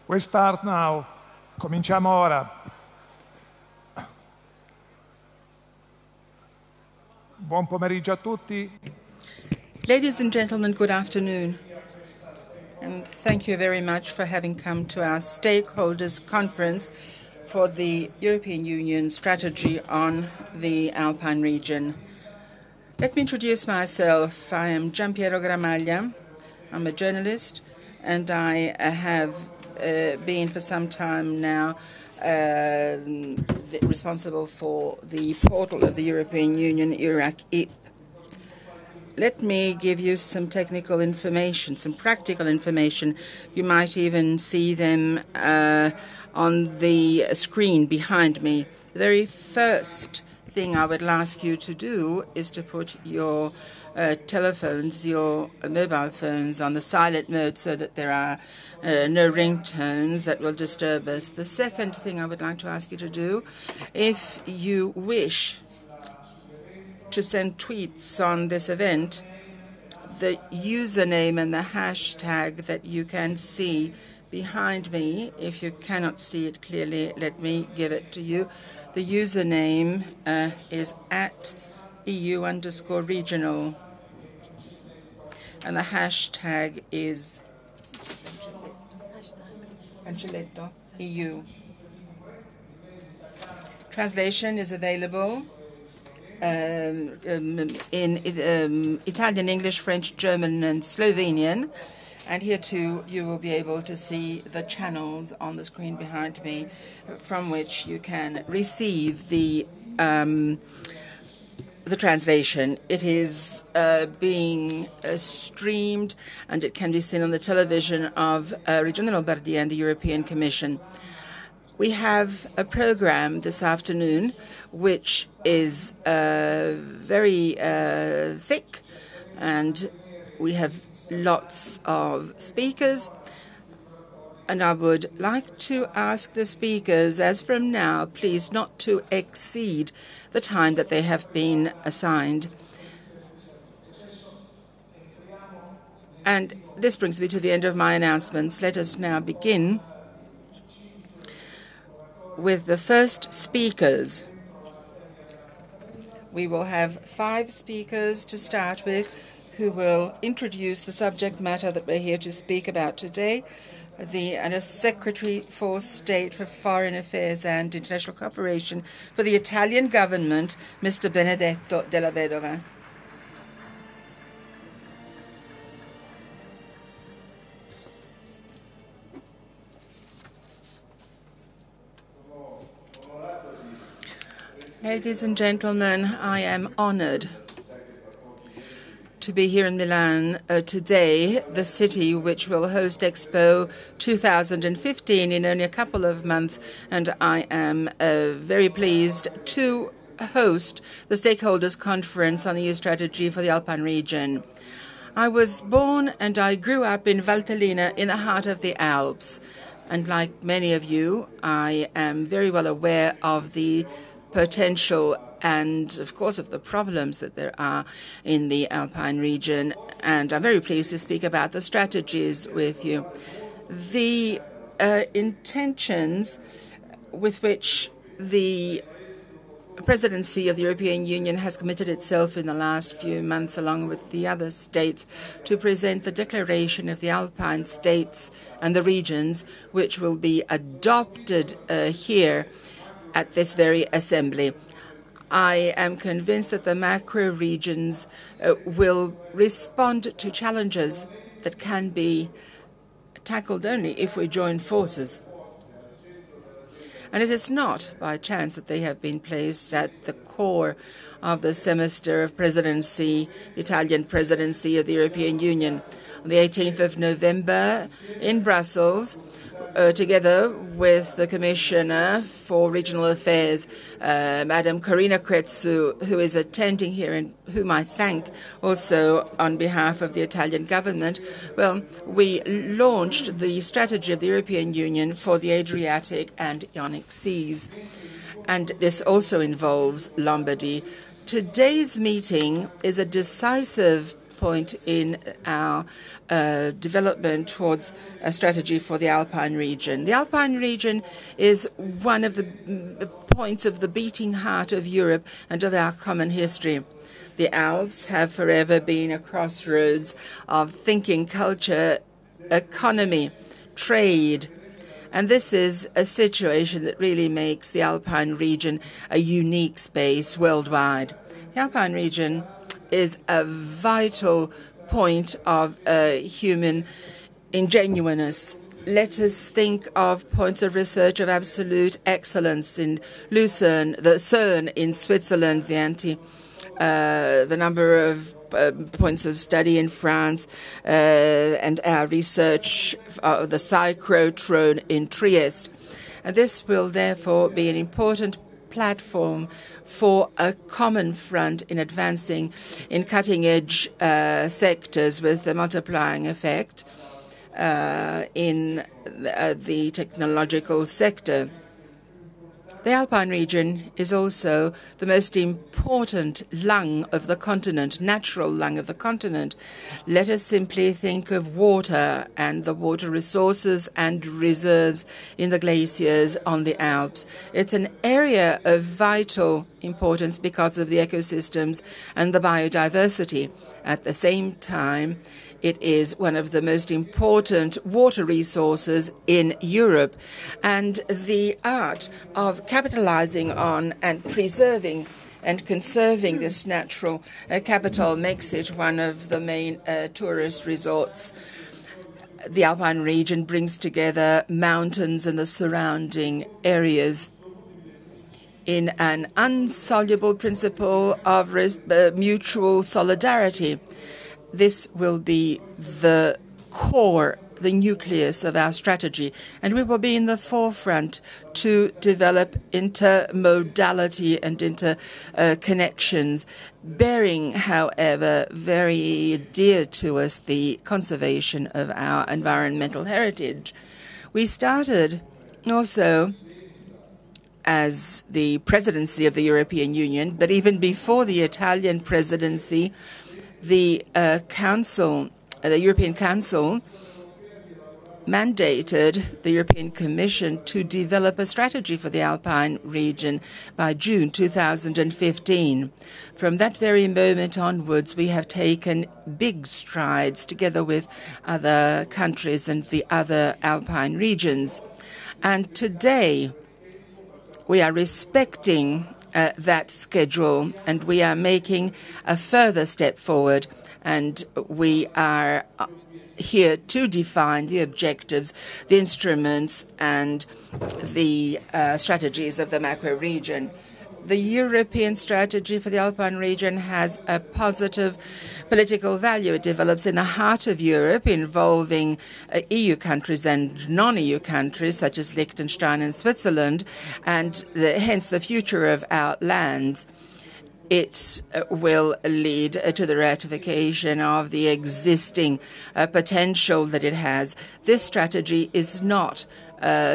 We start now. Cominciamo ora. Buon pomeriggio a tutti. Ladies and gentlemen, good afternoon. And thank you very much for having come to our Stakeholders Conference for the European Union strategy on the Alpine region. Let me introduce myself. I am Giampiero Gramaglia. I'm a journalist, and I have been for some time now responsible for the portal of the European Union, EUSALP. Let me give you some technical information, some practical information. You might even see them on the screen behind me. The very first thing I would ask you to do is to put your telephones, your mobile phones on the silent mode so that there are no ringtones that will disturb us. The second thing I would like to ask you to do, if you wish to send tweets on this event, the username and the hashtag that you can see behind me, if you cannot see it clearly, let me give it to you. The username is at EU_regional, and the hashtag is Cancelletto EU. Translation is available in Italian, English, French, German, and Slovenian. And here too, you will be able to see the channels on the screen behind me from which you can receive the translation. It is being streamed, and it can be seen on the television of Regione Lombardia and the European Commission. We have a program this afternoon which is very thick, and we have lots of speakers. And I would like to ask the speakers, as from now, please not to exceed the time that they have been assigned. And this brings me to the end of my announcements. Let us now begin with the first speakers. We will have 5 speakers to start with who will introduce the subject matter that we're here to speak about today. The Secretary for State for Foreign Affairs and International Cooperation for the Italian government, Mr. Benedetto Della Vedova. Ladies and gentlemen, I am honored to be here in Milan today, the city which will host Expo 2015 in only a couple of months, and I am very pleased to host the Stakeholders Conference on the EU strategy for the Alpine region. I was born and I grew up in Valtellina in the heart of the Alps, and like many of you, I am very well aware of the potential and, of course, of the problems that there are in the Alpine region. And I'm very pleased to speak about the strategies with you. The intentions with which the presidency of the European Union has committed itself in the last few months, along with the other states, to present the declaration of the Alpine states and the regions, which will be adopted here at this very assembly. I am convinced that the macro regions will respond to challenges that can be tackled only if we join forces. And it is not by chance that they have been placed at the core of the semester of presidency, the Italian presidency of the European Union. On the 18th of November in Brussels, together with the Commissioner for Regional Affairs, Madam Corina Crețu, who is attending here and whom I thank also on behalf of the Italian government. Well, we launched the strategy of the European Union for the Adriatic and Ionic Seas, and this also involves Lombardy. Today's meeting is a decisive point in our development towards a strategy for the Alpine region. The Alpine region is one of the points of the beating heart of Europe and of our common history. The Alps have forever been a crossroads of thinking, culture, economy, trade. And this is a situation that really makes the Alpine region a unique space worldwide. The Alpine region is a vital point of human ingenuineness. Let us think of points of research of absolute excellence in Lucerne, the CERN in Switzerland, the number of points of study in France, and our research of the cyclotron in Trieste. And this will therefore be an important platform for a common front in advancing in cutting-edge sectors with a multiplying effect in the technological sector. The Alpine region is also the most important lung of the continent, natural lung of the continent. Let us simply think of water and the water resources and reserves in the glaciers on the Alps. It's an area of vital importance because of the ecosystems and the biodiversity. At the same time, it is one of the most important water resources in Europe, and the art of capitalizing on and preserving and conserving this natural capital makes it one of the main tourist resorts. The Alpine region brings together mountains and the surrounding areas in an insoluble principle of mutual solidarity. This will be the core, the nucleus of our strategy, and we will be in the forefront to develop intermodality and interconnections, bearing, however, very dear to us the conservation of our environmental heritage. We started also as the presidency of the European Union, but even before the Italian presidency, the European Council mandated the European Commission to develop a strategy for the Alpine region by June 2015. From that very moment onwards, we have taken big strides together with other countries and the other Alpine regions. And today, we are respecting that schedule, and we are making a further step forward, and we are here to define the objectives, the instruments, and the strategies of the macro region. The European strategy for the Alpine region has a positive political value. It develops in the heart of Europe, involving EU countries and non-EU countries, such as Liechtenstein and Switzerland, and hence the future of our lands. It will lead to the ratification of the existing potential that it has. This strategy is not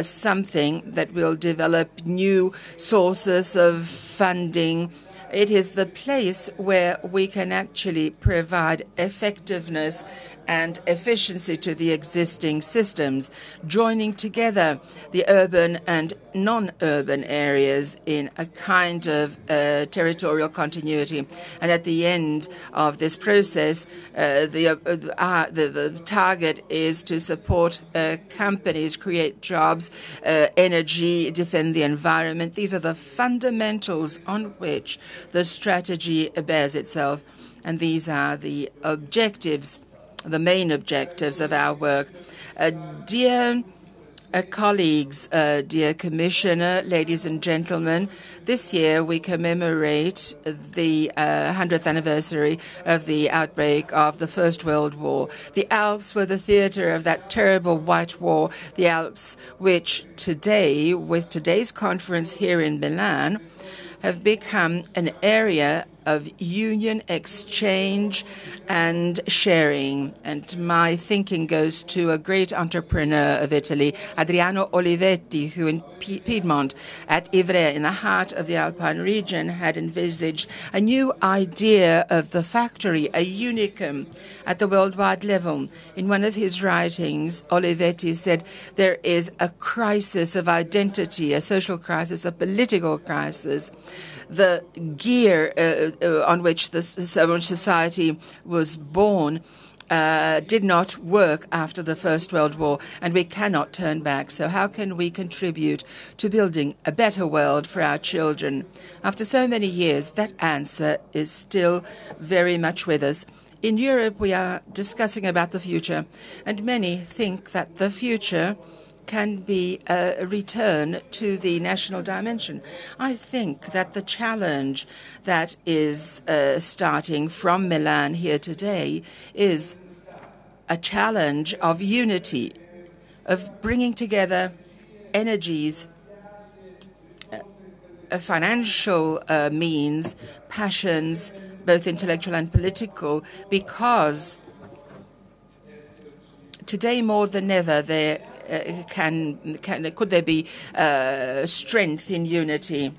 something that will develop new sources of funding. It is the place where we can actually provide effectiveness and efficiency to the existing systems, joining together the urban and non-urban areas in a kind of territorial continuity. And at the end of this process, the target is to support companies, create jobs, energy, defend the environment. These are the fundamentals on which the strategy bears itself. And these are the objectives, the main objectives of our work. Dear colleagues, dear Commissioner, ladies and gentlemen, this year we commemorate the 100th anniversary of the outbreak of the First World War. The Alps were the theater of that terrible White War, the Alps which today, with today's conference here in Milan, have become an area of union, exchange, and sharing. And my thinking goes to a great entrepreneur of Italy, Adriano Olivetti, who in Piedmont, at Ivrea, in the heart of the Alpine region, had envisaged a new idea of the factory, a unicum at the worldwide level. In one of his writings, Olivetti said, there is a crisis of identity, a social crisis, a political crisis. The gear on which society was born did not work after the First World War, and we cannot turn back. So how can we contribute to building a better world for our children? After so many years, that answer is still very much with us. In Europe, we are discussing about the future, and many think that the future can be a return to the national dimension. I think that the challenge that is starting from Milan here today is a challenge of unity, of bringing together energies, financial means, passions, both intellectual and political, because today more than ever there could there be strength in unity.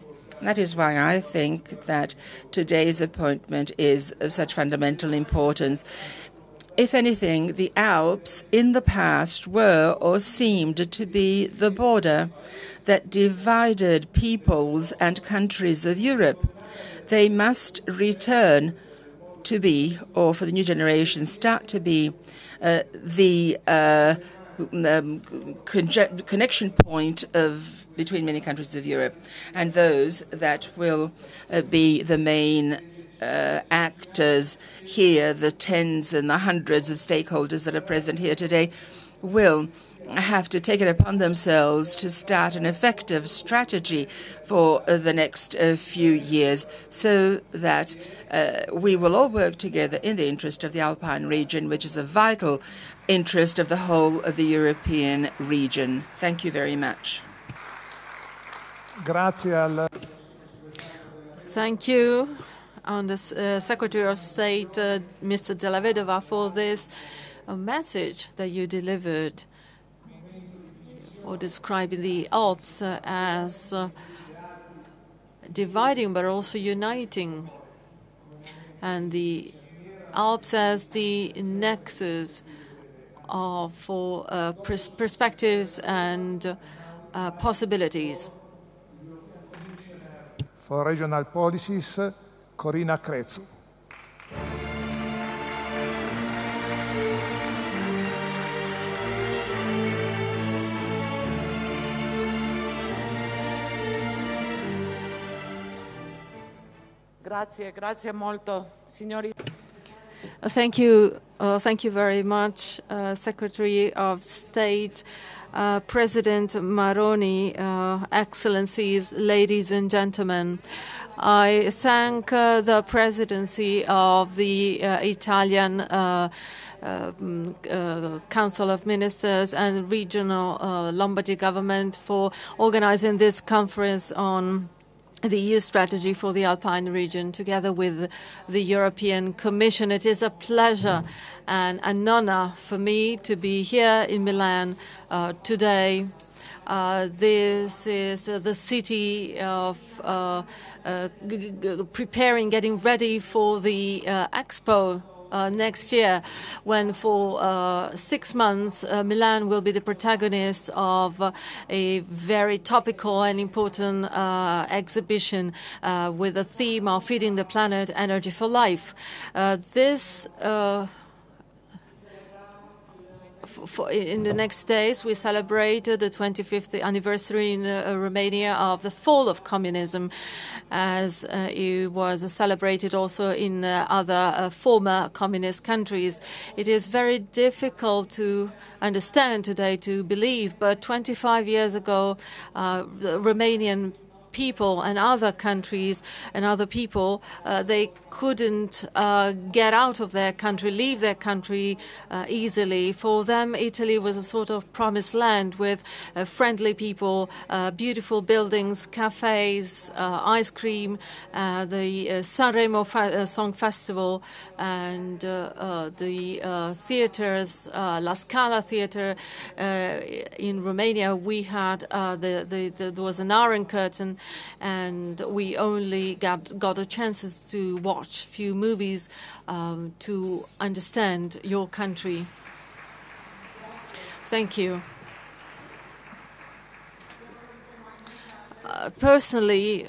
That is why I think that today's appointment is of such fundamental importance. If anything, the Alps in the past were or seemed to be the border that divided peoples and countries of Europe. They must return to be, or for the new generation, start to be the connection point between many countries of Europe, and those that will be the main actors here, the tens and the hundreds of stakeholders that are present here today, will have to take it upon themselves to start an effective strategy for the next few years, so that we will all work together in the interest of the Alpine region, which is a vital interest of the whole of the European region. Thank you very much. Thank you, Secretary of State, Mr. Della Vedova, for this message that you delivered, or describing the Alps as dividing but also uniting, and the Alps as the nexus for perspectives and possibilities. For regional policies, Corina Crețu. Grazie molto, signori. Thank you very much, Secretary of State, President Maroni, Excellencies, ladies and gentlemen. I thank the Presidency of the Italian Council of Ministers and Regional Lombardy government for organizing this conference on the EU strategy for the Alpine region, together with the European Commission. It is a pleasure and an honor for me to be here in Milan today. This is the city of getting ready for the Expo next year, when for 6 months Milan will be the protagonist of a very topical and important exhibition with the theme of Feeding the Planet, Energy for Life. In the next days, we celebrate the 25th anniversary in Romania of the fall of communism, as it was celebrated also in other former communist countries. It is very difficult to understand today, to believe, but 25 years ago, the Romanian people and other countries and other people, they couldn't get out of their country, leave their country easily. For them, Italy was a sort of promised land with friendly people, beautiful buildings, cafes, ice cream, the Sanremo Song Festival, and the theaters, La Scala Theatre. In Romania, we had there was an Iron Curtain, and we only got a chance to watch a few movies to understand your country. Thank you. Personally,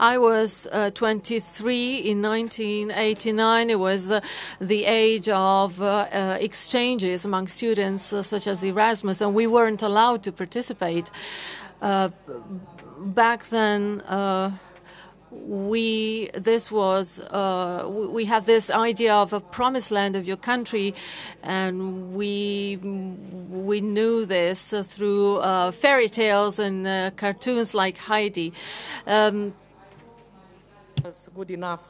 I was 23 in 1989. It was the age of exchanges among students such as Erasmus, and we weren't allowed to participate. Back then, we had this idea of a promised land of your country, and we knew this through fairy tales and cartoons like Heidi. That's good enough.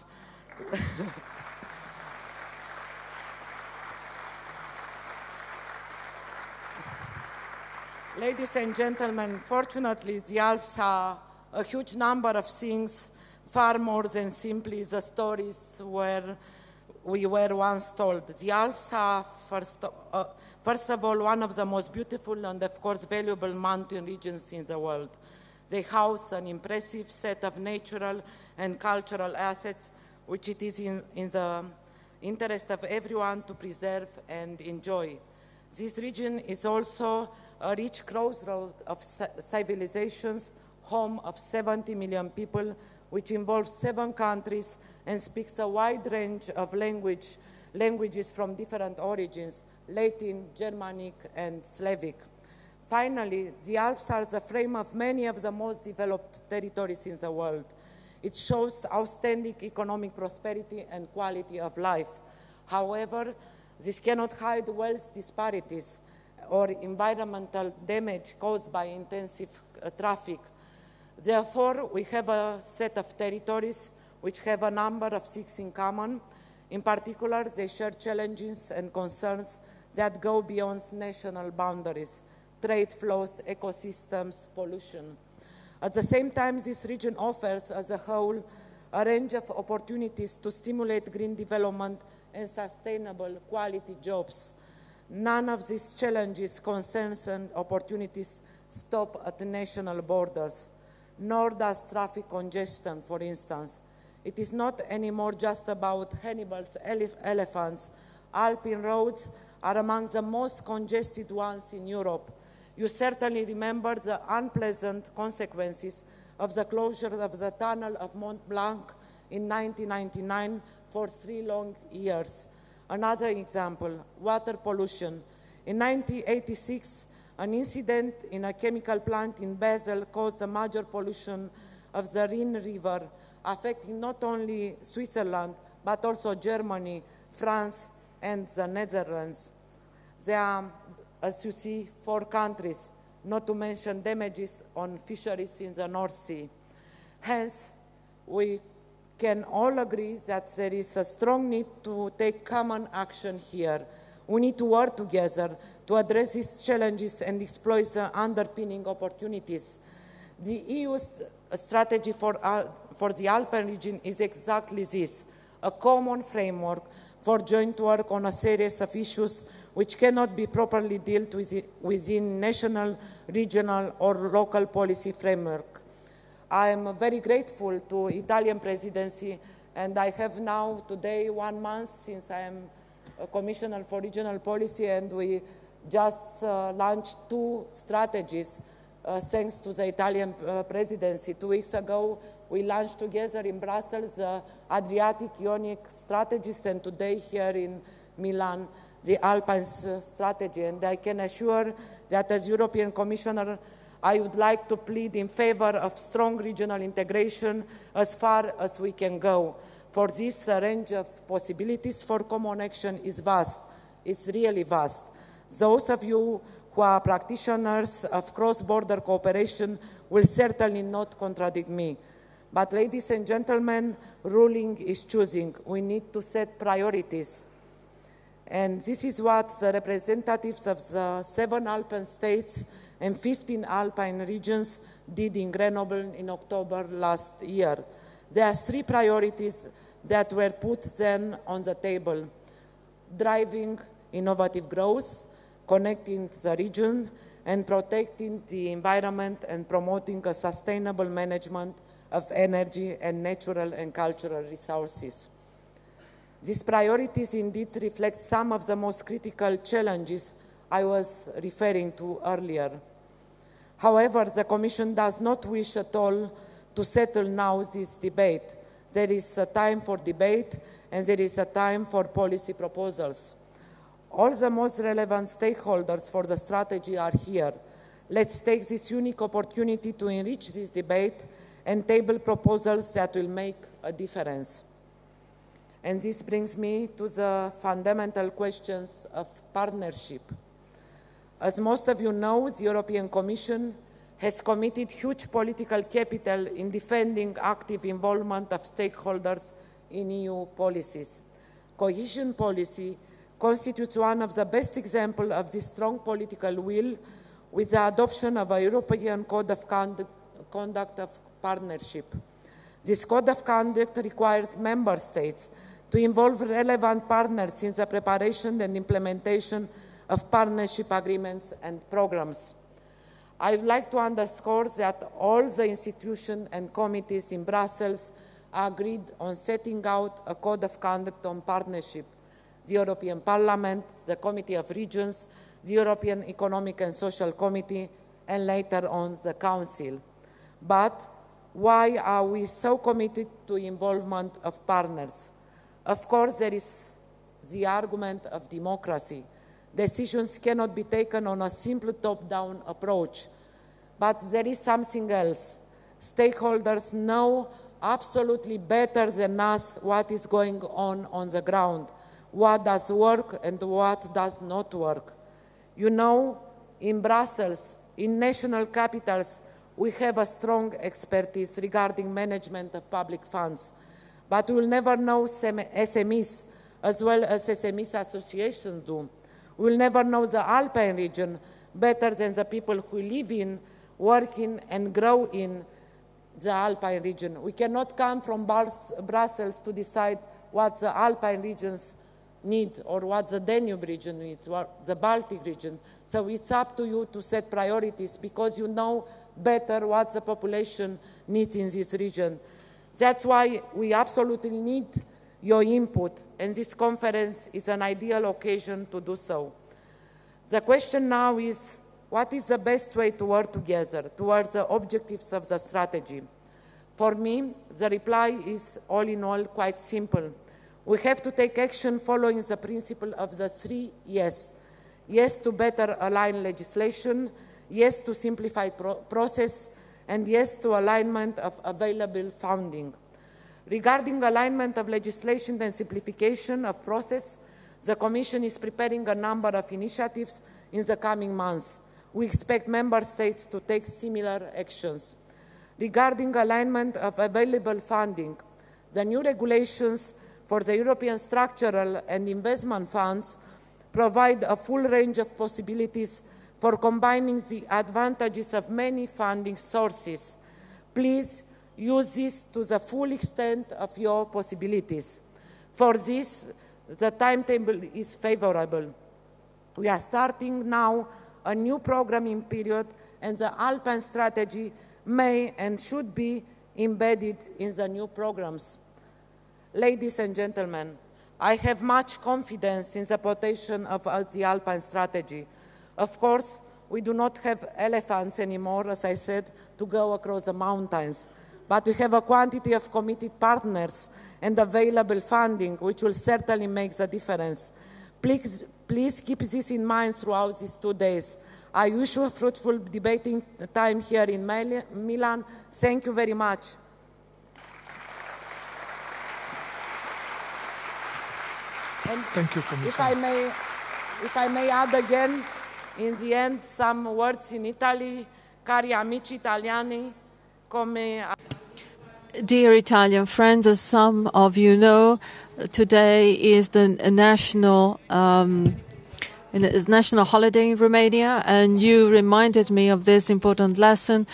Ladies and gentlemen, fortunately, the Alps have a huge number of things, far more than simply the stories where we were once told. The Alps are, first of all, one of the most beautiful and, of course, valuable mountain regions in the world. They house an impressive set of natural and cultural assets, which it is in the interest of everyone to preserve and enjoy. This region is also a rich crossroad of civilizations, home of 70 million people, which involves 7 countries and speaks a wide range of languages from different origins, Latin, Germanic, and Slavic. Finally, the Alps are the frame of many of the most developed territories in the world. It shows outstanding economic prosperity and quality of life. However, this cannot hide wealth disparities or environmental damage caused by intensive traffic. Therefore, we have a set of territories which have a number of things in common. In particular, they share challenges and concerns that go beyond national boundaries: trade flows, ecosystems, pollution. At the same time, this region offers, as a whole, a range of opportunities to stimulate green development and sustainable quality jobs. None of these challenges, concerns, and opportunities stop at national borders, nor does traffic congestion, for instance. It is not anymore just about Hannibal's elephants. Alpine roads are among the most congested ones in Europe. You certainly remember the unpleasant consequences of the closure of the tunnel of Mont Blanc in 1999 for 3 long years. Another example, water pollution. In 1986, an incident in a chemical plant in Basel caused a major pollution of the Rhine River, affecting not only Switzerland, but also Germany, France, and the Netherlands. There are, as you see, 4 countries, not to mention damages on fisheries in the North Sea. Hence, we can all agree that there is a strong need to take common action here. We need to work together to address these challenges and exploit the underpinning opportunities. The EU's strategy for the Alpine region is exactly this: a common framework for joint work on a series of issues which cannot be properly dealt with within national, regional, or local policy framework. I am very grateful to the Italian presidency, and I have now today 1 month since I am a Commissioner for Regional Policy, and we just launched 2 strategies thanks to the Italian presidency. 2 weeks ago, we launched together in Brussels the Adriatic-Ionic strategies, and today here in Milan, the Alpine strategy. And I can assure that as European Commissioner, I would like to plead in favor of strong regional integration as far as we can go. For this, a range of possibilities for common action is vast. It's really vast. Those of you who are practitioners of cross-border cooperation will certainly not contradict me. But ladies and gentlemen, ruling is choosing. We need to set priorities. And this is what the representatives of the 7 Alpine states and 15 Alpine regions did in Grenoble in October last year. There are 3 priorities that were put then on the table: driving innovative growth, connecting the region, and protecting the environment and promoting a sustainable management of energy and natural and cultural resources. These priorities indeed reflect some of the most critical challenges I was referring to earlier. However, the Commission does not wish at all to settle now this debate. There is a time for debate and there is a time for policy proposals. All the most relevant stakeholders for the strategy are here. Let's take this unique opportunity to enrich this debate and table proposals that will make a difference. And this brings me to the fundamental questions of partnership. As most of you know, the European Commission has committed huge political capital in defending active involvement of stakeholders in EU policies. Cohesion policy constitutes one of the best examples of this strong political will, with the adoption of a European Code of Conduct of Partnership. This Code of Conduct requires member states to involve relevant partners in the preparation and implementation of partnership agreements and programs. I would like to underscore that all the institutions and committees in Brussels agreed on setting out a Code of Conduct on Partnership: the European Parliament, the Committee of Regions, the European Economic and Social Committee, and later on the Council. But why are we so committed to involvement of partners? Of course, there is the argument of democracy. Decisions cannot be taken on a simple top-down approach. But there is something else. Stakeholders know absolutely better than us what is going on the ground, what does work and what does not work. You know, in Brussels, in national capitals, we have a strong expertise regarding management of public funds. But we will never know SMEs as well as SMEs associations do. We will never know the Alpine region better than the people who live in, work in, and grow in the Alpine region. We cannot come from Brussels to decide what the Alpine regions need or what the Danube region needs, or the Baltic region. So it's up to you to set priorities because you know better what the population needs in this region. That's why we absolutely need your input, and this conference is an ideal occasion to do so. The question now is, what is the best way to work together towards the objectives of the strategy? For me, the reply is all in all quite simple. We have to take action following the principle of the 3 yes. Yes to better align legislation, yes to simplified process, and yes to alignment of available funding. Regarding alignment of legislation and simplification of process, the Commission is preparing a number of initiatives in the coming months. We expect Member States to take similar actions. Regarding alignment of available funding, the new regulations for the European Structural and Investment Funds provide a full range of possibilities for combining the advantages of many funding sources. Please use this to the full extent of your possibilities. For this, the timetable is favorable. We are starting now a new programming period, and the Alpine strategy may and should be embedded in the new programs. Ladies and gentlemen, I have much confidence in the potential of the Alpine strategy. Of course, we do not have elephants anymore, as I said, to go across the mountains. But we have a quantity of committed partners and available funding, which will certainly make the difference. Please keep this in mind throughout these 2 days. I wish you a fruitful debating time here in Milan. Thank you very much. Thank you, Commissioner. if I may add again, in the end, some words in Italy, cari amici italiani, come... Dear Italian friends, as some of you know, today is the national holiday in Romania, and you reminded me of this important lesson.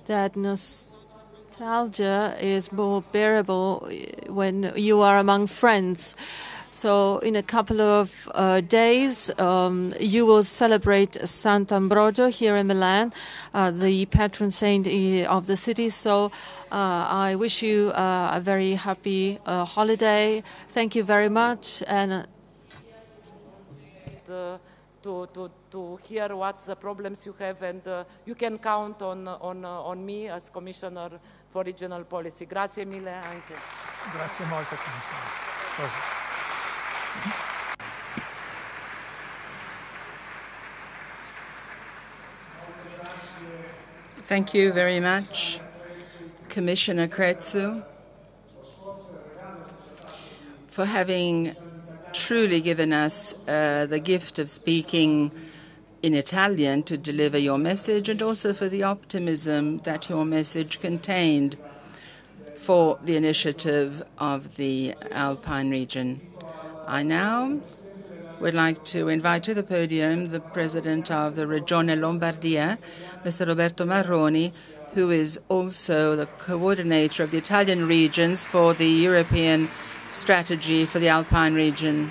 That nostalgia is more bearable when you are among friends. So in a couple of days, you will celebrate Sant'Ambrogio here in Milan, the patron saint of the city. So I wish you a very happy holiday. Thank you very much. And to hear what the problems you have, and you can count on me as Commissioner for Regional Policy. Grazie mille anche. Grazie molto, Commissioner. Thank you very much, Commissioner Crețu, for having truly given us the gift of speaking in Italian to deliver your message, and also for the optimism that your message contained for the initiative of the Alpine region. I now would like to invite to the podium the President of the Regione Lombardia, Mr. Roberto Marroni, who is also the coordinator of the Italian regions for the European strategy for the Alpine region.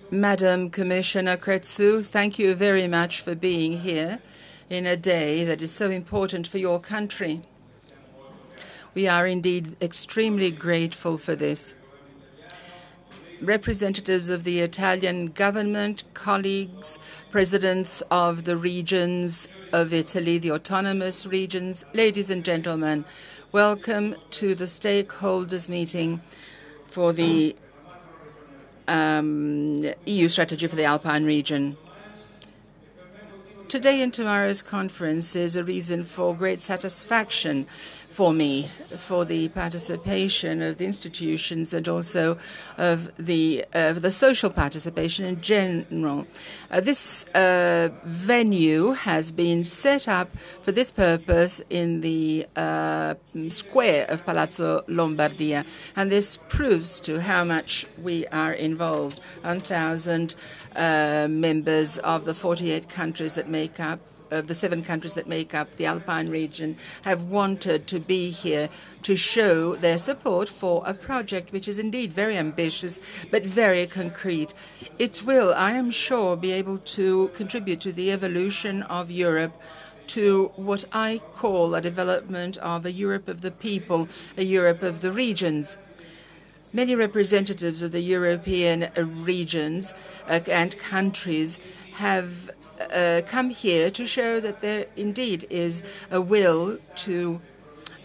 Madam Commissioner Crețu, thank you very much for being here in a day that is so important for your country. We are indeed extremely grateful for this. Representatives of the Italian government, colleagues, presidents of the regions of Italy, the autonomous regions, ladies and gentlemen, welcome to the stakeholders meeting for the EU strategy for the Alpine region. Today and tomorrow's conference is a reason for great satisfaction for me, for the participation of the institutions and also of the social participation in general. This venue has been set up for this purpose in the square of Palazzo Lombardia, and this proves to how much we are involved. 1,000 members of the 48 countries that make up of the 7 countries that make up the Alpine region have wanted to be here to show their support for a project which is indeed very ambitious but very concrete. It will, I am sure, be able to contribute to the evolution of Europe to what I call a development of a Europe of the people, a Europe of the regions. Many representatives of the European regions and countries have come here to show that there indeed is a will to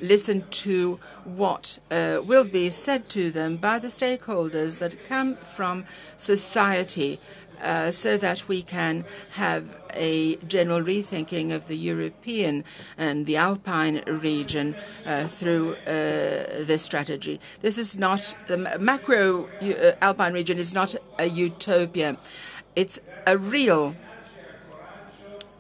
listen to what will be said to them by the stakeholders that come from society, so that we can have a general rethinking of the European and the Alpine region through this strategy. This is not, the macro Alpine region is not a utopia. It's a real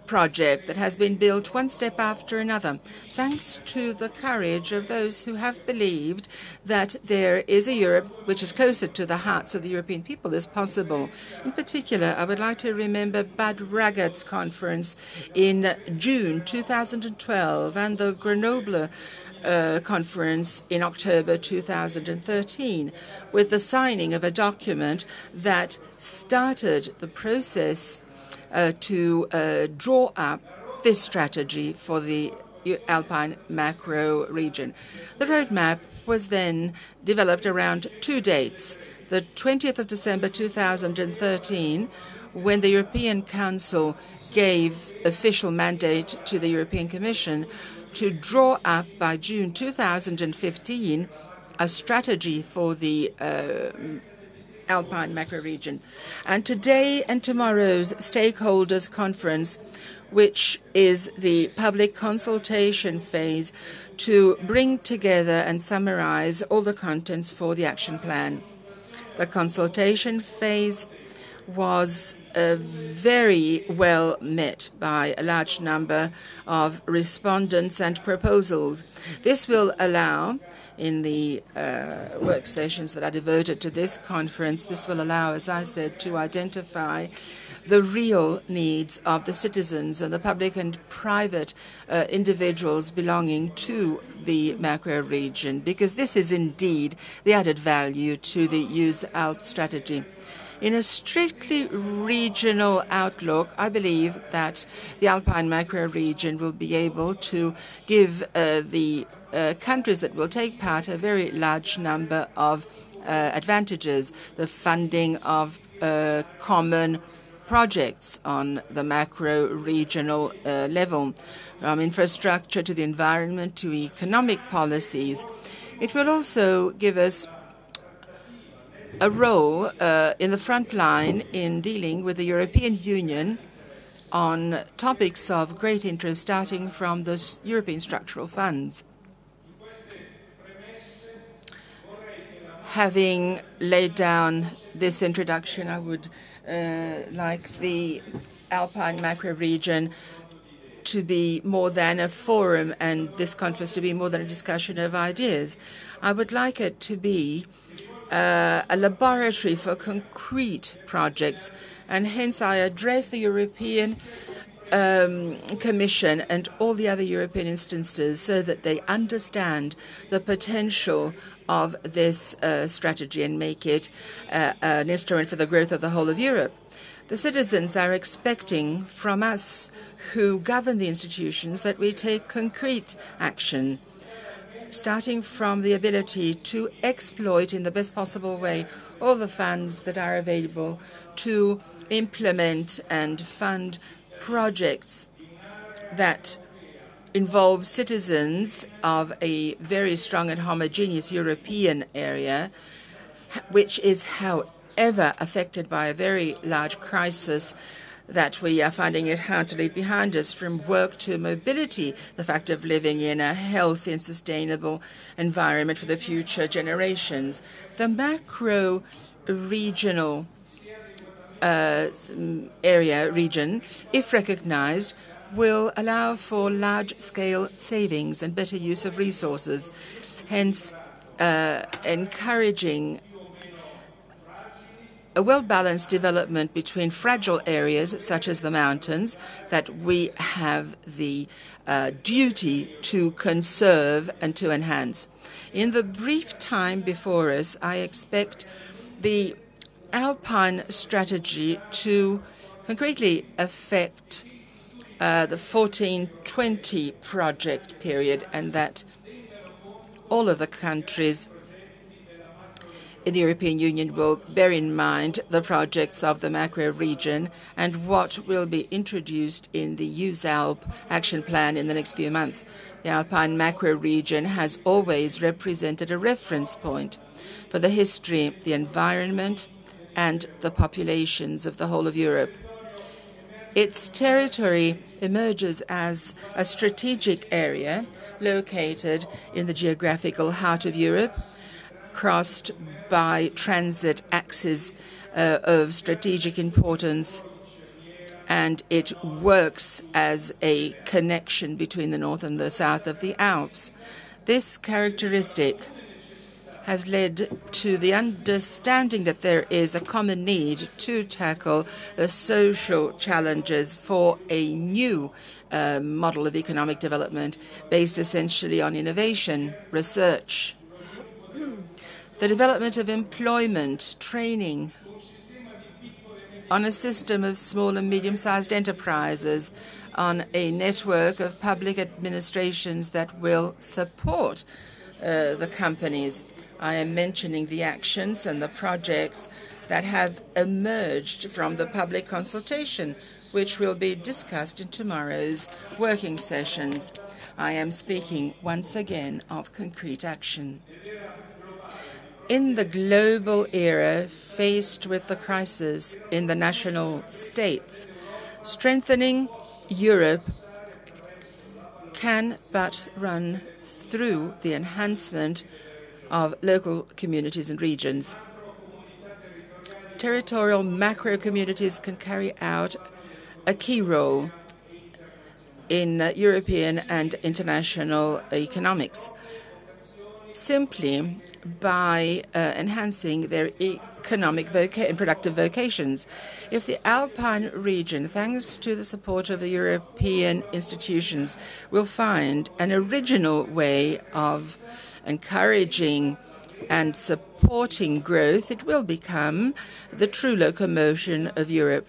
project that has been built one step after another, thanks to the courage of those who have believed that there is a Europe which is closer to the hearts of the European people as possible. In particular, I would like to remember Bad Ragaz's conference in June 2012 and the Grenoble conference in October 2013, with the signing of a document that started the process to draw up this strategy for the Alpine macro region. The roadmap was then developed around 2 dates. The 20th of December 2013, when the European Council gave official mandate to the European Commission to draw up by June 2015 a strategy for the Alpine macro-region. And today and tomorrow's Stakeholders Conference, which is the public consultation phase to bring together and summarize all the contents for the action plan. The consultation phase was very well met by a large number of respondents and proposals. This will allow, in the work sessions that are devoted to this conference, this will allow, as I said, to identify the real needs of the citizens and the public and private individuals belonging to the macro region, because this is indeed the added value to the EUSALP strategy. In a strictly regional outlook, I believe that the Alpine macro region will be able to give the countries that will take part a very large number of advantages. The funding of common projects on the macro-regional level, from infrastructure to the environment to economic policies. It will also give us a role in the front line in dealing with the European Union on topics of great interest, starting from the European structural funds. Having laid down this introduction, I would like the Alpine macro region to be more than a forum and this conference to be more than a discussion of ideas. I would like it to be a laboratory for concrete projects, and hence I address the European Commission and all the other European instances so that they understand the potential of this strategy and make it an instrument for the growth of the whole of Europe. The citizens are expecting from us who govern the institutions that we take concrete action, starting from the ability to exploit in the best possible way all the funds that are available to implement and fund projects that involve citizens of a very strong and homogeneous European area, which is, however, affected by a very large crisis that we are finding it hard to leave behind us, from work to mobility, the fact of living in a healthy and sustainable environment for the future generations. The macro-regional region, if recognized, will allow for large-scale savings and better use of resources, hence encouraging a well-balanced development between fragile areas, such as the mountains, that we have the duty to conserve and to enhance. In the brief time before us, I expect the Alpine strategy to concretely affect the 14-20 project period, and that all of the countries in the European Union will bear in mind the projects of the macro region and what will be introduced in the EUSALP action plan in the next few months. The Alpine macro region has always represented a reference point for the history, the environment, and the populations of the whole of Europe. Its territory emerges as a strategic area located in the geographical heart of Europe, crossed by transit axes of strategic importance, and it works as a connection between the north and the south of the Alps. This characteristic has led to the understanding that there is a common need to tackle the social challenges for a new model of economic development based essentially on innovation, research, the development of employment, training, on a system of small and medium-sized enterprises, on a network of public administrations that will support the companies. I am mentioning the actions and the projects that have emerged from the public consultation, which will be discussed in tomorrow's working sessions. I am speaking once again of concrete action. In the global era, faced with the crisis in the national states, strengthening Europe can but run through the enhancement of local communities and regions. Territorial macro communities can carry out a key role in European and international economics, simply by enhancing their economic and productive vocations. If the Alpine region, thanks to the support of the European institutions, will find an original way of encouraging and supporting growth, it will become the true locomotion of Europe.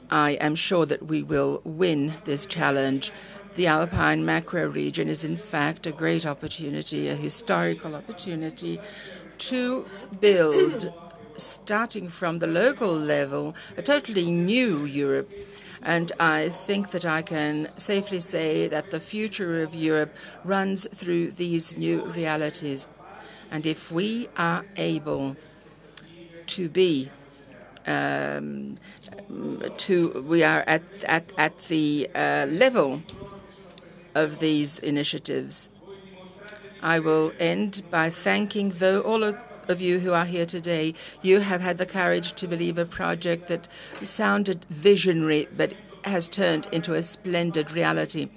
I am sure that we will win this challenge. The Alpine macro region is, in fact, a great opportunity, a historical opportunity to build, starting from the local level, a totally new Europe. And I think that I can safely say that the future of Europe runs through these new realities. And if we are able to be we are at the level of these initiatives. I will end by thanking all of you who are here today. You have had the courage to believe a project that sounded visionary but has turned into a splendid reality.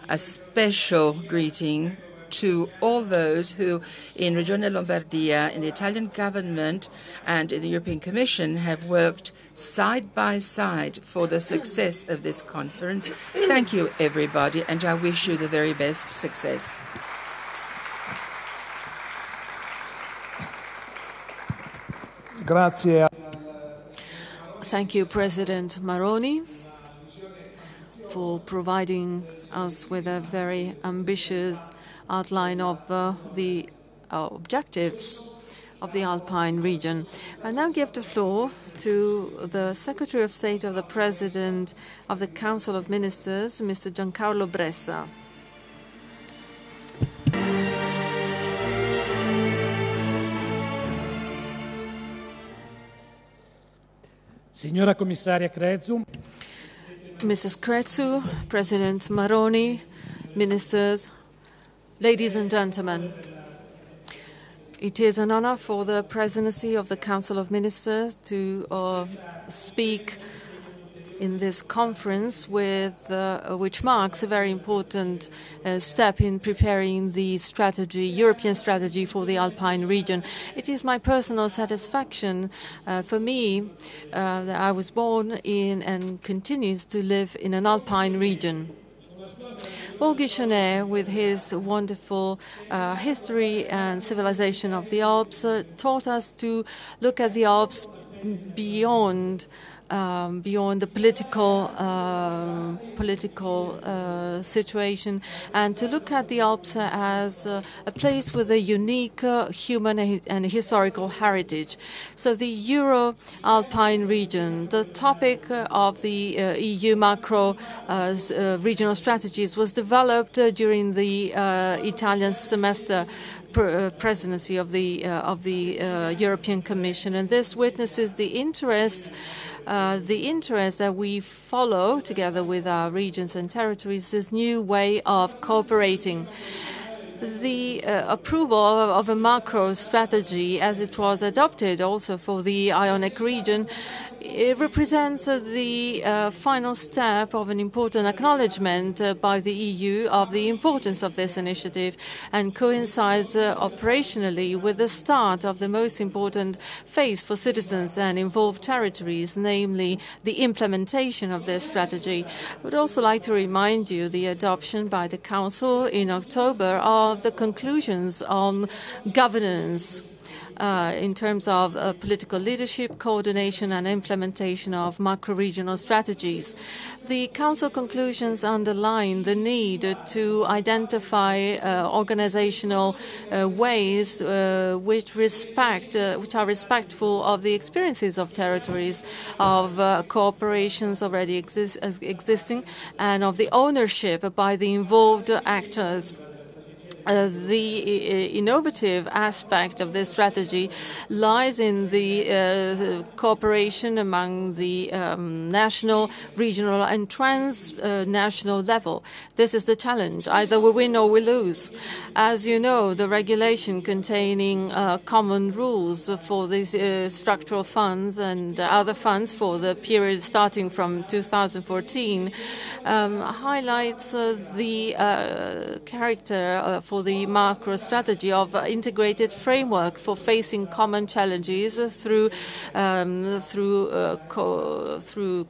A special greeting to all those who in Regione Lombardia, in the Italian government and in the European Commission have worked side by side for the success of this conference. Thank you, everybody, and I wish you the very best success. Grazie. Thank you, President Maroni, for providing us with a very ambitious outline of the objectives of the Alpine region. I now give the floor to the Secretary of State of the President of the Council of Ministers, Mr. Giancarlo Bressa. Signora Commissaria Crețu, Mrs. Crețu, President Maroni, Ministers, ladies and gentlemen, it is an honor for the presidency of the Council of Ministers to speak in this conference, which marks a very important step in preparing the European strategy for the Alpine region. It is my personal satisfaction for me that I was born in and continues to live in an Alpine region. Paul Guichonnet, with his wonderful history and civilization of the Alps, taught us to look at the Alps beyond the political situation, and to look at the Alps as a place with a unique human and historical heritage. So the Euro-Alpine region, the topic of the EU macro regional strategies, was developed during the Italian semester presidency of the European Commission, and this witnesses the interest that we follow together with our regions and territories, this new way of cooperating. The approval of a macro strategy, as it was adopted also for the Ionic region, it represents the final step of an important acknowledgement by the EU of the importance of this initiative, and coincides operationally with the start of the most important phase for citizens and involved territories, namely the implementation of this strategy. I would also like to remind you the adoption by the Council in October of the conclusions on governance in terms of political leadership, coordination and implementation of macro-regional strategies. The Council conclusions underline the need to identify organizational ways which are respectful of the experiences of territories, of cooperations already existing, and of the ownership by the involved actors. The innovative aspect of this strategy lies in the cooperation among the national, regional and transnational level. This is the challenge. Either we win or we lose. As you know, the regulation containing common rules for these structural funds and other funds for the period starting from 2014 highlights the character for the macro strategy of integrated framework for facing common challenges through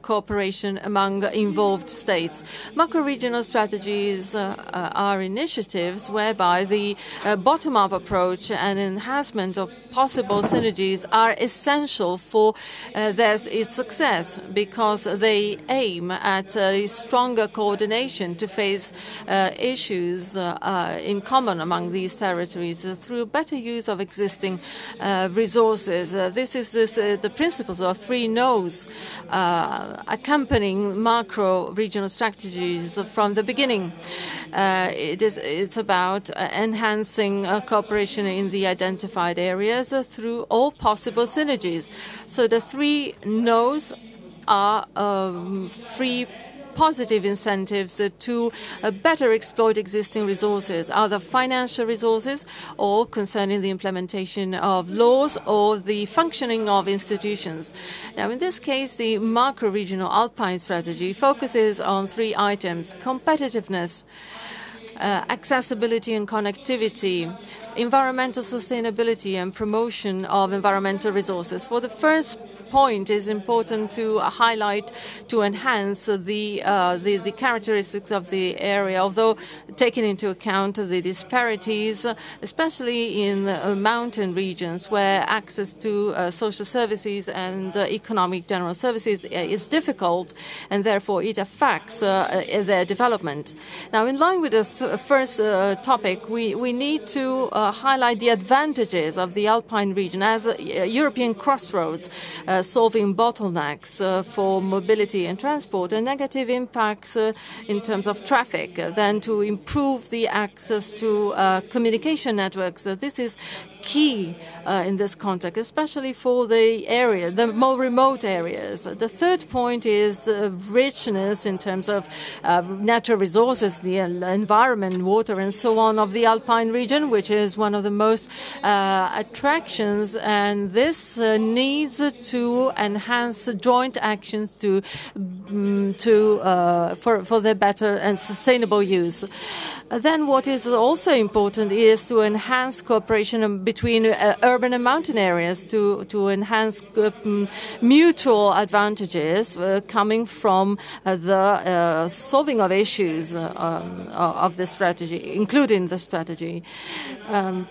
cooperation among involved states. Macro-regional strategies are initiatives whereby the bottom-up approach and enhancement of possible synergies are essential for its success, because they aim at a stronger coordination to face issues in common among these territories through better use of existing resources. This is the principles of 3 no's accompanying macro-regional strategies from the beginning. It's about enhancing cooperation in the identified areas through all possible synergies. So the 3 no's are 3 positive incentives to better exploit existing resources, either financial resources or concerning the implementation of laws or the functioning of institutions. Now, in this case, the macro-regional Alpine strategy focuses on 3 items: competitiveness, accessibility and connectivity, environmental sustainability and promotion of environmental resources. For the first point, is important to highlight, to enhance the characteristics of the area, although taking into account the disparities, especially in mountain regions where access to social services and economic general services is difficult, and therefore it affects their development. Now, in line with the first topic, we need to highlight the advantages of the Alpine region as a European crossroads, solving bottlenecks for mobility and transport and negative impacts in terms of traffic, then to improve the access to communication networks. This is key in this context, especially for the more remote areas. The third point is richness in terms of natural resources, the environment, water, and so on of the Alpine region, which is one of the most attractions, and this needs to enhance joint actions for their better and sustainable use. Then what is also important is to enhance cooperation between urban and mountain areas to enhance mutual advantages coming from the solving of issues of the strategy, including the strategy.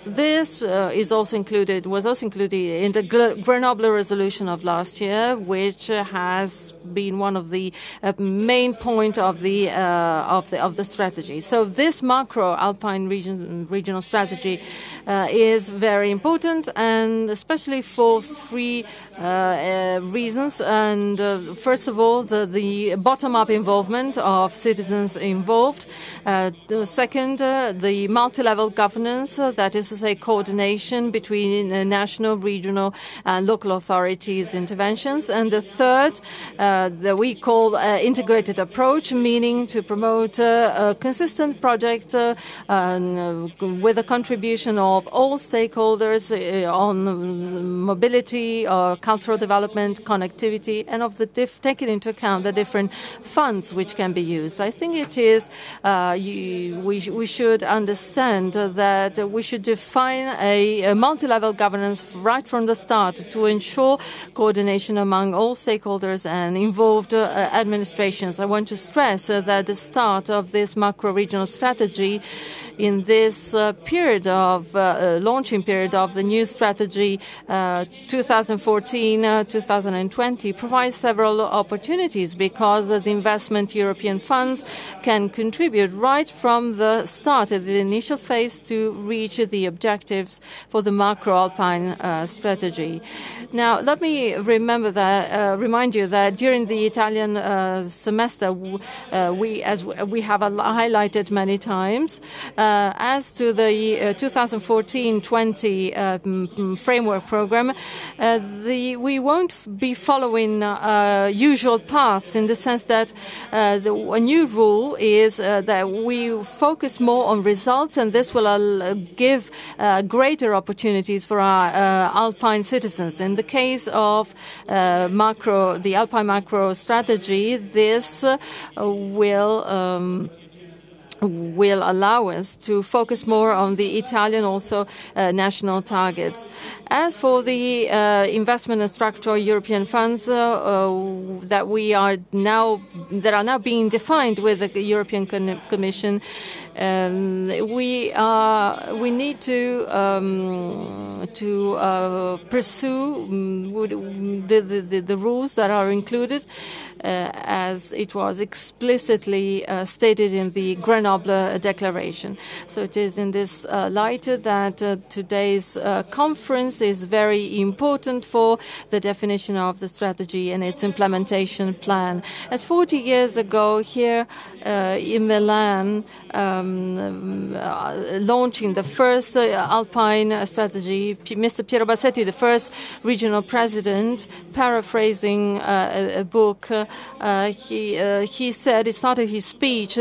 This was also included in the Grenoble resolution of last year, which has been one of the main point of the strategy. So this macro Alpine regional strategy is very important, and especially for 3 reasons. And first of all, the bottom-up involvement of citizens involved. Second, the multi-level governance, that is to say, coordination between national, regional, and local authorities' interventions. And the third, that we call integrated approach, meaning to promote a consistent project with a contribution of all stakeholders on mobility, cultural development, connectivity, and of taking into account the different funds which can be used. I think it is we should understand that we should define a multi-level governance right from the start to ensure coordination among all stakeholders and involved administrations. I want to stress that the start of this macro-regional strategy in this period of launching period of the new strategy 2014-2020 provides several opportunities because the investment European funds can contribute right from the start of the initial phase to reach the objectives for the macro-alpine strategy. Now, let me remind you that during the Italian semester, we have highlighted many times, as to the 2014-20 framework program, we won't be following usual paths, in the sense that a new rule is that we focus more on results, and this will give greater opportunities for our alpine citizens. In the case of the Alpine macro strategy, this will allow us to focus more on the Italian national targets. As for the investment and structural European funds that are now being defined with the European Commission, we need to pursue the rules that are included, as it was explicitly stated in the Grenoble Declaration. So it is in this light that today's conference is very important for the definition of the strategy and its implementation plan. As 40 years ago here in Milan, launching the first Alpine strategy, Mr. Piero Bassetti, the first regional president, paraphrasing a book, he said, he started his speech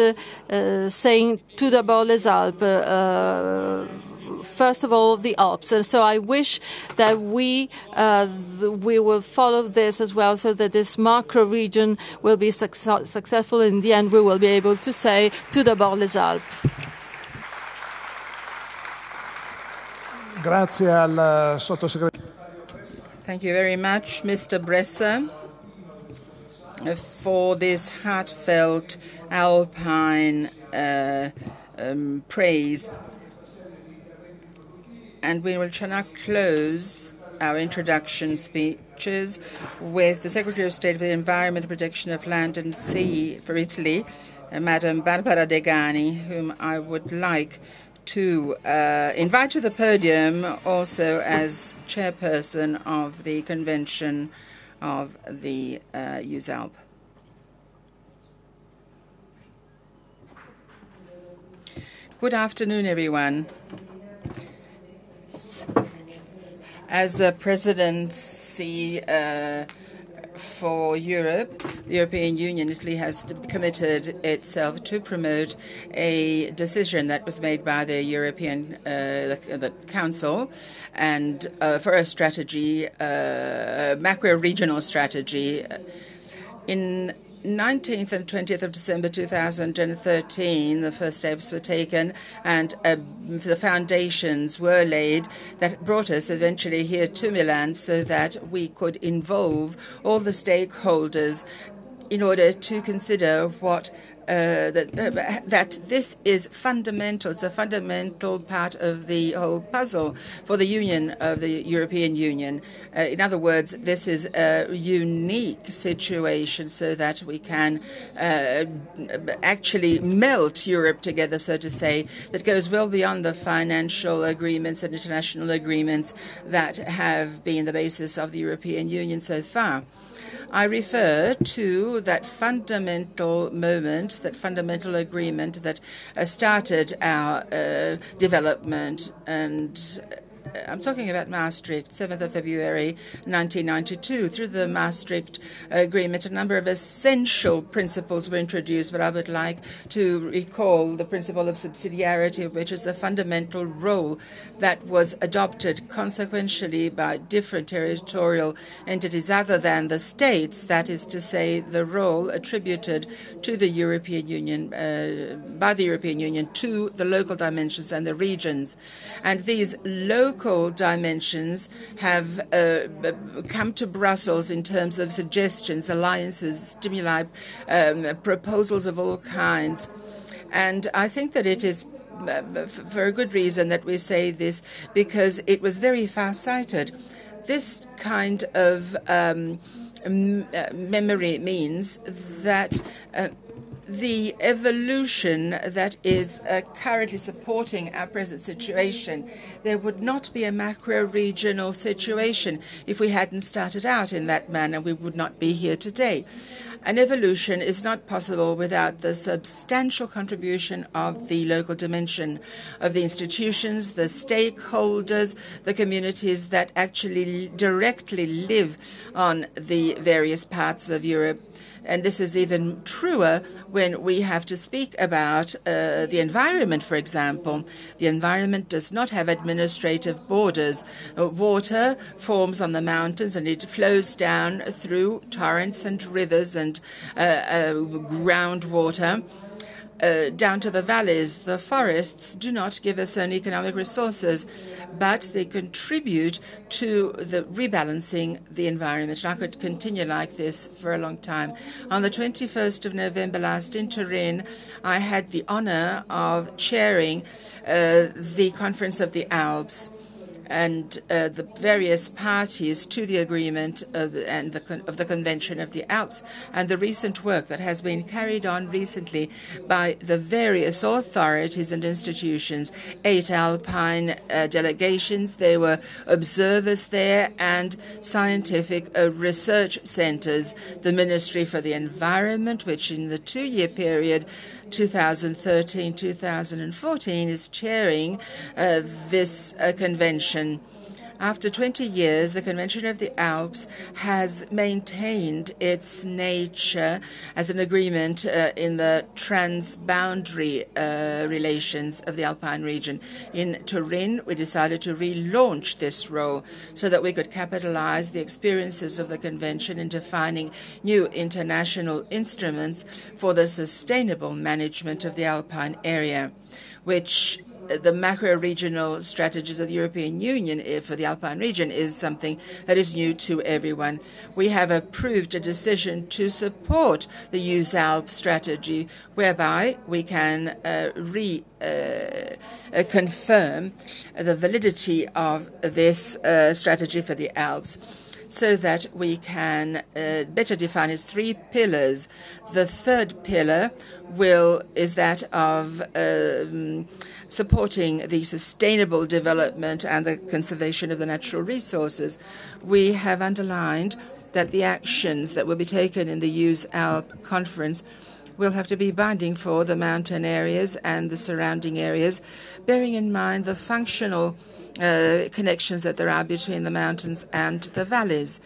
saying, "Tout d'abord les Alpes," first of all, the Alps. And so I wish that we will follow this as well, so that this macro region will be successful. In the end, we will be able to say, "Tout d'abord les Alpes." Grazie al sottosegretario. Thank you very much, Mr. Bressa, for this heartfelt Alpine praise. And we will now close our introduction speeches with the Secretary of State for the Environment and Protection of Land and Sea for Italy, Madam Barbara Degani, whom I would like to invite to the podium, also as chairperson of the Convention of the EUSALP. Good afternoon, everyone. As a presidency for Europe, the European Union, Italy has committed itself to promote a decision that was made by the European the Council, and for a strategy, macro-regional strategy. In 19th and 20th of December 2013, the first steps were taken, and the foundations were laid that brought us eventually here to Milan, so that we could involve all the stakeholders in order to consider what that this is fundamental. It's a fundamental part of the whole puzzle for the Union of the European Union. In other words, this is a unique situation, so that we can actually melt Europe together, so to say, that goes well beyond the financial agreements and international agreements that have been the basis of the European Union so far. I refer to that fundamental moment, that fundamental agreement that started our development, and I'm talking about Maastricht, 7th of February 1992. Through the Maastricht Agreement, a number of essential principles were introduced, but I would like to recall the principle of subsidiarity, which is a fundamental role that was adopted consequentially by different territorial entities other than the states, that is to say, the role attributed to the European Union, by the European Union, to the local dimensions and the regions. And these local dimensions have come to Brussels in terms of suggestions, alliances, stimuli, proposals of all kinds. And I think that it is for a good reason that we say this, because it was very far-sighted. This kind of memory means that the evolution that is currently supporting our present situation, there would not be a macro-regional situation if we hadn't started out in that manner. We would not be here today. An evolution is not possible without the substantial contribution of the local dimension of the institutions, the stakeholders, the communities that actually directly live on the various parts of Europe. And this is even truer when we have to speak about the environment, for example. The environment does not have administrative borders. Water forms on the mountains and it flows down through torrents and rivers and groundwater. Down to the valleys. The forests do not give us only economic resources, but they contribute to the rebalancing the environment. And I could continue like this for a long time. On the 21st of November last in Turin, I had the honor of chairing the Conference of the Alps, and the various parties to the agreement of the Convention of the Alps, and the recent work that has been carried on recently by the various authorities and institutions, 8 alpine delegations. There were observers there and scientific research centers. The Ministry for the Environment, which in the 2-year period 2013-2014 is chairing this convention. After 20 years, the Convention of the Alps has maintained its nature as an agreement in the transboundary relations of the Alpine region. In Turin, we decided to relaunch this role so that we could capitalize the experiences of the Convention in defining new international instruments for the sustainable management of the Alpine area, which the macro-regional strategies of the European Union for the Alpine region is something that is new to everyone. We have approved a decision to support the EUSALP strategy, whereby we can confirm the validity of this strategy for the Alps, so that we can better define its 3 pillars. The third pillar is that of supporting the sustainable development and the conservation of the natural resources. We have underlined that the actions that will be taken in the EUSALP conference will have to be binding for the mountain areas and the surrounding areas, bearing in mind the functional connections that there are between the mountains and the valleys.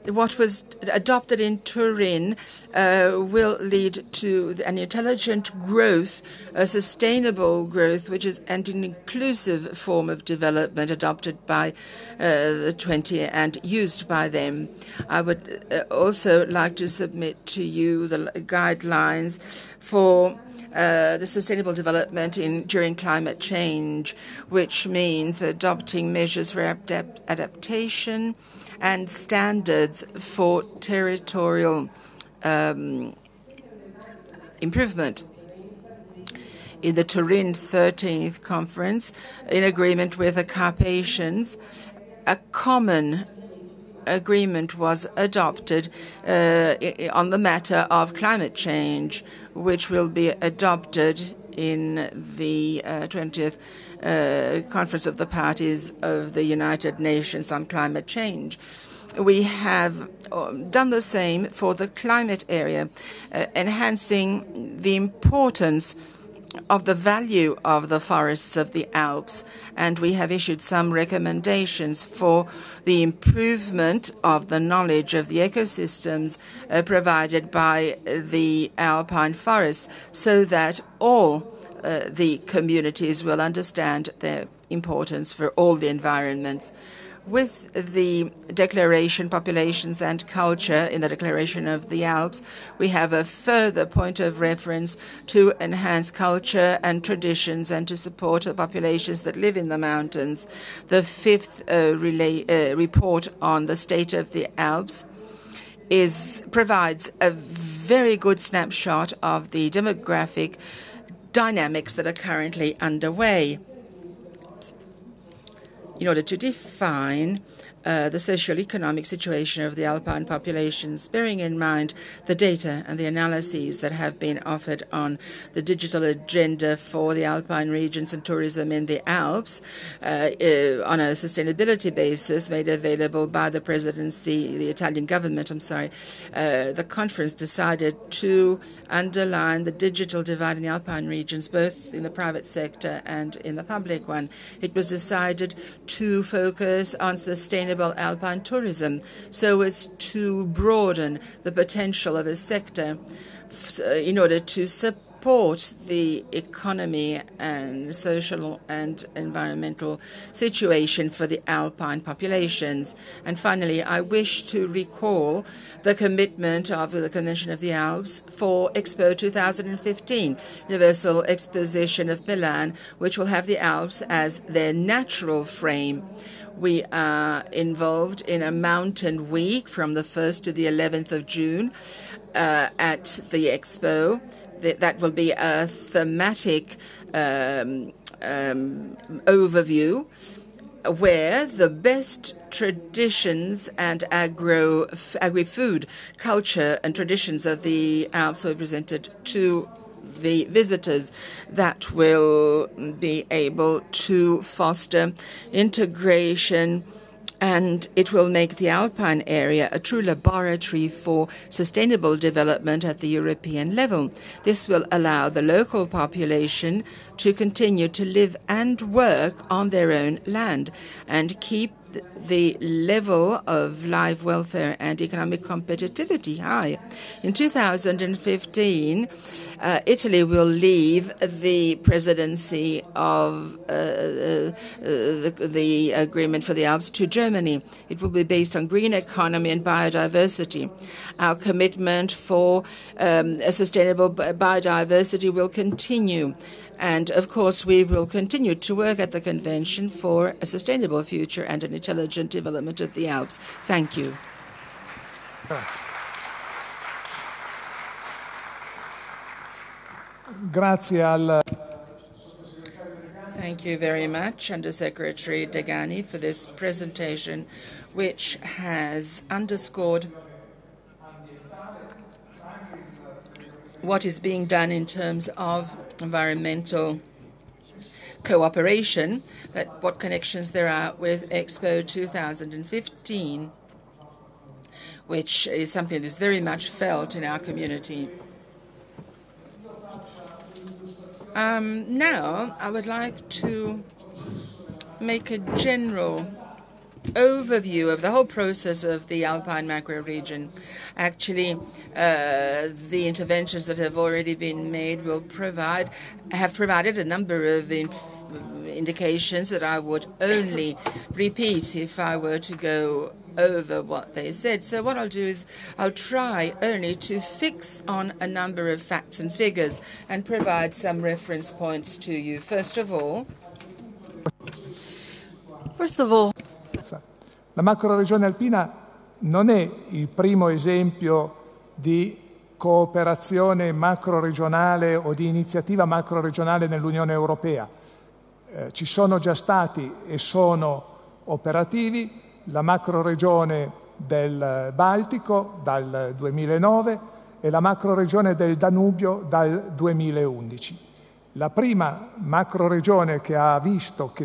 What was adopted in Turin will lead to an intelligent growth, a sustainable growth, which is an inclusive form of development adopted by the 20 and used by them. I would also like to submit to you the guidelines for the sustainable development during climate change, which means adopting measures for adaptation and standards for territorial improvement. In the Turin 13th conference, in agreement with the Carpathians, a common agreement was adopted on the matter of climate change, which will be adopted in the 20th Conference of the Parties of the United Nations on Climate Change. We have done the same for the climate area, enhancing the importance of the value of the forests of the Alps, and we have issued some recommendations for the improvement of the knowledge of the ecosystems provided by the alpine forests, so that all the communities will understand their importance for all the environments. With the declaration Populations and Culture in the Declaration of the Alps, we have a further point of reference to enhance culture and traditions and to support the populations that live in the mountains. The 5th report on the state of the Alps provides a very good snapshot of the demographic, dynamics that are currently underway in order to define the socio-economic situation of the Alpine populations, bearing in mind the data and the analyses that have been offered on the digital agenda for the Alpine regions and tourism in the Alps on a sustainability basis made available by the presidency, the Italian government, the conference decided to underline the digital divide in the Alpine regions, both in the private sector and in the public one. It was decided to focus on sustainable alpine tourism so as to broaden the potential of a sector in order to support the economy and social and environmental situation for the alpine populations. And finally, I wish to recall the commitment of the Convention of the Alps for Expo 2015, Universal Exposition of Milan, which will have the Alps as their natural frame. We are involved in a mountain week from the 1st to the 11th of June at the Expo. That will be a thematic overview where the best traditions and agri-food culture and traditions of the Alps will be presented to the visitors. That will be able to foster integration, and it will make the Alpine area a true laboratory for sustainable development at the European level. This will allow the local population to continue to live and work on their own land and keep the level of life welfare and economic competitivity high. In 2015, Italy will leave the presidency of the Agreement for the Alps to Germany. It will be based on green economy and biodiversity. Our commitment for a sustainable biodiversity will continue. And, of course, we will continue to work at the Convention for a sustainable future and an intelligent development of the Alps. Thank you. Thank you very much, Undersecretary Degani, for this presentation, which has underscored what is being done in terms of environmental cooperation, what connections there are with Expo 2015, which is something that is very much felt in our community. Now, I would like to make a general overview of the whole process of the Alpine macro-region. Actually, the interventions that have already been made have provided a number of indications that I would only repeat if I were to go over what they said. So what I'll do is I'll try only to fix on a number of facts and figures and provide some reference points to you. First of all, la macroregione alpina non è il primo esempio di cooperazione macroregionale o di iniziativa macroregionale nell'Unione Europea. Ci sono già stati e sono operativi la macroregione del Baltico dal 2009 e la macroregione del Danubio dal 2011. La prima macroregione che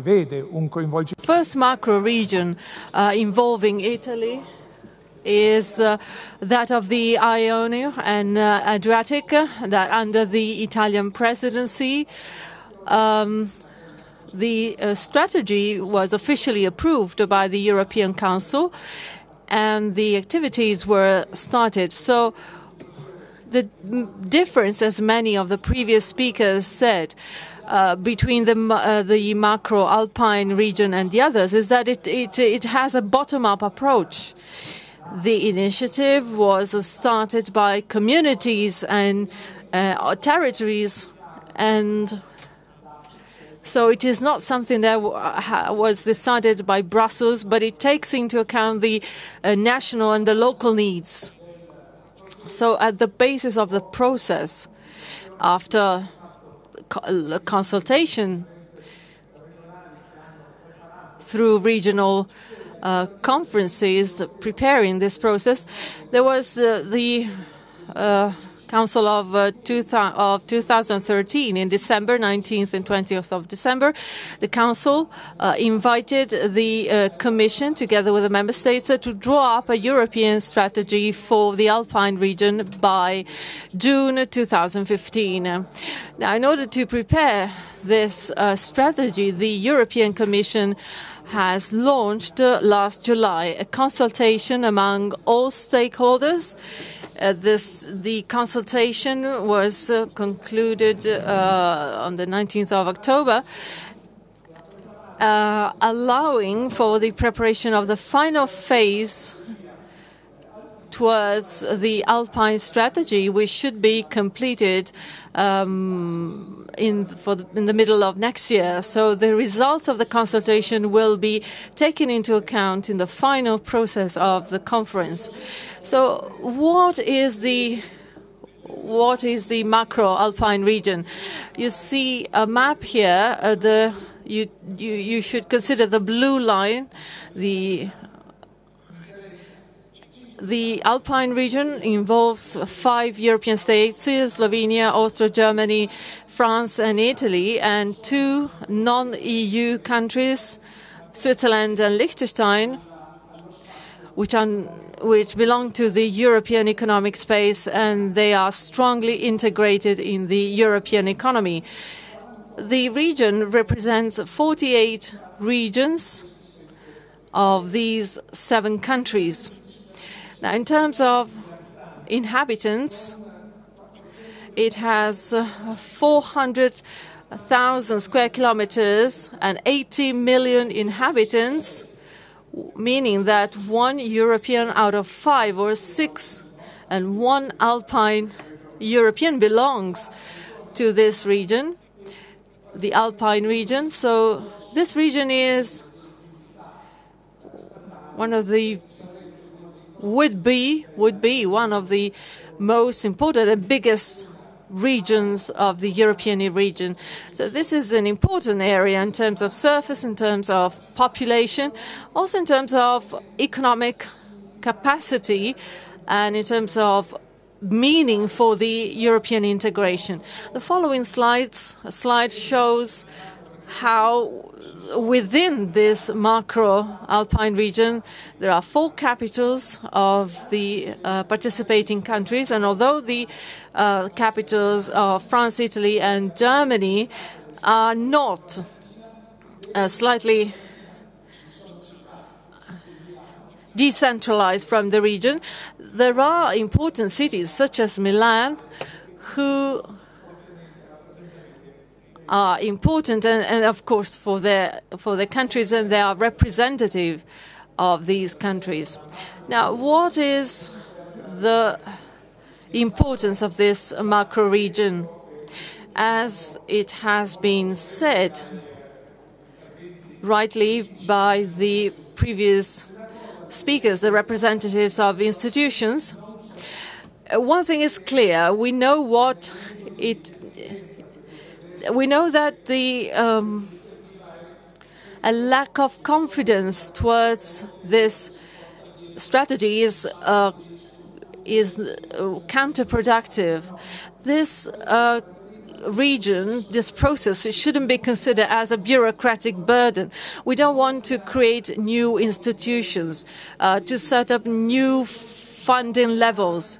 vede un coinvolgimento. First macro region involving Italy is that of the Ionia and Adriatic, that under the Italian presidency. The strategy was officially approved by the European Council and the activities were started. So the difference, as many of the previous speakers said, between the macro-alpine region and the others is that it has a bottom-up approach. The initiative was started by communities and territories, and so it is not something that was decided by Brussels, but it takes into account the national and the local needs. So at the basis of the process, after consultation through regional conferences preparing this process. There was the Council of 2013 in December, 19th and 20th of December. The Council invited the Commission, together with the Member States, to draw up a European strategy for the Alpine region by June 2015. Now, in order to prepare this strategy, the European Commission has launched last July a consultation among all stakeholders. The consultation was concluded on the 19th of October, allowing for the preparation of the final phase towards the Alpine strategy, which should be completed in the middle of next year. So the results of the consultation will be taken into account in the final process of the conference. So what is the macro Alpine region? You see a map here. You should consider the blue line. The Alpine region involves 5 European states: Slovenia, Austria, Germany, France, and Italy, and 2 non-EU countries, Switzerland and Liechtenstein, which belong to the European economic space, and they are strongly integrated in the European economy. The region represents 48 regions of these 7 countries. Now, in terms of inhabitants, it has 400,000 square kilometers and 80 million inhabitants, meaning that 1 European out of 5 or 6 and 1 Alpine European belongs to this region, the Alpine region. So this region is one of the would be one of the most important and biggest regions of the European region. So this is an important area in terms of surface, in terms of population, also in terms of economic capacity, and in terms of meaning for the European integration. The following slide shows how within this macro Alpine region there are 4 capitals of the participating countries, and although the capitals of France, Italy and Germany are not slightly decentralized from the region, there are important cities such as Milan who are important and of course for their countries, and they are representative of these countries. Now, what is the importance of this macro region? As it has been said rightly by the previous speakers, the representatives of institutions, one thing is clear: we know that a lack of confidence towards this strategy is counterproductive. This region, this process, shouldn't be considered as a bureaucratic burden. We don't want to create new institutions, to set up new funding levels.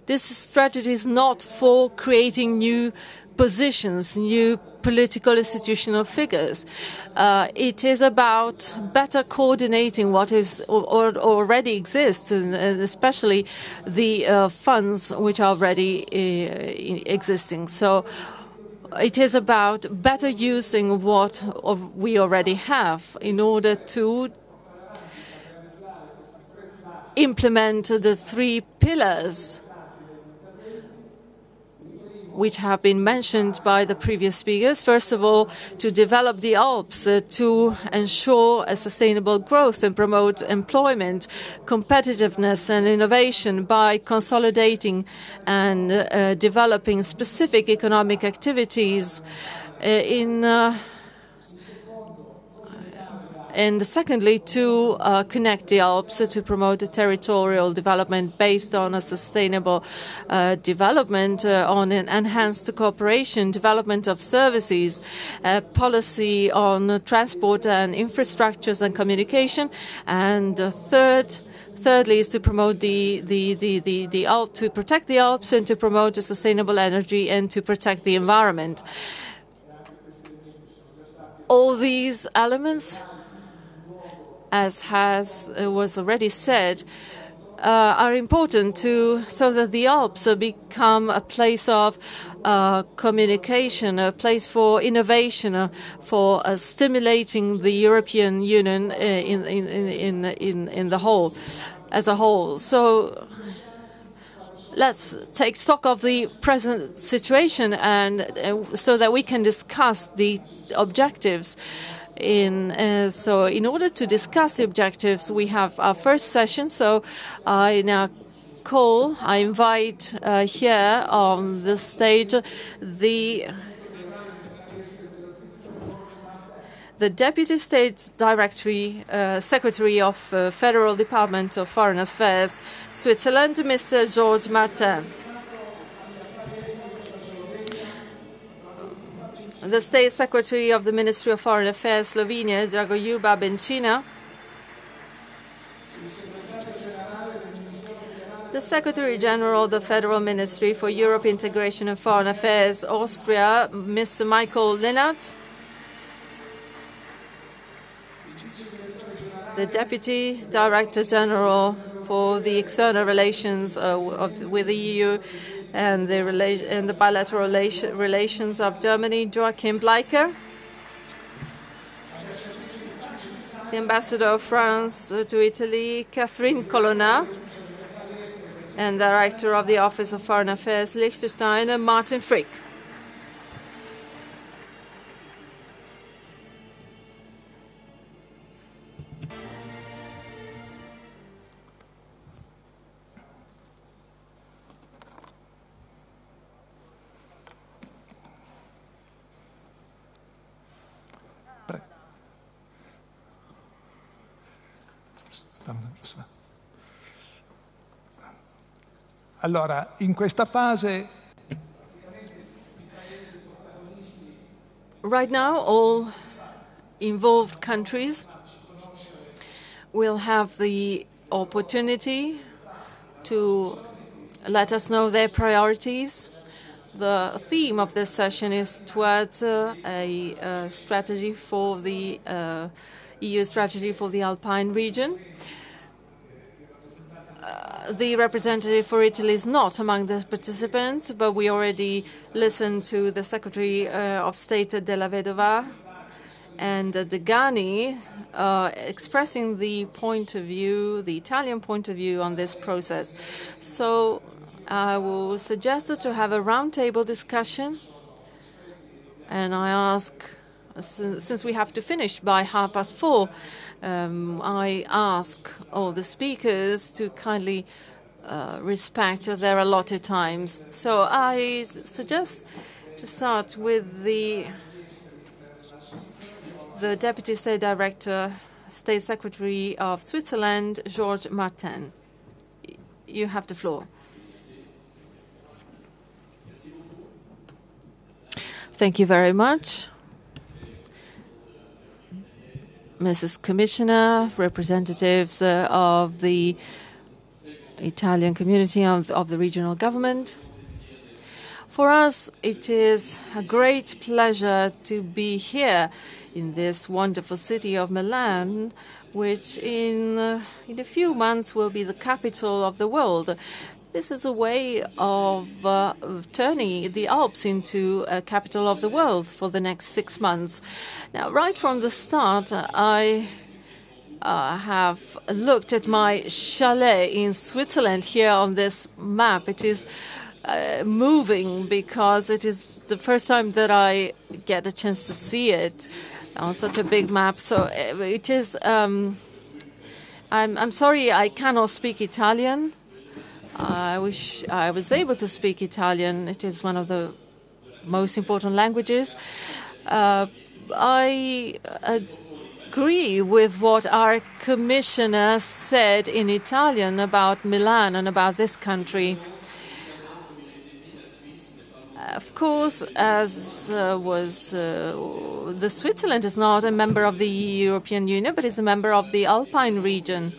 This strategy is not for creating new positions, new political institutional figures. It is about better coordinating what is or already exists, and especially the funds which are already existing. So it is about better using what we already have in order to implement the 3 pillars which have been mentioned by the previous speakers. First of all, to develop the Alps, to ensure a sustainable growth and promote employment, competitiveness and innovation by consolidating and developing specific economic activities and secondly, to connect the Alps, to promote a territorial development based on a sustainable development, on an enhanced cooperation, development of services, policy on transport and infrastructures and communication, and thirdly is to promote the Alps, to protect the Alps and to promote a sustainable energy and to protect the environment. All these elements, as was already said, are important so that the Alps become a place of communication, a place for innovation, for stimulating the European Union in the whole, as a whole. So let's take stock of the present situation, and so that we can discuss the objectives. So in order to discuss the objectives, we have our first session. So I now I invite here on the stage the Deputy State Secretary of Federal Department of Foreign Affairs, Switzerland, Mr. Georges Martin. The State Secretary of the Ministry of Foreign Affairs, Slovenia, Dragoljub Benčina. The Secretary General of the Federal Ministry for Europe, Integration and Foreign Affairs, Austria, Mr. Michael Lennart. The Deputy Director General for the External Relations with the EU and the bilateral relations of Germany, Joachim Bleicher. The Ambassador of France to Italy, Catherine Colonna. And Director of the Office of Foreign Affairs, Liechtenstein, Martin Frick. Allora, in questa fase right now all involved countries will have the opportunity to let us know their priorities. The theme of this session is towards a strategy for the EU strategy for the Alpine region. The representative for Italy is not among the participants, but we already listened to the Secretary of State Della Vedova and Degani expressing the point of view, the Italian point of view on this process. So I will suggest to have a roundtable discussion, and I ask, since we have to finish by 4:30, I ask all the speakers to kindly respect their allotted times. So I suggest to start with the Deputy State Director, State Secretary of Switzerland, Georges Martin. You have the floor. Thank you very much. Mrs. Commissioner, representatives of the Italian community of the regional government. For us, it is a great pleasure to be here in this wonderful city of Milan, which in a few months will be the capital of the world. This is a way of turning the Alps into a capital of the world for the next 6 months. Now, right from the start, I have looked at my chalet in Switzerland here on this map. It is moving because it is the first time that I get a chance to see it on such a big map. So it is. I'm sorry I cannot speak Italian. I wish I was able to speak Italian. It is one of the most important languages. I agree with what our commissioner said in Italian about Milan and about this country. Of course, as the Switzerland is not a member of the European Union, but is a member of the Alpine region.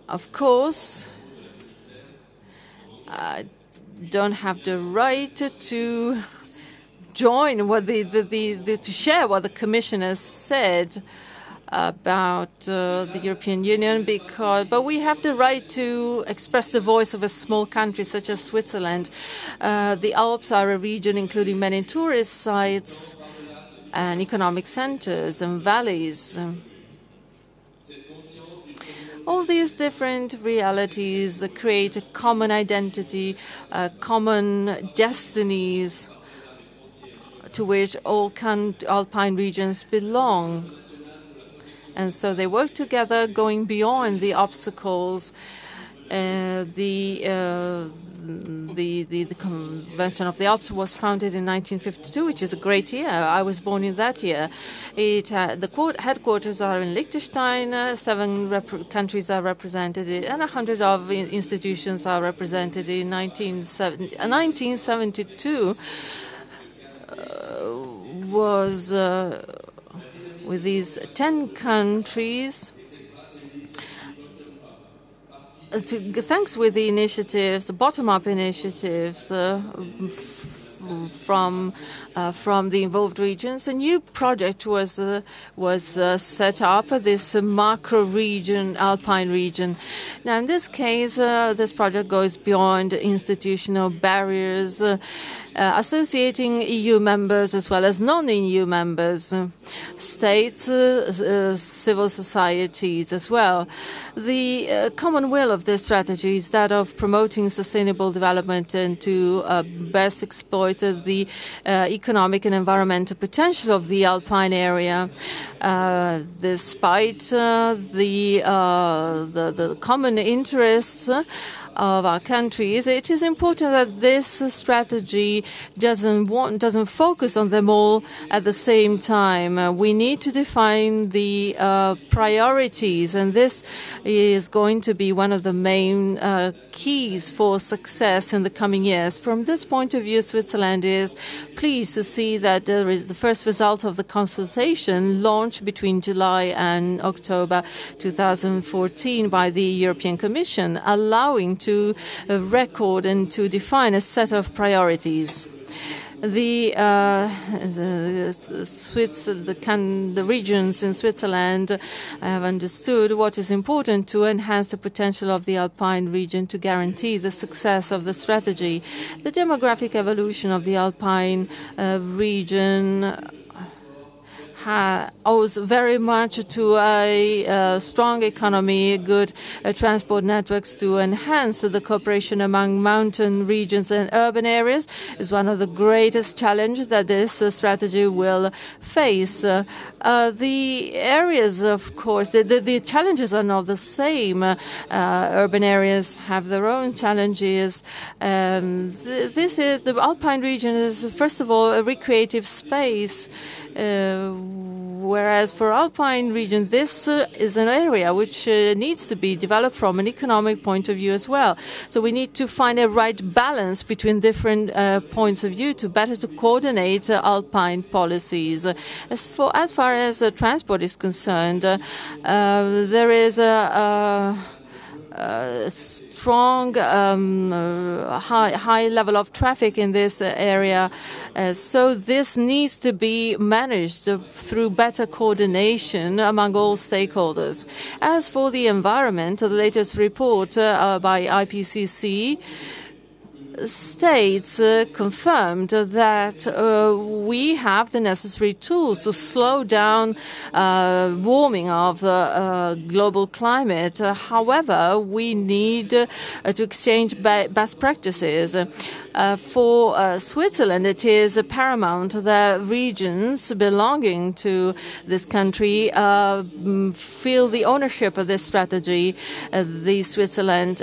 Of course, I don't have the right to join to share what the commissioner said about the European Union, but we have the right to express the voice of a small country such as Switzerland. The Alps are a region including many tourist sites and economic centers and valleys. All these different realities create a common identity, common destinies to which all Alpine regions belong. And so they work together, going beyond the obstacles. The Convention of the Alps was founded in 1952, which is a great year. I was born in that year. The headquarters are in Liechtenstein. 7 countries are represented, and 100 of institutions are represented. In 1972 was with these 10 countries. Thanks with the initiatives, the bottom-up initiatives from the involved regions, a new project was set up, this macro region, Alpine region. Now, in this case, this project goes beyond institutional barriers, associating EU members as well as non-EU members, states, civil societies as well. The common will of this strategy is that of promoting sustainable development and to best exploit the economic and environmental potential of the Alpine area. Despite the common interests of our countries, it is important that this strategy doesn't focus on them all at the same time. We need to define the priorities, and this is going to be one of the main keys for success in the coming years. From this point of view, Switzerland is pleased to see that there is the first result of the consultation launched between July and October 2014 by the European Commission, allowing to record and to define a set of priorities. The regions in Switzerland have understood what is important to enhance the potential of the Alpine region to guarantee the success of the strategy. The demographic evolution of the Alpine region owes very much to a strong economy, good transport networks to enhance the cooperation among mountain regions and urban areas is one of the greatest challenges that this strategy will face. The areas, of course, the challenges are not the same. Urban areas have their own challenges. The Alpine region is, first of all, a recreative space. Whereas for Alpine region, this is an area which needs to be developed from an economic point of view as well. So we need to find a right balance between different points of view to better to coordinate Alpine policies. As far as transport is concerned, there is a strong high level of traffic in this area, so this needs to be managed through better coordination among all stakeholders. As for the environment, the latest report by IPCC states confirmed that we have the necessary tools to slow down warming of global climate. However, we need to exchange best practices. For Switzerland, it is paramount that regions belonging to this country feel the ownership of this strategy. The Switzerland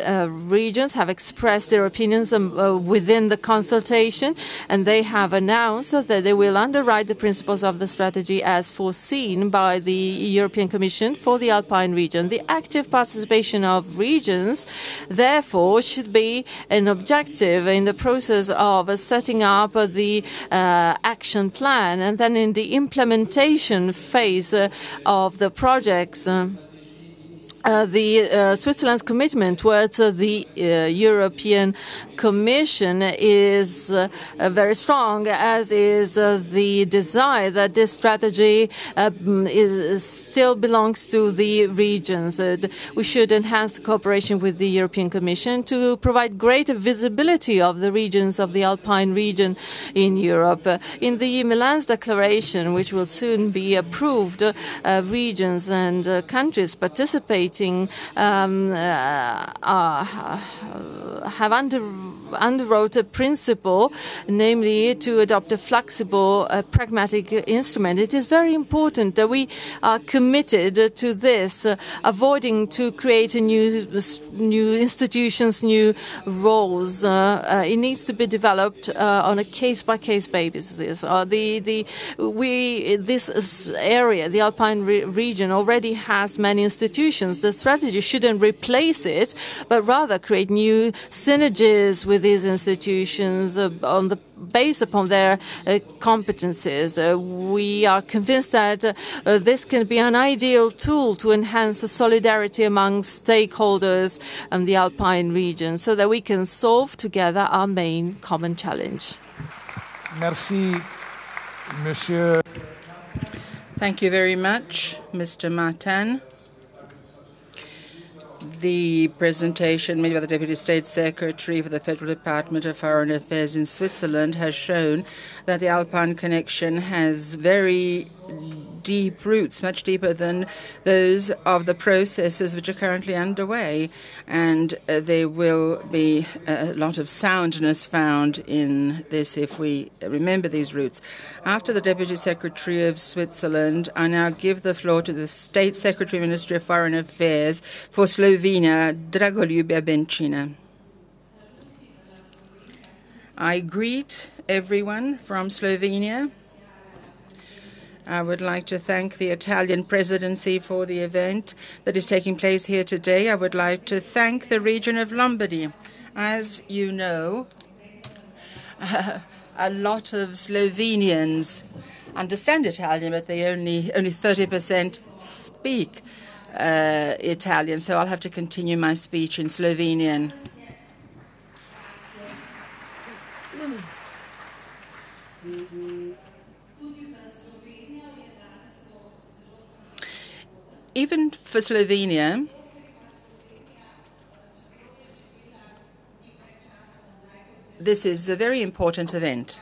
regions have expressed their opinions within the consultation, and they have announced that they will underwrite the principles of the strategy as foreseen by the European Commission for the Alpine region. The active participation of regions, therefore, should be an objective in the process of setting up the action plan, and then in the implementation phase of the projects. Switzerland's commitment towards the European Commission is very strong, as is the desire that this strategy still belongs to the regions. We should enhance the cooperation with the European Commission to provide greater visibility of the regions of the Alpine region in Europe. In the Milan's declaration, which will soon be approved, regions and countries participating have underwrote a principle, namely to adopt a flexible, pragmatic instrument. It is very important that we are committed to this, avoiding to create new institutions, new roles. It needs to be developed on a case-by-case basis. This area, the Alpine region, already has many institutions. The strategy shouldn't replace it, but rather create new synergies with these institutions based upon their competences. We are convinced that this can be an ideal tool to enhance the solidarity among stakeholders in the Alpine region, so that we can solve together our main common challenge. Merci, Monsieur. Thank you very much, Mr. Martin. The presentation made by the Deputy State Secretary for the Federal Department of Foreign Affairs in Switzerland has shown that the Alpine connection has very deep roots, much deeper than those of the processes which are currently underway. And there will be a lot of soundness found in this if we remember these roots. After the Deputy Secretary of Switzerland, I now give the floor to the State Secretary, Ministry of Foreign Affairs for Slovenia, Dragoljubija Benčina. I greet everyone from Slovenia. I would like to thank the Italian presidency for the event that is taking place here today. I would like to thank the region of Lombardy. As you know, a lot of Slovenians understand Italian, but they only 30% speak Italian, so I'll have to continue my speech in Slovenian. Even for Slovenia, this is a very important event.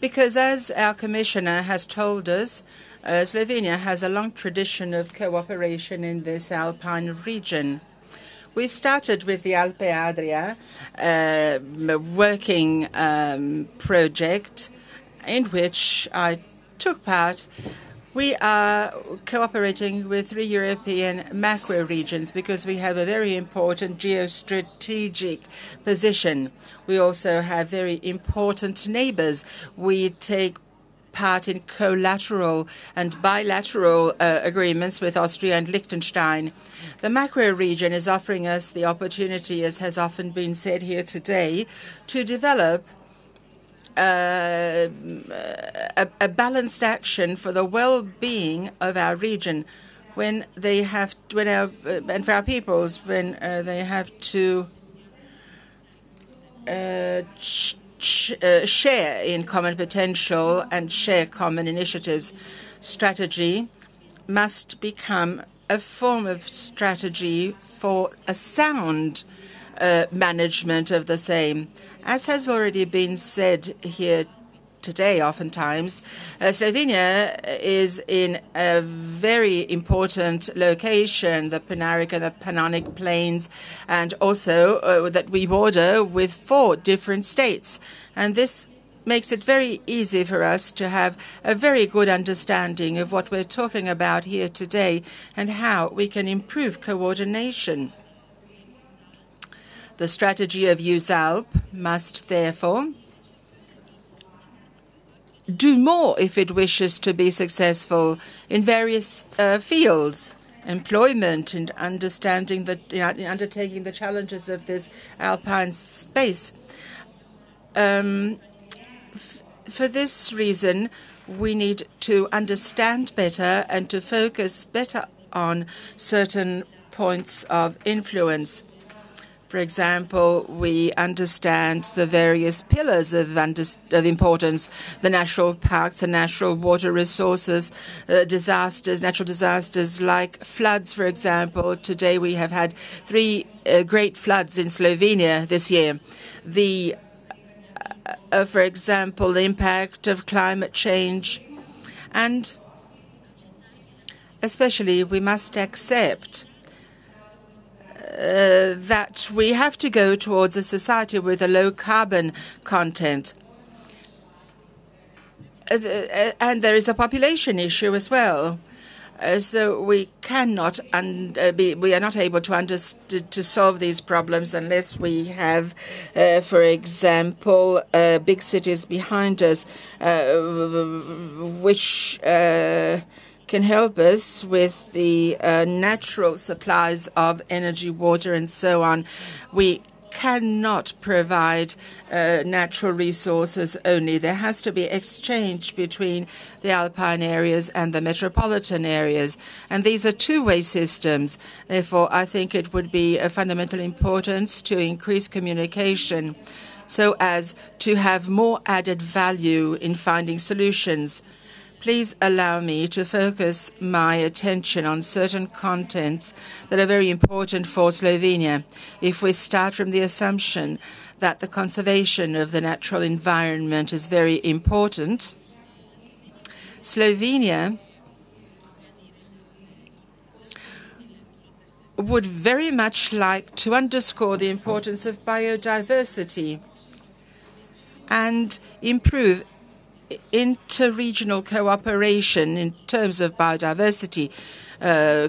Because as our Commissioner has told us, Slovenia has a long tradition of cooperation in this Alpine region. We started with the Alpe Adria working project in which I took part. We are cooperating with 3 European macro regions because we have a very important geostrategic position. We also have very important neighbors. We take part in collateral and bilateral agreements with Austria and Liechtenstein. The macro region is offering us the opportunity, as has often been said here today, to develop a balanced action for the well-being of our region and for our peoples when they have to share in common potential and share common initiatives. Strategy must become a form of strategy for a sound management of the same. As has already been said here today, oftentimes, Slovenia is in a very important location, the Pinaric and the Pannonic Plains, and also that we border with 4 different states. And this makes it very easy for us to have a very good understanding of what we're talking about here today and how we can improve coordination. The strategy of EUSALP must therefore do more if it wishes to be successful in various fields, employment and undertaking the challenges of this alpine space. For this reason, we need to understand better and to focus better on certain points of influence. For example, we understand the various pillars of importance, the natural parks, the natural water resources, natural disasters like floods, for example. Today we have had 3 great floods in Slovenia this year. For example, the impact of climate change, and especially we must accept that we have to go towards a society with a low carbon content. And there is a population issue as well. So we cannot we are not able to solve these problems unless we have, for example, big cities behind us, which can help us with the natural supplies of energy, water, and so on. We cannot provide natural resources only. There has to be exchange between the alpine areas and the metropolitan areas. And these are two-way systems. Therefore, I think it would be of fundamental importance to increase communication so as to have more added value in finding solutions. Please allow me to focus my attention on certain contents that are very important for Slovenia. If we start from the assumption that the conservation of the natural environment is very important, Slovenia would very much like to underscore the importance of biodiversity and improve interregional cooperation in terms of biodiversity,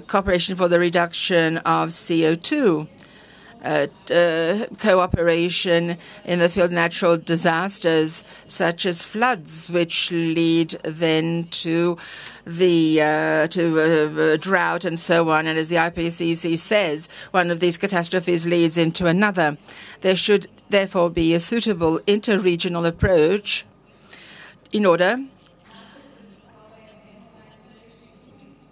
cooperation for the reduction of CO2, cooperation in the field of natural disasters such as floods, which lead then to the drought and so on. And as the IPCC says, one of these catastrophes leads into another. There should therefore be a suitable interregional approach in order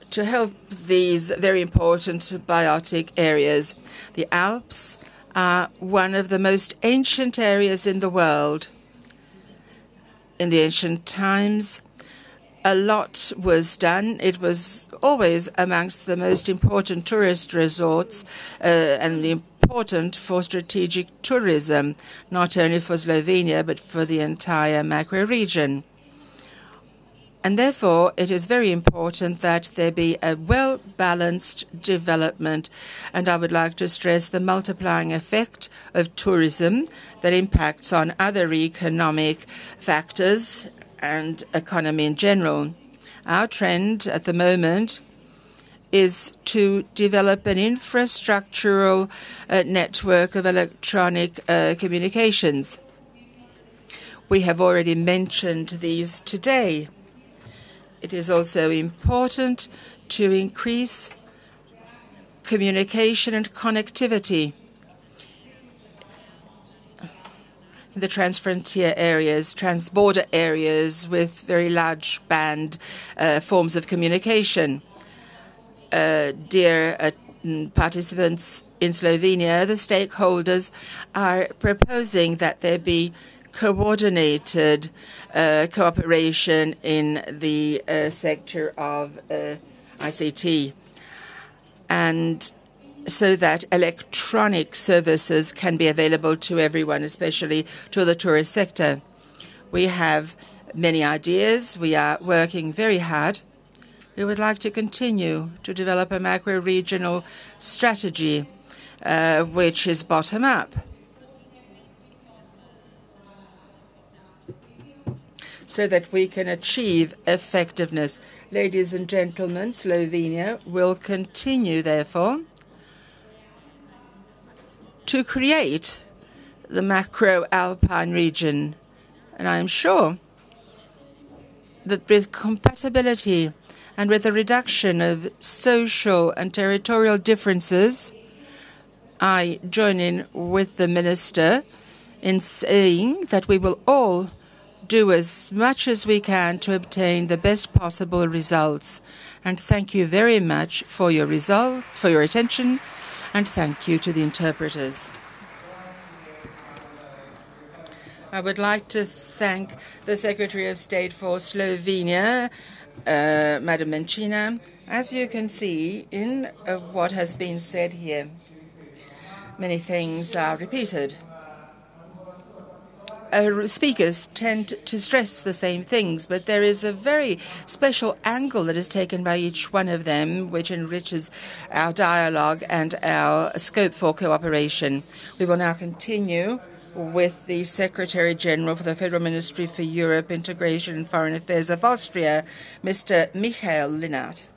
to help these very important biotic areas. The Alps are one of the most ancient areas in the world. In the ancient times, a lot was done. It was always amongst the most important tourist resorts and important for strategic tourism, not only for Slovenia, but for the entire macro region. And therefore, it is very important that there be a well-balanced development. And I would like to stress the multiplying effect of tourism that impacts on other economic factors and economy in general. Our trend at the moment is to develop an infrastructural network of electronic communications. We have already mentioned these today. It is also important to increase communication and connectivity in the transfrontier areas, transborder areas with very large band forms of communication. Dear participants in Slovenia, the stakeholders are proposing that there be coordinated cooperation in the sector of ICT. and so that electronic services can be available to everyone, especially to the tourist sector. We have many ideas. We are working very hard. We would like to continue to develop a macro-regional strategy, which is bottom-up, so that we can achieve effectiveness. Ladies and gentlemen, Slovenia will continue, therefore, to create the macro-alpine region. And I am sure that with compatibility and with the reduction of social and territorial differences, I join in with the Minister in saying that we will all do as much as we can to obtain the best possible results. And thank you very much for your attention, and thank you to the interpreters. I would like to thank the Secretary of State for Slovenia, Madam Mencina. As you can see in what has been said here, many things are repeated. Speakers tend to stress the same things, but there is a very special angle that is taken by each one of them, which enriches our dialogue and our scope for cooperation. We will now continue with the Secretary General for the Federal Ministry for Europe, Integration and Foreign Affairs of Austria, Mr. Michael Linart.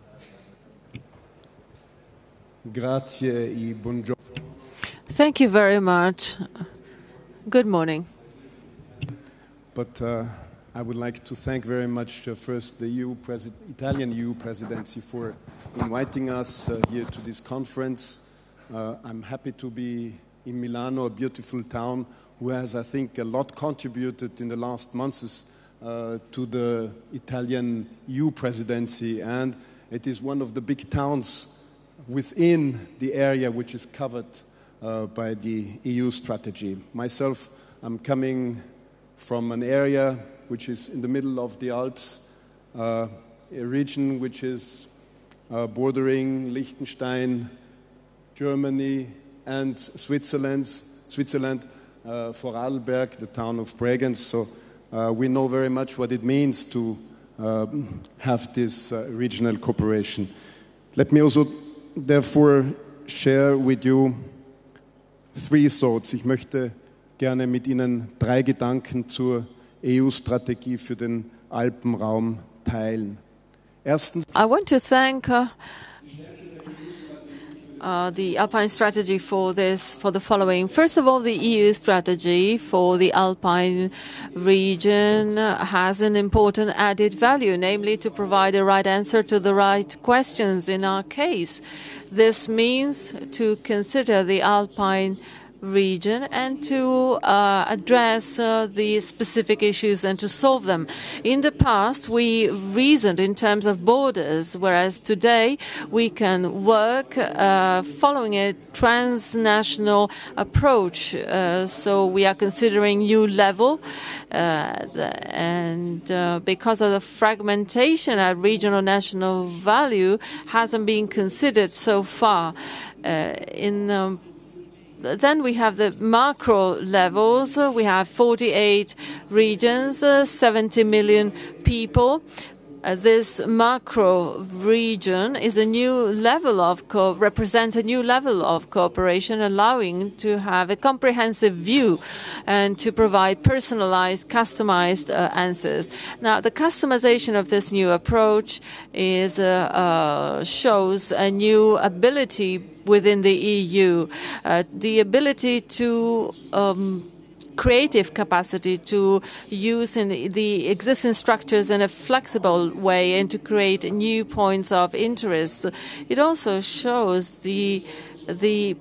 Thank you very much. Good morning. But I would like to thank very much first the Italian EU presidency for inviting us here to this conference. I'm happy to be in Milano, a beautiful town who has, I think, a lot contributed in the last months to the Italian EU presidency. And it is one of the big towns within the area which is covered by the EU strategy. Myself, I'm coming from an area which is in the middle of the Alps, a region which is bordering Liechtenstein, Germany, and Switzerland, Vorarlberg, the town of Bregenz. So we know very much what it means to have this regional cooperation. Let me also therefore share with you three thoughts. Ich möchte gerne mit Ihnen 3 Gedanken zur EU-Strategie für den Alpenraum teilen. Erstens, I want to thank the Alpine strategy for the following. First of all, the EU strategy for the Alpine region has an important added value, namely to provide the right answer to the right questions in our case. This means to consider the Alpine region and to address the specific issues and to solve them. In the past, we reasoned in terms of borders, whereas today we can work following a transnational approach. So we are considering new level, and because of the fragmentation at regional national value hasn't been considered so far. Then we have the macro levels. We have 48 regions, 70 million people. This macro region is a new level of represents a new level of cooperation, allowing to have a comprehensive view and to provide personalized, customized answers. Now, the customization of this new approach is shows a new ability within the EU, the ability to creative capacity to use in the existing structures in a flexible way and to create new points of interest. It also shows the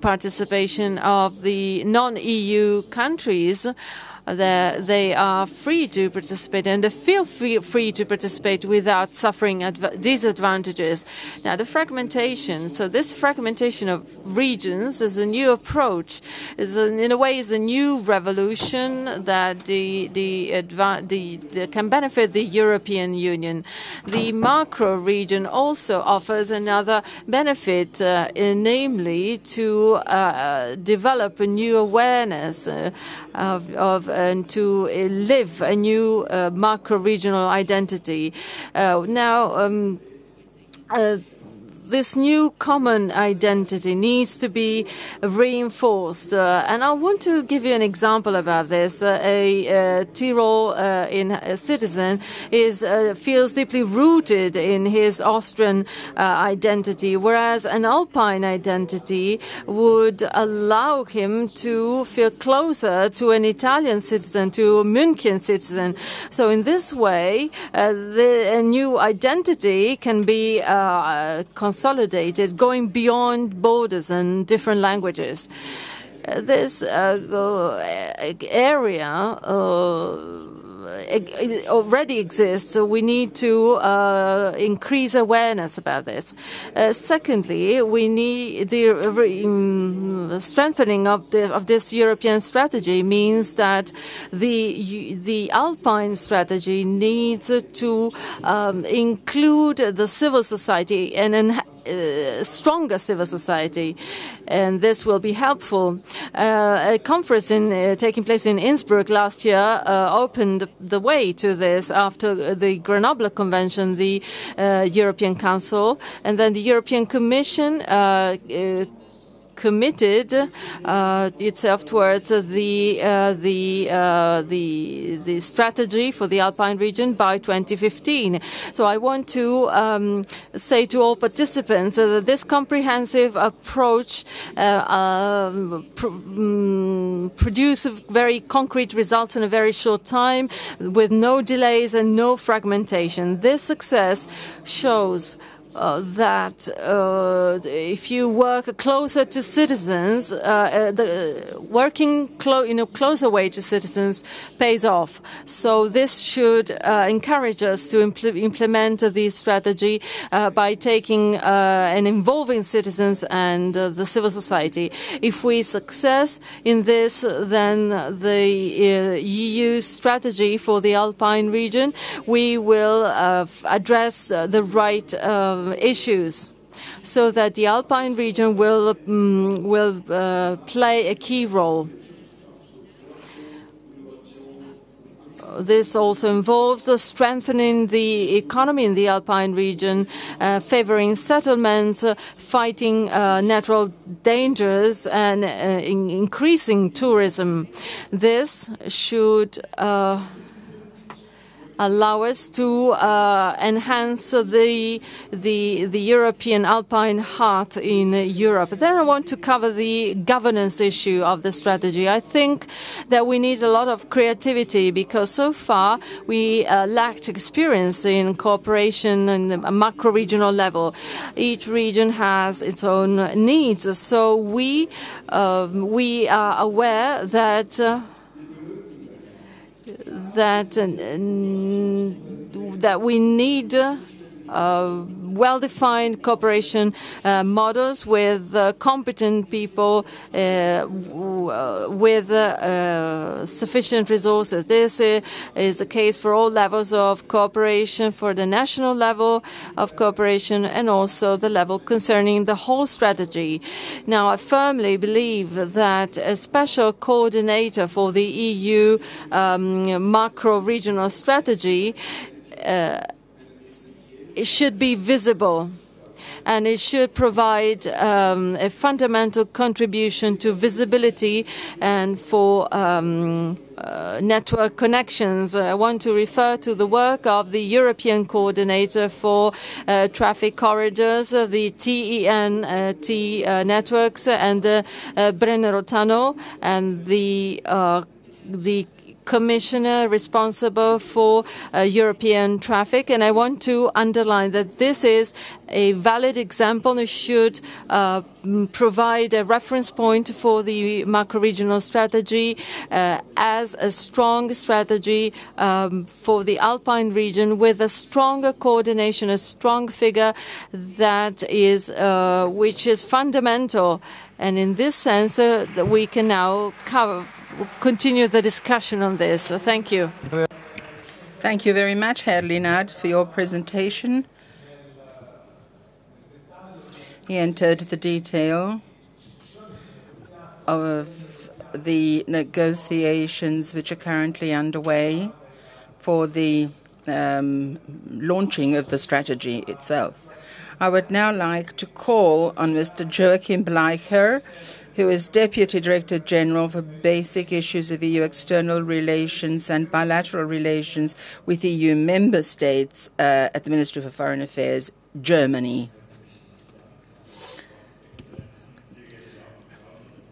participation of the non-EU countries They are free to participate, and they feel free to participate without suffering disadvantages. Now, the fragmentation. So this fragmentation of regions is a new approach. In a way, is a new revolution that can benefit the European Union. The macro region also offers another benefit, namely to develop a new awareness and to live a new macro-regional identity. This new common identity needs to be reinforced. And I want to give you an example about this. A Tyrol citizen feels deeply rooted in his Austrian identity, whereas an Alpine identity would allow him to feel closer to an Italian citizen, to a München citizen. So in this way, a new identity can be consolidated, going beyond borders and different languages. This area already exists, so we need to increase awareness about this. Secondly, we need the strengthening of this European strategy means that the Alpine strategy needs to include the civil society and stronger civil society, and this will be helpful. A conference taking place in Innsbruck last year opened the way to this. After the Grenoble Convention, the European Council, and then the European Commission committed itself towards the strategy for the Alpine region by 2015. So I want to say to all participants that this comprehensive approach produces very concrete results in a very short time, with no delays and no fragmentation. This success shows that if you work closer to citizens, working in a closer way to citizens pays off. So this should encourage us to implement this strategy by taking and involving citizens and the civil society. If we success in this, then the EU strategy for the Alpine region, we will address the right issues, so that the Alpine region will play a key role. This also involves strengthening the economy in the Alpine region, favoring settlements, fighting natural dangers, and increasing tourism. This should allow us to enhance the European Alpine heart in Europe. Then I want to cover the governance issue of the strategy. I think that we need a lot of creativity, because so far we lacked experience in cooperation on a macro-regional level. Each region has its own needs, so we are aware that we need well-defined cooperation models with competent people with sufficient resources. This is the case for all levels of cooperation, for the national level of cooperation, and also the level concerning the whole strategy. Now, I firmly believe that a special coordinator for the EU macro-regional strategy it should be visible, and it should provide a fundamental contribution to visibility and for network connections. I want to refer to the work of the European coordinator for traffic corridors, the TEN-T networks, and the Brennero Tunnel, and the commissioner responsible for European traffic, and I want to underline that this is a valid example. It should provide a reference point for the macro-regional strategy as a strong strategy for the Alpine region, with a stronger coordination, a strong figure that is which is fundamental. And in this sense, we can now continue the discussion on this. So thank you. Thank you very much, Herr Linard, for your presentation. He entered the detail of the negotiations which are currently underway for the launching of the strategy itself. I would now like to call on Mr. Joachim Bleicher, who is Deputy Director General for Basic Issues of EU External Relations and Bilateral Relations with EU Member States at the Ministry for Foreign Affairs, Germany.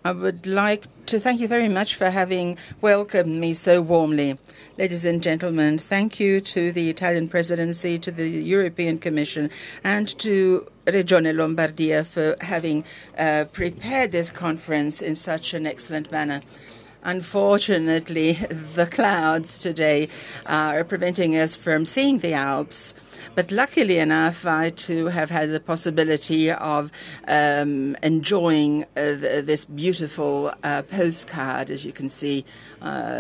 I would like to thank you very much for having welcomed me so warmly. Ladies and gentlemen, thank you to the Italian Presidency, to the European Commission, and to Regione Lombardia for having prepared this conference in such an excellent manner. Unfortunately, the clouds today are preventing us from seeing the Alps. But luckily enough, I too have had the possibility of enjoying this beautiful postcard, as you can see,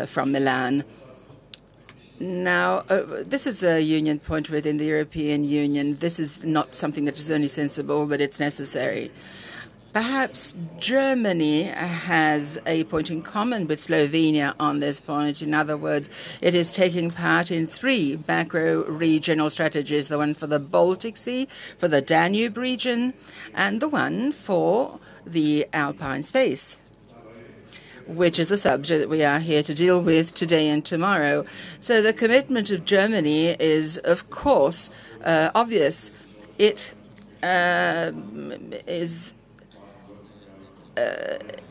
from Milan. Now, this is a union point within the European Union. This is not something that is only sensible, but it's necessary. Perhaps Germany has a point in common with Slovenia on this point. In other words, it is taking part in 3 macro-regional strategies, the one for the Baltic Sea, for the Danube region, and the one for the Alpine space, which is the subject that we are here to deal with today and tomorrow. So the commitment of Germany is, of course, obvious. It is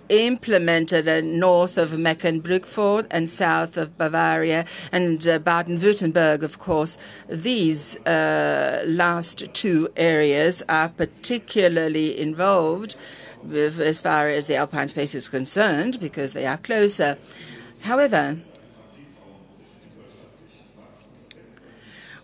implemented north of Mecklenburg-Vorpommern and south of Bavaria and Baden-Württemberg, of course. These last 2 areas are particularly involved as far as the Alpine space is concerned, because they are closer. However,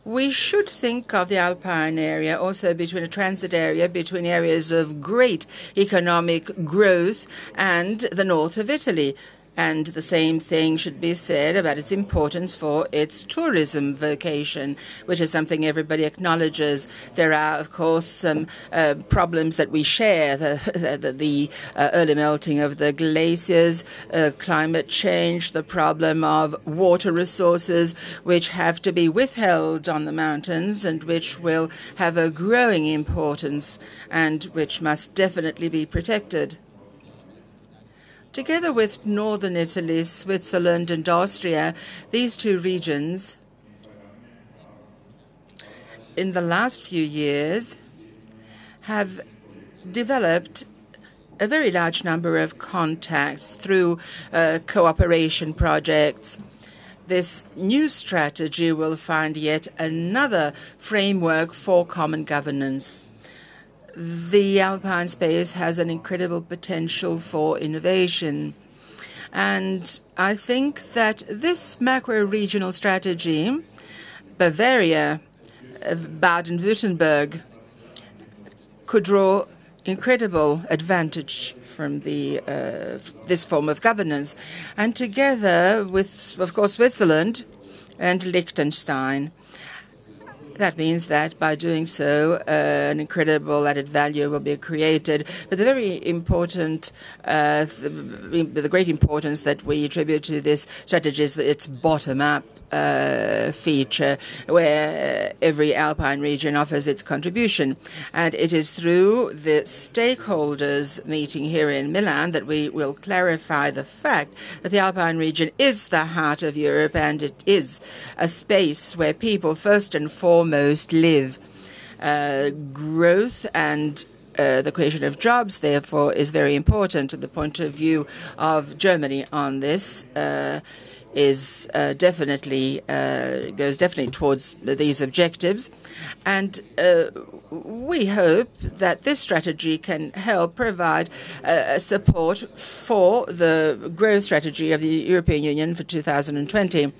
we should think of the Alpine area also between a transit area, between areas of great economic growth and the north of Italy. And the same thing should be said about its importance for its tourism vocation, which is something everybody acknowledges. There are, of course, some problems that we share, the early melting of the glaciers, climate change, the problem of water resources, which have to be withheld on the mountains and which will have a growing importance and which must definitely be protected. Together with northern Italy, Switzerland and Austria, these 2 regions, in the last few years, have developed a very large number of contacts through cooperation projects. This new strategy will find yet another framework for common governance. The Alpine space has an incredible potential for innovation. And I think that this macro-regional strategy, Bavaria, Baden-Württemberg, could draw incredible advantage from this form of governance. And together with, of course, Switzerland and Liechtenstein, that means that by doing so, an incredible added value will be created. But the very important, the great importance that we attribute to this strategy is that it's bottom-up feature, where every Alpine region offers its contribution. And it is through the stakeholders meeting here in Milan that we will clarify the fact that the Alpine region is the heart of Europe, and it is a space where people first and foremost live. Growth and the creation of jobs, therefore, is very important to the point of view of Germany on this. is definitely goes definitely towards these objectives, and we hope that this strategy can help provide support for the growth strategy of the European Union for 2020.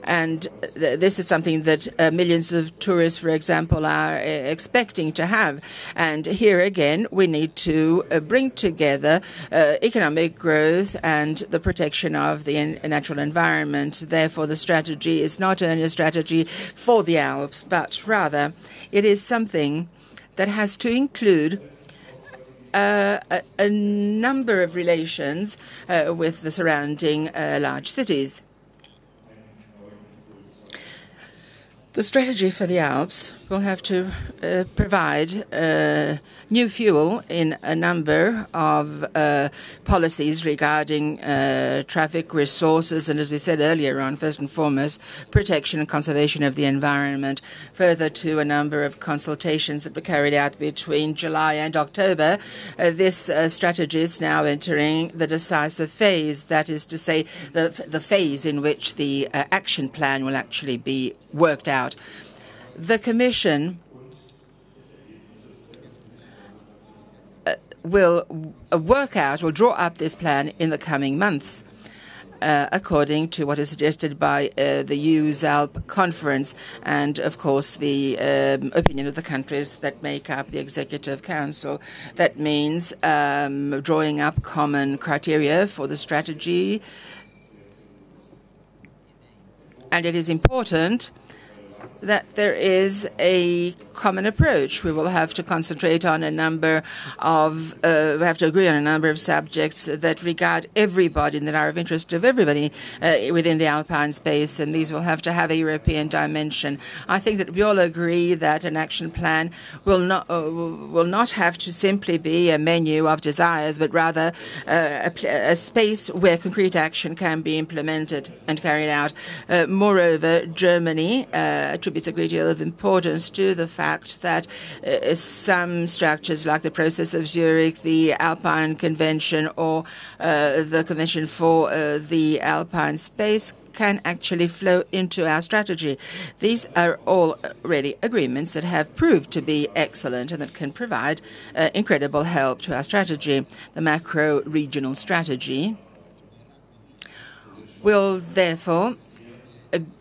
And this is something that millions of tourists, for example, are expecting to have. And here again, we need to bring together economic growth and the protection of the natural environment. Therefore, the strategy is not only a strategy for the Alps, but rather it is something that has to include a number of relations with the surrounding large cities. The strategy for the Alps will have to provide new fuel in a number of policies regarding traffic, resources, and, as we said earlier on, first and foremost, protection and conservation of the environment. Further to a number of consultations that were carried out between July and October, this strategy is now entering the decisive phase, that is to say, the phase in which the action plan will actually be worked out. The Commission will draw up this plan in the coming months, according to what is suggested by the EUSALP conference and, of course, the opinion of the countries that make up the Executive Council. That means drawing up common criteria for the strategy. And it is important that there is a common approach. We will have to concentrate on a number of, we have to agree on a number of subjects that regard everybody and that are of interest to everybody within the Alpine space, and these will have to have a European dimension. I think that we all agree that an action plan will not have to simply be a menu of desires, but rather a space where concrete action can be implemented and carried out. Moreover, Germany attributes a great deal of importance to the fact that some structures like the Process of Zurich, the Alpine Convention, or the Convention for the Alpine Space can actually flow into our strategy. These are all already agreements that have proved to be excellent and that can provide incredible help to our strategy. The macro-regional strategy will therefore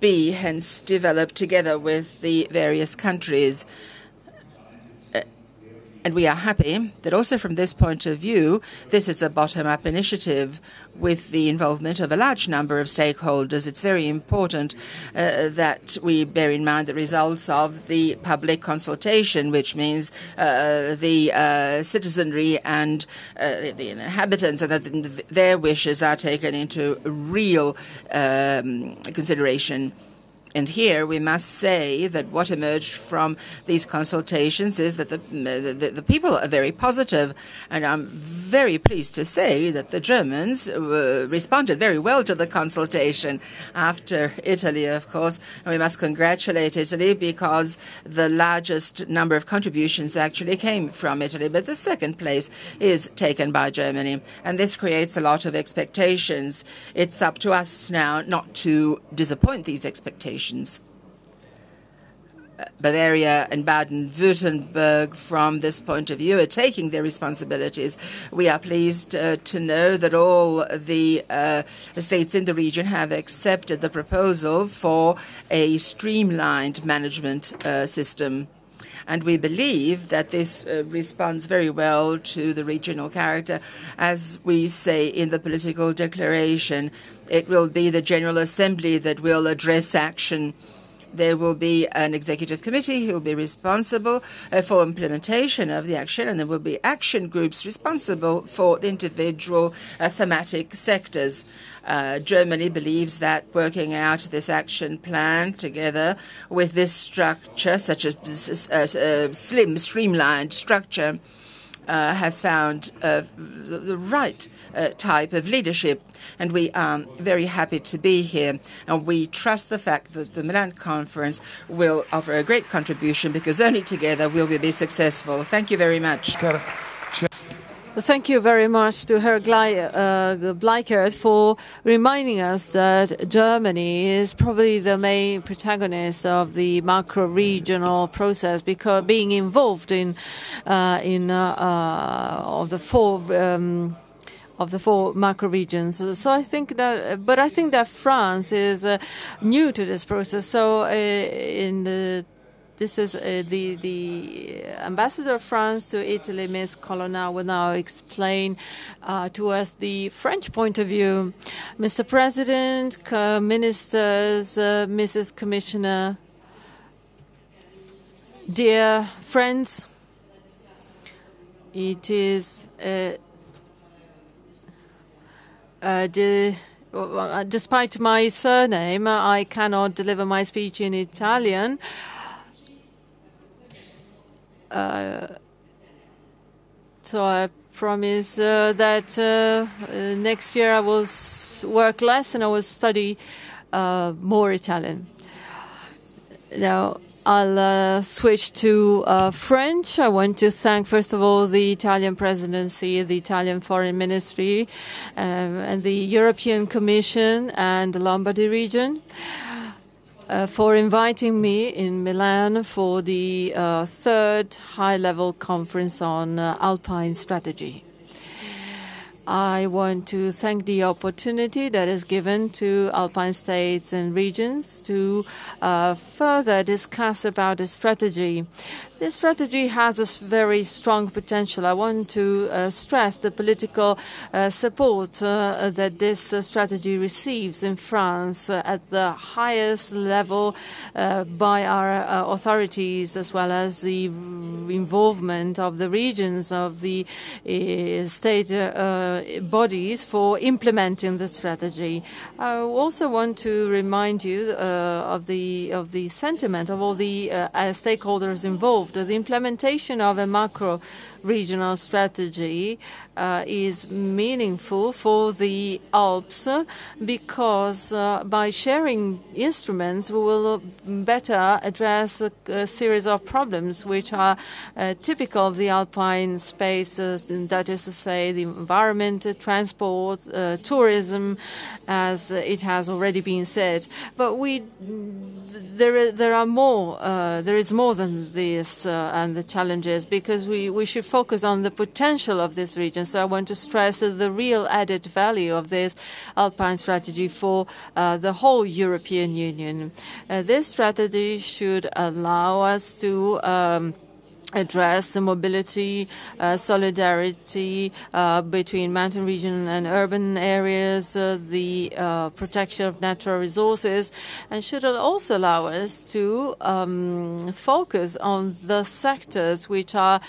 be hence developed together with the various countries. And we are happy that also from this point of view, this is a bottom-up initiative with the involvement of a large number of stakeholders. It's very important that we bear in mind the results of the public consultation, which means the citizenry and the inhabitants, and that their wishes are taken into real consideration. And here we must say that what emerged from these consultations is that the people are very positive, and I'm very pleased to say that the Germans responded very well to the consultation. After Italy, of course, and we must congratulate Italy because the largest number of contributions actually came from Italy, but the second place is taken by Germany, and this creates a lot of expectations. It's up to us now not to disappoint these expectations. Bavaria and Baden-Württemberg, from this point of view, are taking their responsibilities. We are pleased to know that all the states in the region have accepted the proposal for a streamlined management system. And we believe that this responds very well to the regional character. As we say in the political declaration, it will be the General Assembly that will address action. There will be an executive committee who will be responsible for implementation of the action, and there will be action groups responsible for the individual thematic sectors. Germany believes that working out this action plan together with this structure, such as a slim, streamlined structure, has found the right type of leadership, and we are very happy to be here. And we trust the fact that the Milan conference will offer a great contribution, because only together will we be successful. Thank you very much. Thank you very much to Herr Bleichert for reminding us that Germany is probably the main protagonist of the macro-regional process, because being involved in of the four macro regions. So I think that, but I think that France is new to this process. So this is the ambassador of France to Italy, Ms. Colonna, will now explain to us the French point of view. Mr. President, ministers, Mrs. Commissioner, dear friends, it is despite my surname, I cannot deliver my speech in Italian. So I promise that next year I will work less and I will study more Italian. Now I'll switch to French. I want to thank, first of all, the Italian presidency, the Italian Foreign Ministry, and the European Commission and the Lombardy region for inviting me in Milan for the third high-level conference on Alpine strategy. I want to thank the opportunity that is given to Alpine states and regions to further discuss about the strategy. This strategy has a very strong potential. I want to stress the political support that this strategy receives in France at the highest level by our authorities, as well as the involvement of the regions, of the state bodies for implementing the strategy. I also want to remind you of the sentiment of all the stakeholders involved. The implementation of a macro-regional strategy is meaningful for the Alps because by sharing instruments we will better address a series of problems which are typical of the Alpine space, that is to say the environment, transport, tourism, as it has already been said. But there is more than this and the challenges, because we should focus on the potential of this region. So I want to stress the real added value of this Alpine strategy for the whole European Union. This strategy should allow us to address the mobility, solidarity between mountain region and urban areas, the protection of natural resources, and should also allow us to focus on the sectors which are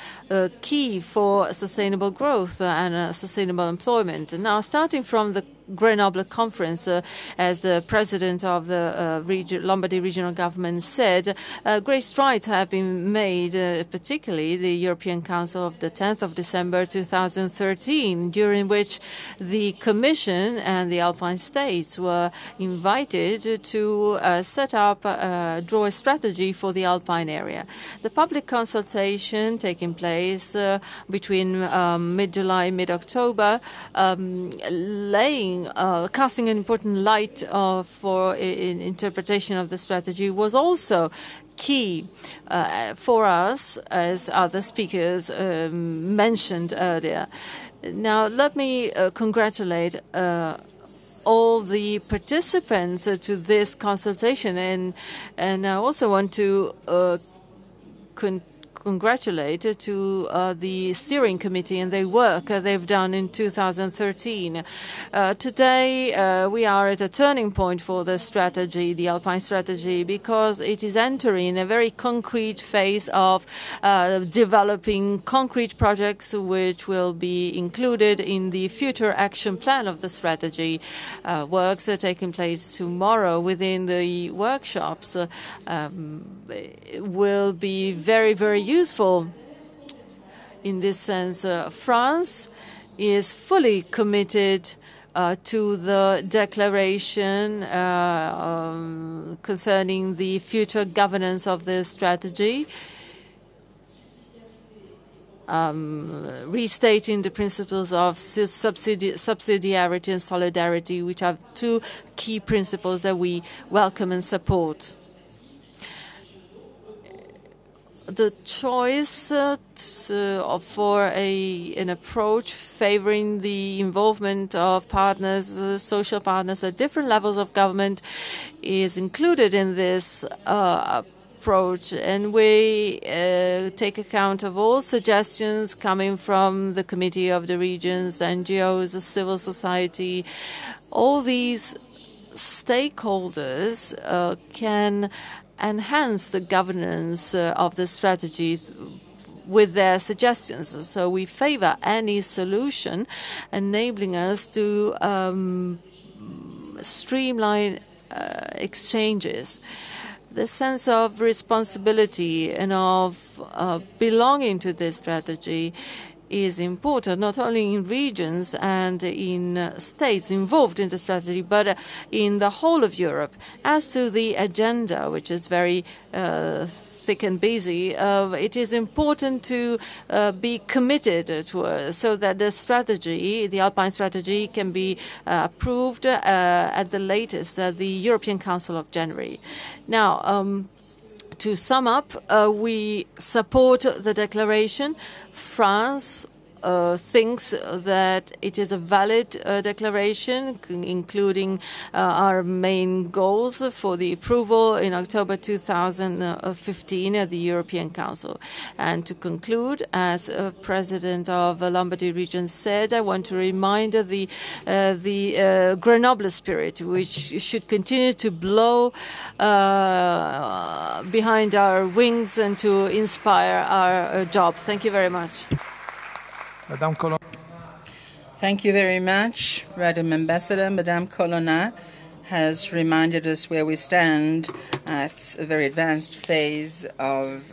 key for sustainable growth and sustainable employment. Now, starting from the Grenoble conference, as the president of the Lombardy regional government said, great strides have been made, particularly the European Council of the 10th of December 2013, during which the Commission and the Alpine states were invited to set up, draw a strategy for the Alpine area. The public consultation taking place between mid-July and mid-October, casting an important light for interpretation of the strategy, was also key for us, as other speakers mentioned earlier. Now, let me congratulate all the participants to this consultation, and I also want to congratulate to the steering committee and the work they've done in 2013. Today we are at a turning point for the strategy, the Alpine strategy, because it is entering a very concrete phase of developing concrete projects which will be included in the future action plan of the strategy. Works are taking place tomorrow within the workshops will be very, very useful. In this sense, France is fully committed to the declaration concerning the future governance of the strategy. restating the principles of subsidiarity and solidarity, which are two key principles that we welcome and support. The choice for an approach favoring the involvement of partners, social partners at different levels of government is included in this approach, and we take account of all suggestions coming from the Committee of the Regions, NGOs, civil society. All these stakeholders can enhance the governance of the strategy with their suggestions. So we favor any solution enabling us to streamline exchanges. The sense of responsibility and of belonging to this strategy is important, not only in regions and in states involved in the strategy, but in the whole of Europe. As to the agenda, which is very thick and busy, it is important to be committed to so that the strategy, the Alpine strategy, can be approved at the latest at the European Council of January. Now, to sum up, we support the declaration. France thinks that it is a valid declaration, including our main goals for the approval in October 2015 at the European Council. And to conclude, as President of the Lombardy region said, I want to remind the Grenoble spirit, which should continue to blow behind our wings and to inspire our job. Thank you very much. Thank you very much, Madam Ambassador. Madame Colonna has reminded us where we stand at a very advanced phase of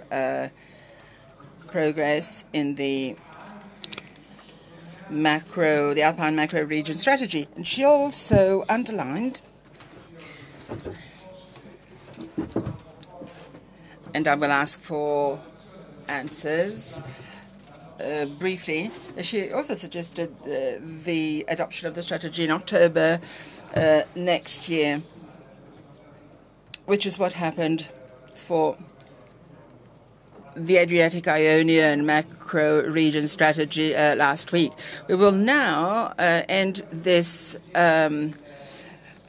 progress in the Alpine macro region strategy. And she also underlined, and I will ask for answers briefly. She also suggested the adoption of the strategy in October next year, which is what happened for the Adriatic-Ionian macro region strategy last week. We will now end this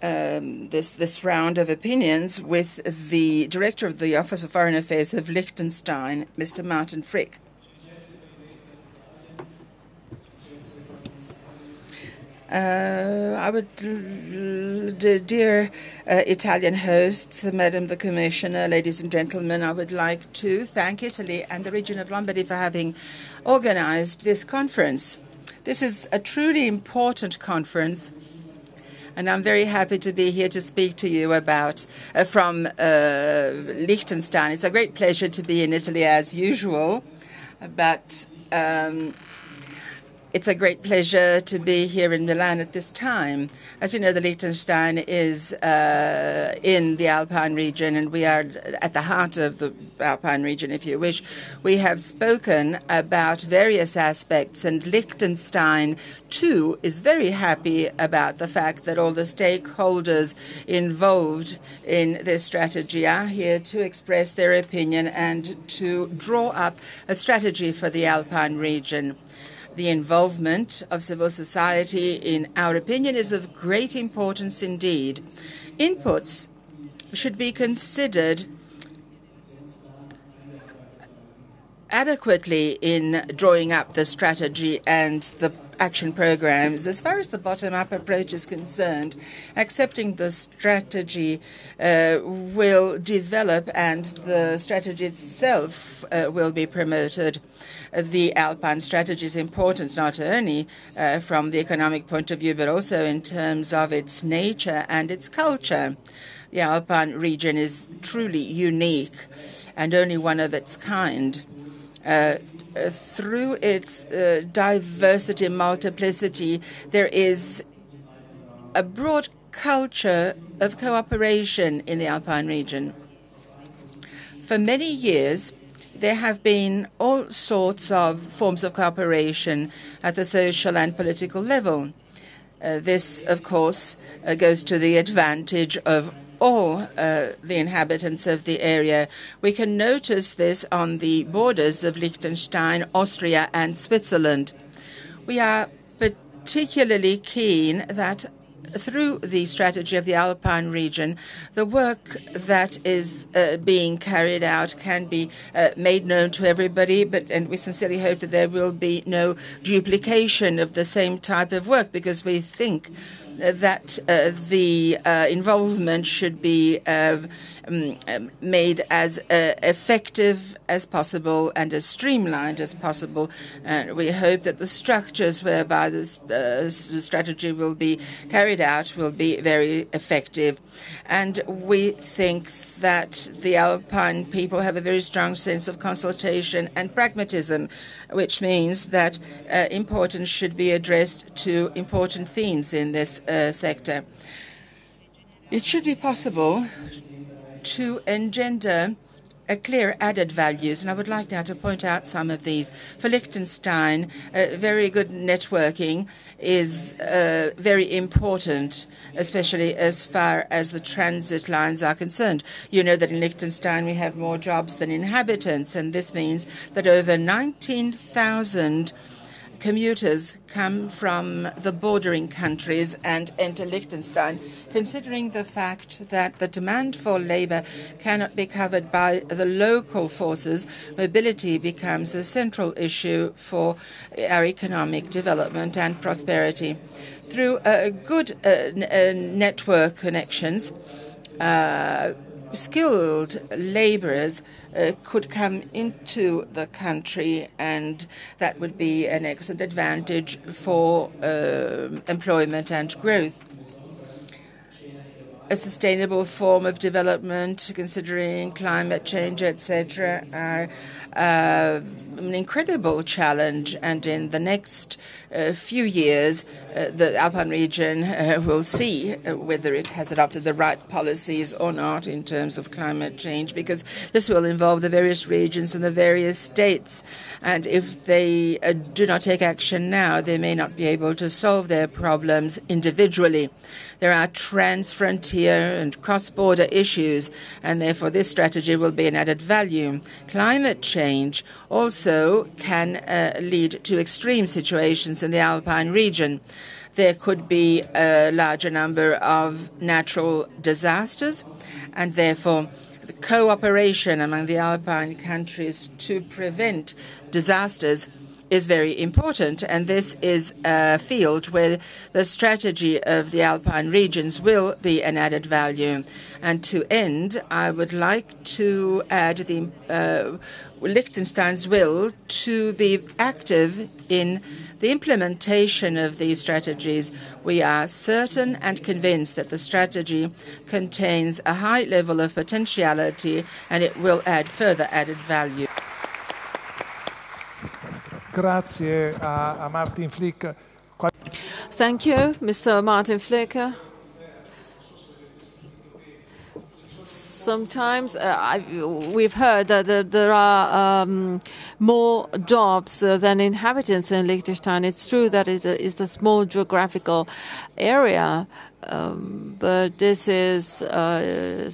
this round of opinions with the Director of the Office of Foreign Affairs of Liechtenstein, Mr. Martin Frick. Dear Italian hosts, Madam the Commissioner, ladies and gentlemen, I would like to thank Italy and the region of Lombardy for having organized this conference. This is a truly important conference, and I'm very happy to be here to speak to you about from Liechtenstein. It's a great pleasure to be in Italy as usual, but it's a great pleasure to be here in Milan at this time. As you know, the Liechtenstein is in the Alpine region, and we are at the heart of the Alpine region, if you wish. We have spoken about various aspects, and Liechtenstein, too, is very happy about the fact that all the stakeholders involved in this strategy are here to express their opinion and to draw up a strategy for the Alpine region. The involvement of civil society, in our opinion, is of great importance indeed. Inputs should be considered adequately in drawing up the strategy and the action programs. As far as the bottom-up approach is concerned, accepting the strategy will develop and the strategy itself will be promoted. The Alpine strategy is important not only from the economic point of view, but also in terms of its nature and its culture. The Alpine region is truly unique and only one of its kind. Through its diversity and multiplicity, there is a broad culture of cooperation in the Alpine region. For many years, There have been all sorts of forms of cooperation at the social and political level. This, of course, goes to the advantage of all the inhabitants of the area. We can notice this on the borders of Liechtenstein, Austria, and Switzerland. We are particularly keen that through the strategy of the Alpine region, the work that is being carried out can be made known to everybody, and we sincerely hope that there will be no duplication of the same type of work, because we think that the involvement should be made as effective as possible and as streamlined as possible. And we hope that the structures whereby this strategy will be carried out will be very effective. And we think that the Alpine people have a very strong sense of consultation and pragmatism, which means that importance should be addressed to important themes in this sector. It should be possible to engender a clear added values, and I would like now to point out some of these. For Liechtenstein, very good networking is very important, especially as far as the transit lines are concerned. You know that in Liechtenstein we have more jobs than inhabitants, and this means that over 19,000 commuters come from the bordering countries and enter Liechtenstein. Considering the fact that the demand for labor cannot be covered by the local forces, mobility becomes a central issue for our economic development and prosperity. Through good network connections, skilled laborers could come into the country, and that would be an excellent advantage for employment and growth. A sustainable form of development, considering climate change, etc., are an incredible challenge, and in the next few years, the Alpine region will see whether it has adopted the right policies or not in terms of climate change, because this will involve the various regions and the various states. And if they do not take action now, they may not be able to solve their problems individually. There are trans-frontier and cross-border issues, and therefore this strategy will be an added value. Climate change also can lead to extreme situations in the Alpine region. There could be a larger number of natural disasters, and therefore the cooperation among the Alpine countries to prevent disasters is very important, and this is a field where the strategy of the Alpine regions will be an added value. And to end, I would like to add the Liechtenstein's will to be active in the implementation of these strategies. We are certain and convinced that the strategy contains a high level of potentiality, and it will add further added value. Grazie a Martin Flick. Thank you, Mr. Martin Flick. Sometimes we've heard that there are more jobs than inhabitants in Liechtenstein. It's true that it's a small geographical area, but this is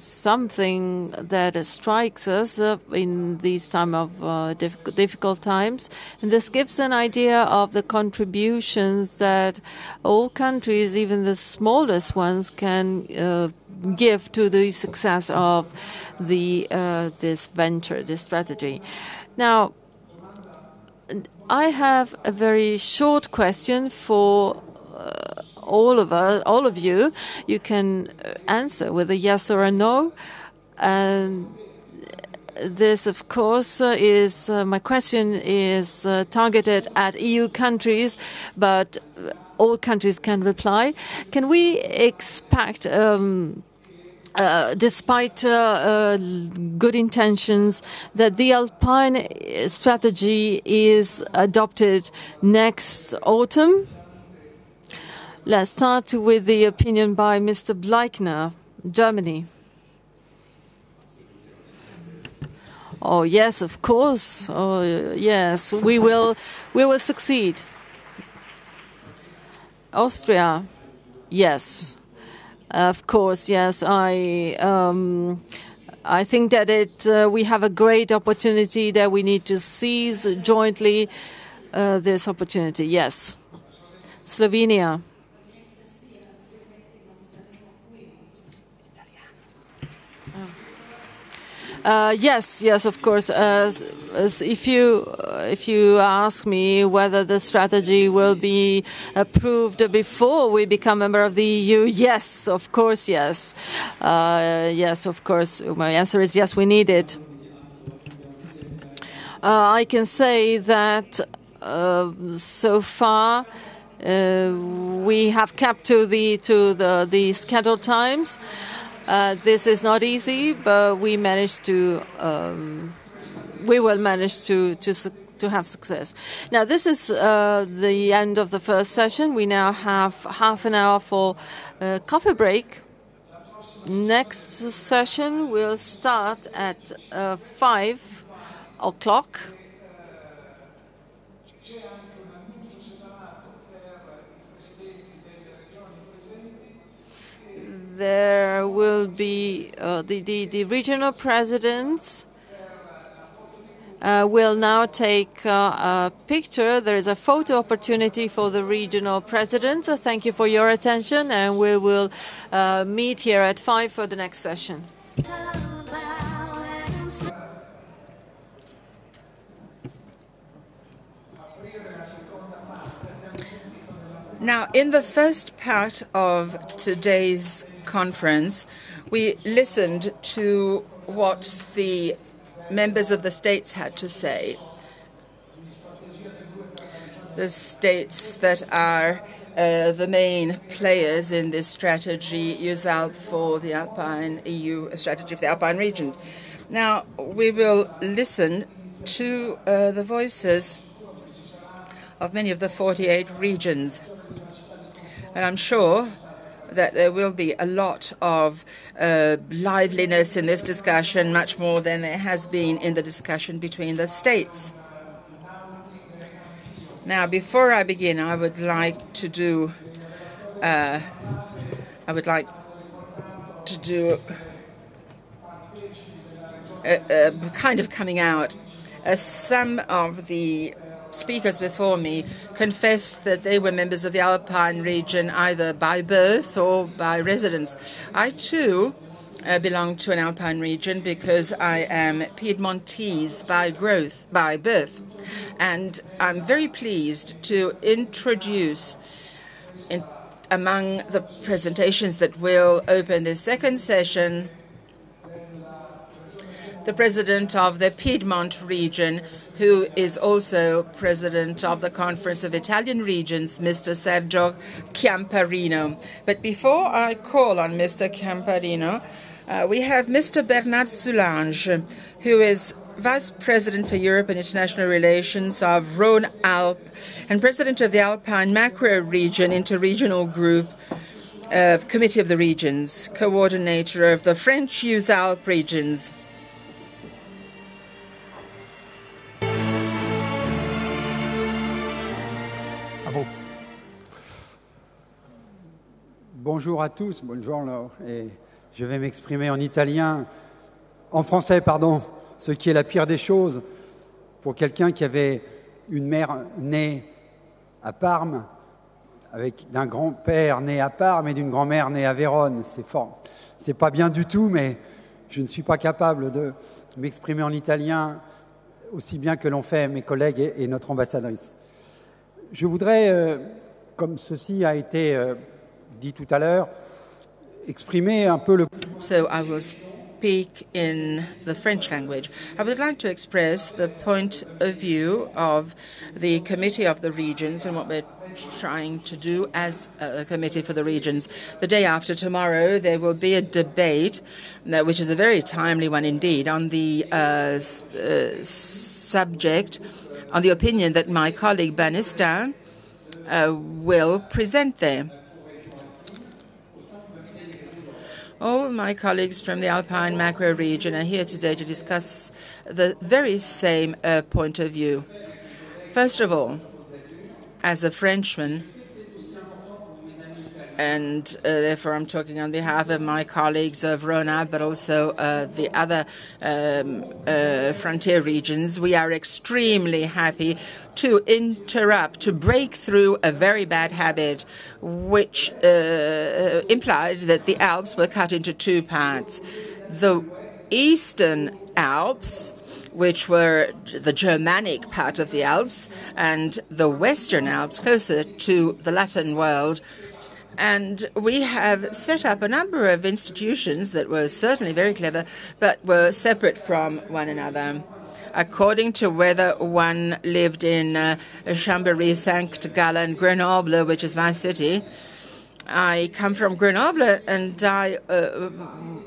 something that strikes us in these time of difficult times. And this gives an idea of the contributions that all countries, even the smallest ones, can give to the success of this venture, this strategy. Now, I have a very short question for all of you. You can answer with a yes or a no. And this, of course, is my question is targeted at EU countries, but all countries can reply. Can we expect, despite good intentions, that the Alpine strategy is adopted next autumn? Let's start with the opinion by Mr. Bleichner, Germany. Oh, yes, of course. Oh, yes, we will succeed. Austria, yes, of course, yes. I think that we have a great opportunity that we need to seize jointly this opportunity. Yes, Slovenia. Yes, of course. If you ask me whether the strategy will be approved before we become a member of the EU, yes, of course, yes. Yes, of course. My answer is yes, we need it. I can say that so far we have kept to the scheduled times. This is not easy, but we managed to. We will manage to have success. Now, this is the end of the first session. We now have half an hour for coffee break. Next session will start at 5 o'clock. There will be the regional presidents will now take a picture. There is a photo opportunity for the regional presidents. Thank you for your attention, and we will meet here at 5 for the next session. Now, in the first part of today's conference, we listened to what the members of the states had to say. The states that are the main players in this strategy, EUSALP for the Alpine, EU strategy for the Alpine regions. Now, we will listen to the voices of many of the 48 regions. And I'm sure that there will be a lot of liveliness in this discussion, much more than there has been in the discussion between the states. Now, before I begin, I would like to do a kind of coming out. Some of the speakers before me confessed that they were members of the Alpine region either by birth or by residence. I, too, belong to an Alpine region because I am Piedmontese by birth. And I'm very pleased to introduce, among the presentations that will open this second session, the president of the Piedmont region, who is also president of the Conference of Italian Regions, Mr. Sergio Chiamparino. But before I call on Mr. Chiamparino, we have Mr. Bernard Soulange, who is Vice President for Europe and International Relations of Rhône-Alpes and President of the Alpine Macro Region Interregional Group of Committee of the Regions, coordinator of the French EUSALP regions. Bonjour à tous, buongiorno, et je vais m'exprimer en italien, en français, pardon, ce qui est la pire des choses pour quelqu'un qui avait une mère née à Parme, avec d'un grand-père né à Parme et d'une grand-mère née à Vérone. C'est pas bien du tout, mais je ne suis pas capable de m'exprimer en italien aussi bien que l'ont fait mes collègues et notre ambassadrice. Je voudrais, comme ceci a été dit tout à l'heure, exprimer un peu le... So I will speak in the French language. I would like to express the point of view of the Committee of the Regions and what we're trying to do as a Committee for the Regions. The day after tomorrow, there will be a debate, which is a very timely one indeed, on the subject, on the opinion that my colleague Banistin will present there. All my colleagues from the Alpine macro region are here today to discuss the very same point of view. First of all, as a Frenchman, and therefore I'm talking on behalf of my colleagues of Rhône-Alpes, but also the other frontier regions, we are extremely happy to break through a very bad habit, which implied that the Alps were cut into two parts. The Eastern Alps, which were the Germanic part of the Alps, and the Western Alps, closer to the Latin world. And we have set up a number of institutions that were certainly very clever, but were separate from one another. According to whether one lived in Chambéry, Saint-Gallen, Grenoble, which is my city. I come from Grenoble, and I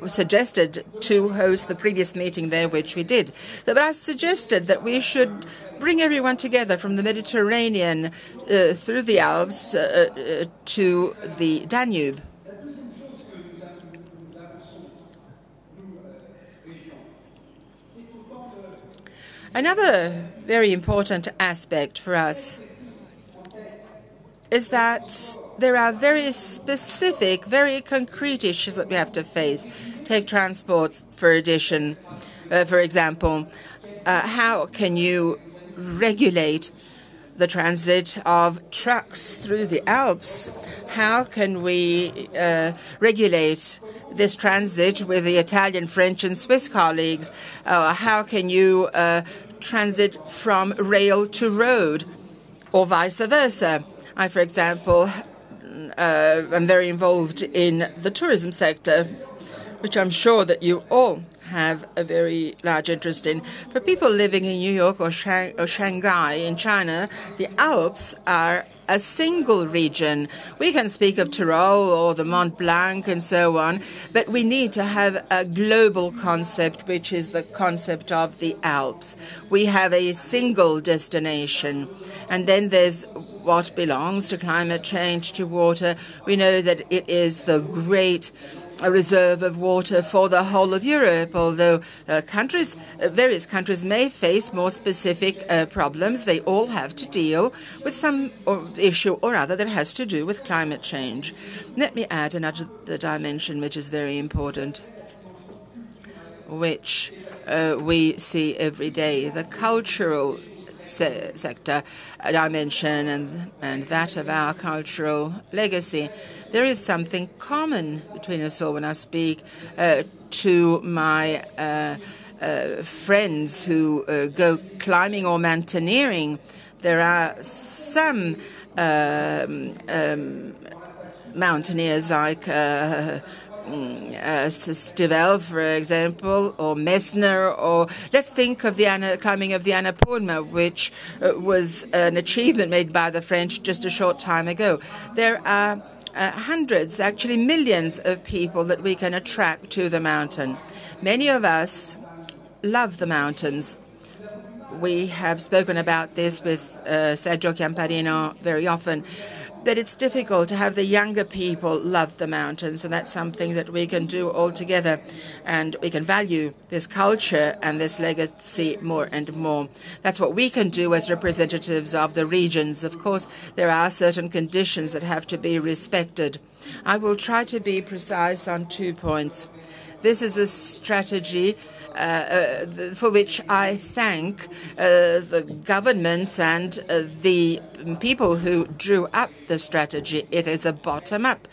suggested to host the previous meeting there, which we did. But I suggested that we should bring everyone together from the Mediterranean through the Alps to the Danube. Another very important aspect for us is that there are very specific, very concrete issues that we have to face. Take transport, for example. How can you regulate the transit of trucks through the Alps? How can we regulate this transit with the Italian, French, and Swiss colleagues? How can you transit from rail to road, or vice versa? I, for example, am very involved in the tourism sector, which I'm sure that you all have a very large interest in. For people living in New York or Shanghai in China, the Alps are a single region. We can speak of Tyrol or the Mont Blanc and so on, but we need to have a global concept, which is the concept of the Alps. We have a single destination. And then there's what belongs to climate change, to water. We know that it is the great reserve of water for the whole of Europe, although various countries may face more specific problems. They all have to deal with some issue or other that has to do with climate change. Let me add another dimension which is very important, which we see every day, the cultural sector dimension and that of our cultural legacy. There is something common between us all when I speak to my friends who go climbing or mountaineering. There are some mountaineers like Stivel, for example, or Messner, or let's think of the climbing of the Annapurna, which was an achievement made by the French just a short time ago. There are hundreds, actually millions of people that we can attract to the mountain. Many of us love the mountains. We have spoken about this with Sergio Chiamparino very often. But it's difficult to have the younger people love the mountains, and that's something that we can do all together. And we can value this culture and this legacy more and more. That's what we can do as representatives of the regions. Of course, there are certain conditions that have to be respected. I will try to be precise on 2 points. This is a strategy for which I thank the governments and the people who drew up the strategy. It is a bottom-up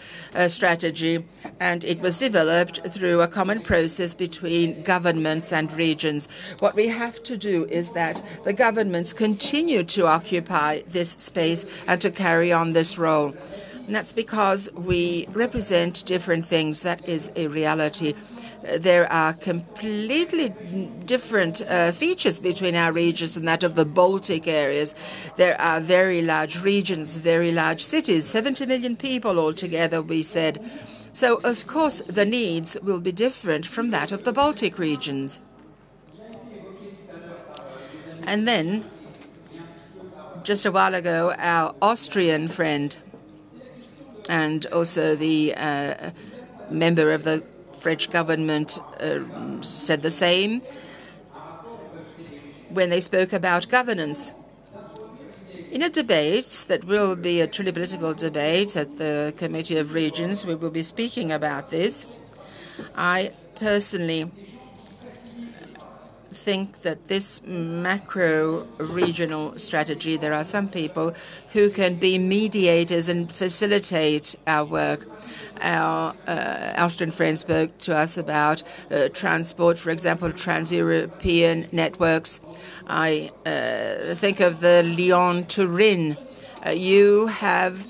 strategy, and it was developed through a common process between governments and regions. What we have to do is that the governments continue to occupy this space and to carry on this role. And that's because we represent different things. That is a reality. There are completely different features between our regions and that of the Baltic areas. There are very large regions, very large cities, 70 million people altogether, we said. So, of course, the needs will be different from that of the Baltic regions. And then, just a while ago, our Austrian friend and also the member of the French government said the same when they spoke about governance. In a debate that will be a truly political debate at the Committee of Regions, we will be speaking about this. I personally think that this macro-regional strategy, there are some people who can be mediators and facilitate our work. Our Austrian friend spoke to us about transport, for example, trans-European networks. I think of the Lyon-Turin. You have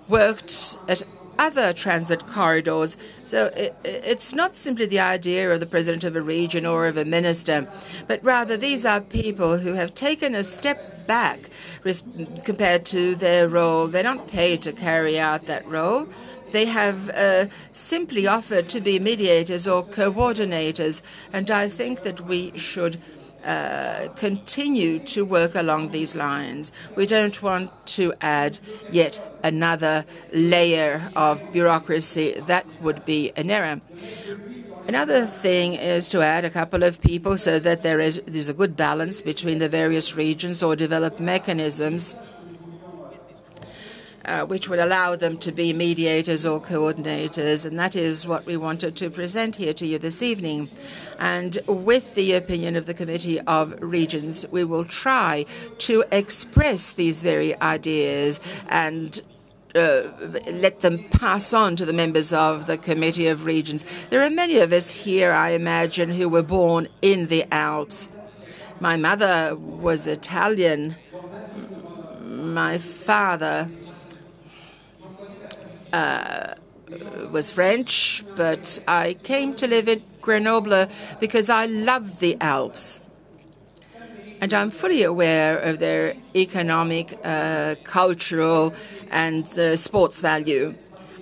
worked at other transit corridors. So it's not simply the idea of the president of a region or of a minister, but rather these are people who have taken a step back compared to their role. They're not paid to carry out that role. They have simply offered to be mediators or coordinators, and I think that we should continue to work along these lines. We don't want to add yet another layer of bureaucracy. That would be an error. Another thing is to add a couple of people so that there's a good balance between the various regions, or develop mechanisms which would allow them to be mediators or coordinators, and that is what we wanted to present here to you this evening. And with the opinion of the Committee of Regions, we will try to express these very ideas and let them pass on to the members of the Committee of Regions. There are many of us here, I imagine, who were born in the Alps. My mother was Italian. My father was French, but I came to live in Grenoble because I love the Alps. And I'm fully aware of their economic, cultural, and sports value.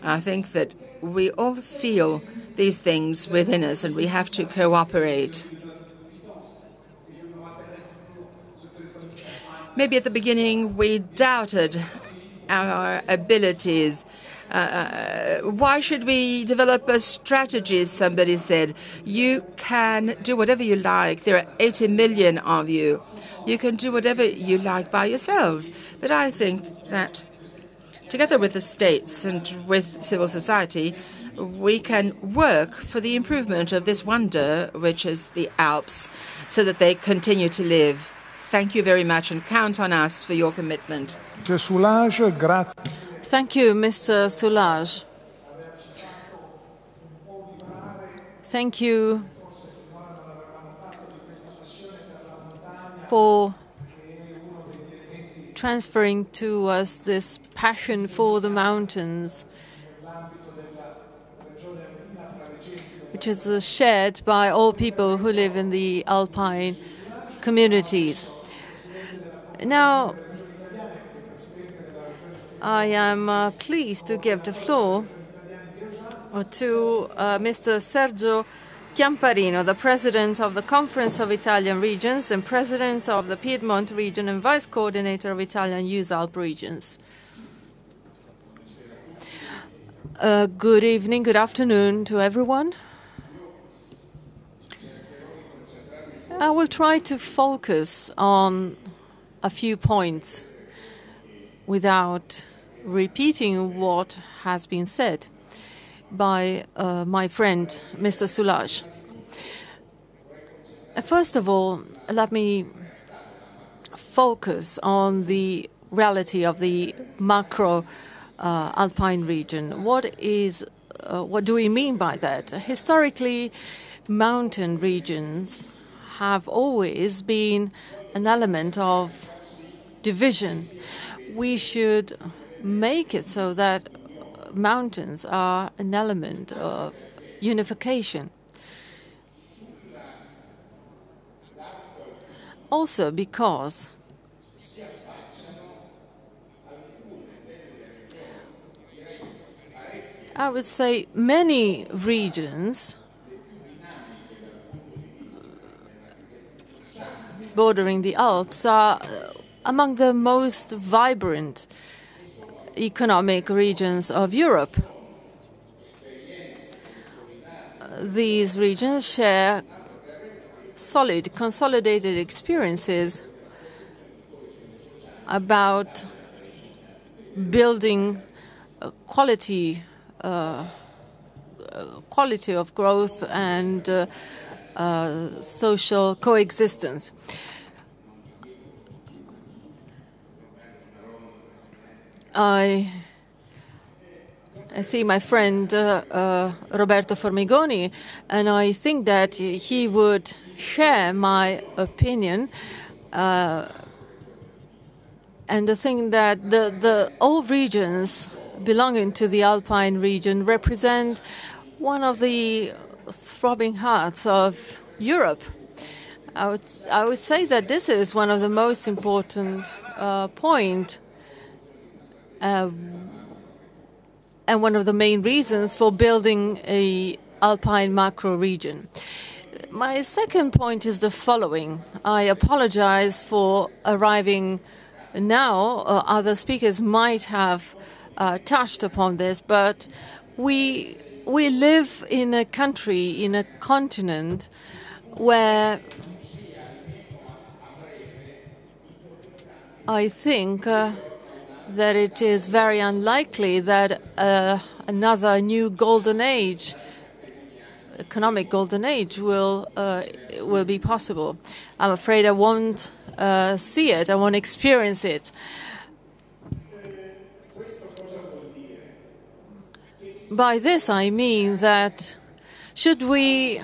I think that we all feel these things within us, and we have to cooperate. Maybe at the beginning we doubted our abilities. Why should we develop a strategy? Somebody said. You can do whatever you like. There are 80 million of you. You can do whatever you like by yourselves. But I think that together with the states and with civil society, we can work for the improvement of this wonder, which is the Alps, so that they continue to live. Thank you very much, and count on us for your commitment. Thank you, Mr. Soulage. Thank you for transferring to us this passion for the mountains, which is shared by all people who live in the Alpine communities. Now, I am pleased to give the floor to Mr. Sergio Chiamparino, the President of the Conference of Italian Regions and President of the Piedmont Region and Vice Coordinator of Italian EUSALP regions. Good evening, good afternoon to everyone. I will try to focus on a few points without repeating what has been said by my friend, Mr. Soulage. First of all, let me focus on the reality of the macro Alpine region. What do we mean by that? Historically, mountain regions have always been an element of division. We should make it so that mountains are an element of unification. Also because I would say many regions bordering the Alps are among the most vibrant economic regions of Europe. these regions share solid, consolidated experiences about building quality of growth and social coexistence. I see my friend Roberto Formigoni, and I think that he would share my opinion. And the thing that all regions belonging to the Alpine region represent one of the throbbing hearts of Europe. I would say that this is one of the most important points and one of the main reasons for building a Alpine macro region. My second point is the following. I apologize for arriving now. Other speakers might have touched upon this, but we live in a country, in a continent where I think that it is very unlikely that another new golden age, economic golden age, will be possible. I'm afraid I won't see it. I won't experience it. By this I mean that should we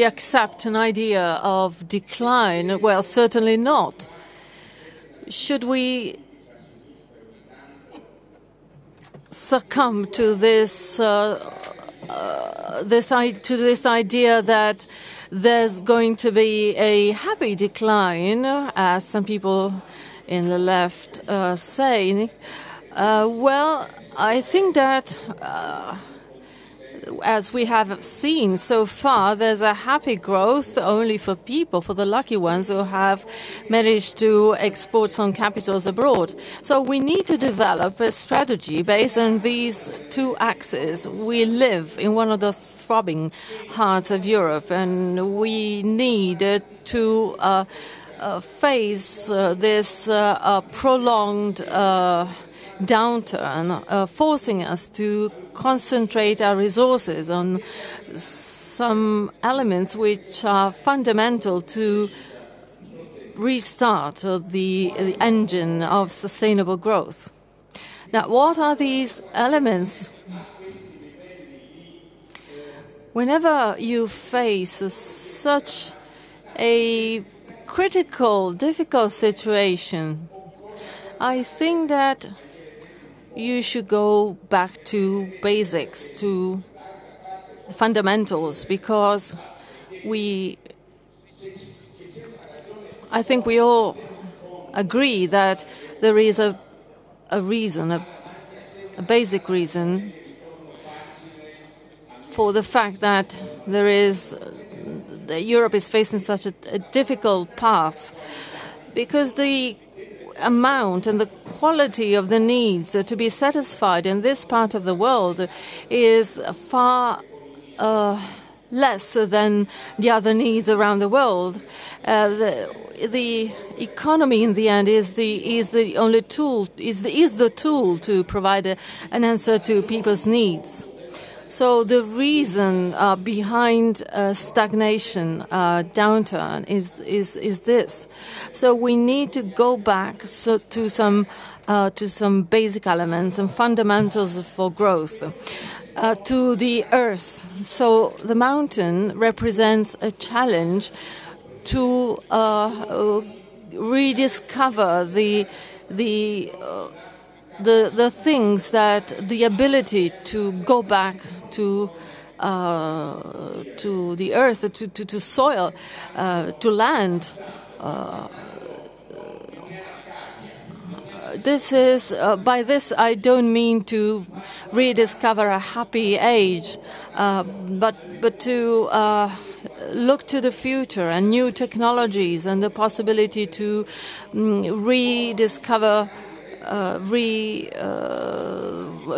accept an idea of decline? Well, certainly not. Should we succumb to this idea that there's going to be a happy decline, as some people in the left say? Well, I think that as we have seen so far, there's a happy growth only for people, for the lucky ones who have managed to export some capitals abroad. So we need to develop a strategy based on these two axes. We live in one of the throbbing hearts of Europe, and we need to face this prolonged downturn, forcing us to concentrate our resources on some elements which are fundamental to restart the engine of sustainable growth. Now, what are these elements? Whenever you face such a critical, difficult situation, I think that you should go back to basics, to fundamentals, because I think we all agree that there is a reason, a basic reason for the fact that Europe is facing such a difficult path, because the amount and the quality of the needs to be satisfied in this part of the world is far less than the other needs around the world. The economy, in the end, is the only tool, is the tool to provide an answer to people's needs. So the reason behind stagnation, downturn, is this. So we need to go back to some basic elements and fundamentals for growth. To the earth. So the mountain represents a challenge to rediscover the things that the ability to go back to the earth, to soil, to land. This is by this I don't mean to rediscover a happy age, but to look to the future and new technologies and the possibility to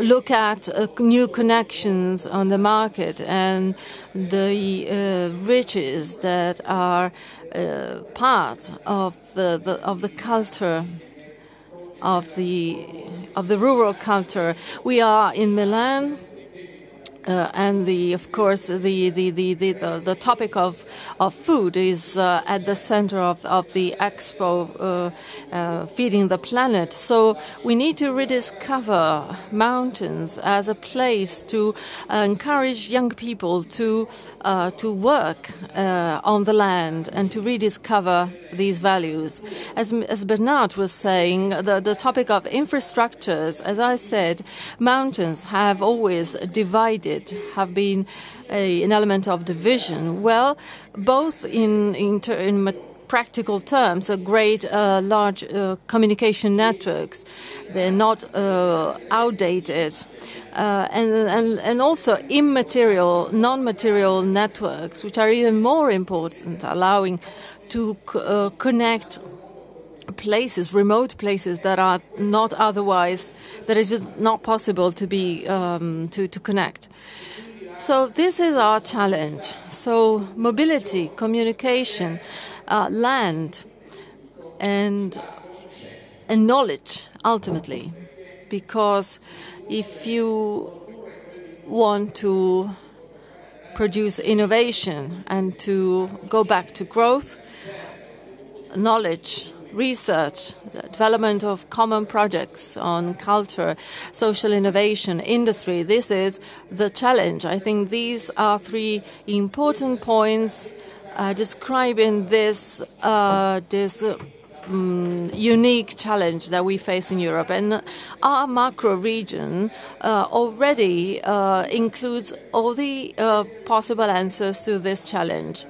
look at new connections on the market and the riches that are part of the culture of the rural culture. We are in Milan. And of course, the topic of food is at the center of the expo, Feeding the Planet. So we need to rediscover mountains as a place to encourage young people to work on the land and to rediscover these values. As Bernard was saying, the topic of infrastructures, as I said, mountains have always divided, have been an element of division. Well, both in practical terms, large communication networks, they're not outdated. And also immaterial, non-material networks, which are even more important, allowing to connect places, remote places that are not otherwise, that is just not possible to be to connect. So this is our challenge. So mobility, communication, land, and knowledge ultimately, because if you want to produce innovation and to go back to growth, knowledge, research, the development of common projects on culture, social innovation, industry. This is the challenge. I think these are three important points describing this unique challenge that we face in Europe. And our macro region already includes all the possible answers to this challenge.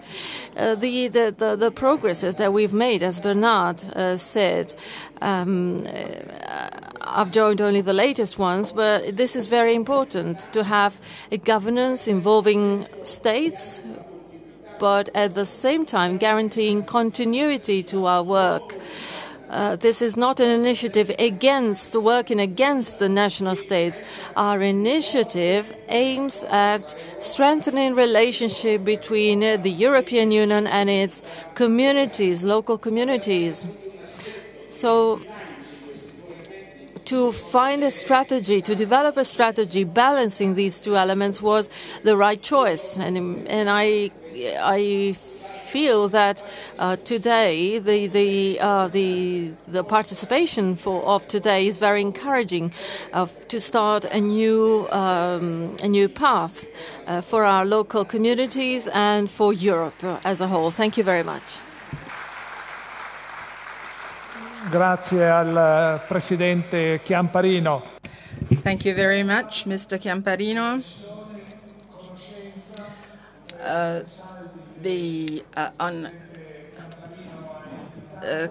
The progresses that we've made, as Bernard said, I've joined only the latest ones, but this is very important to have a governance involving states, but at the same time guaranteeing continuity to our work. This is not an initiative working against the national states. Our initiative aims at strengthening relationship between the European Union and its communities, local communities. So to find a strategy, to develop a strategy balancing these two elements was the right choice. And I feel that today the participation of today is very encouraging to start a new path for our local communities and for Europe as a whole. Thank you very much. Grazie al Presidente Chiamparino. Thank you very much, Mr. Chiamparino. The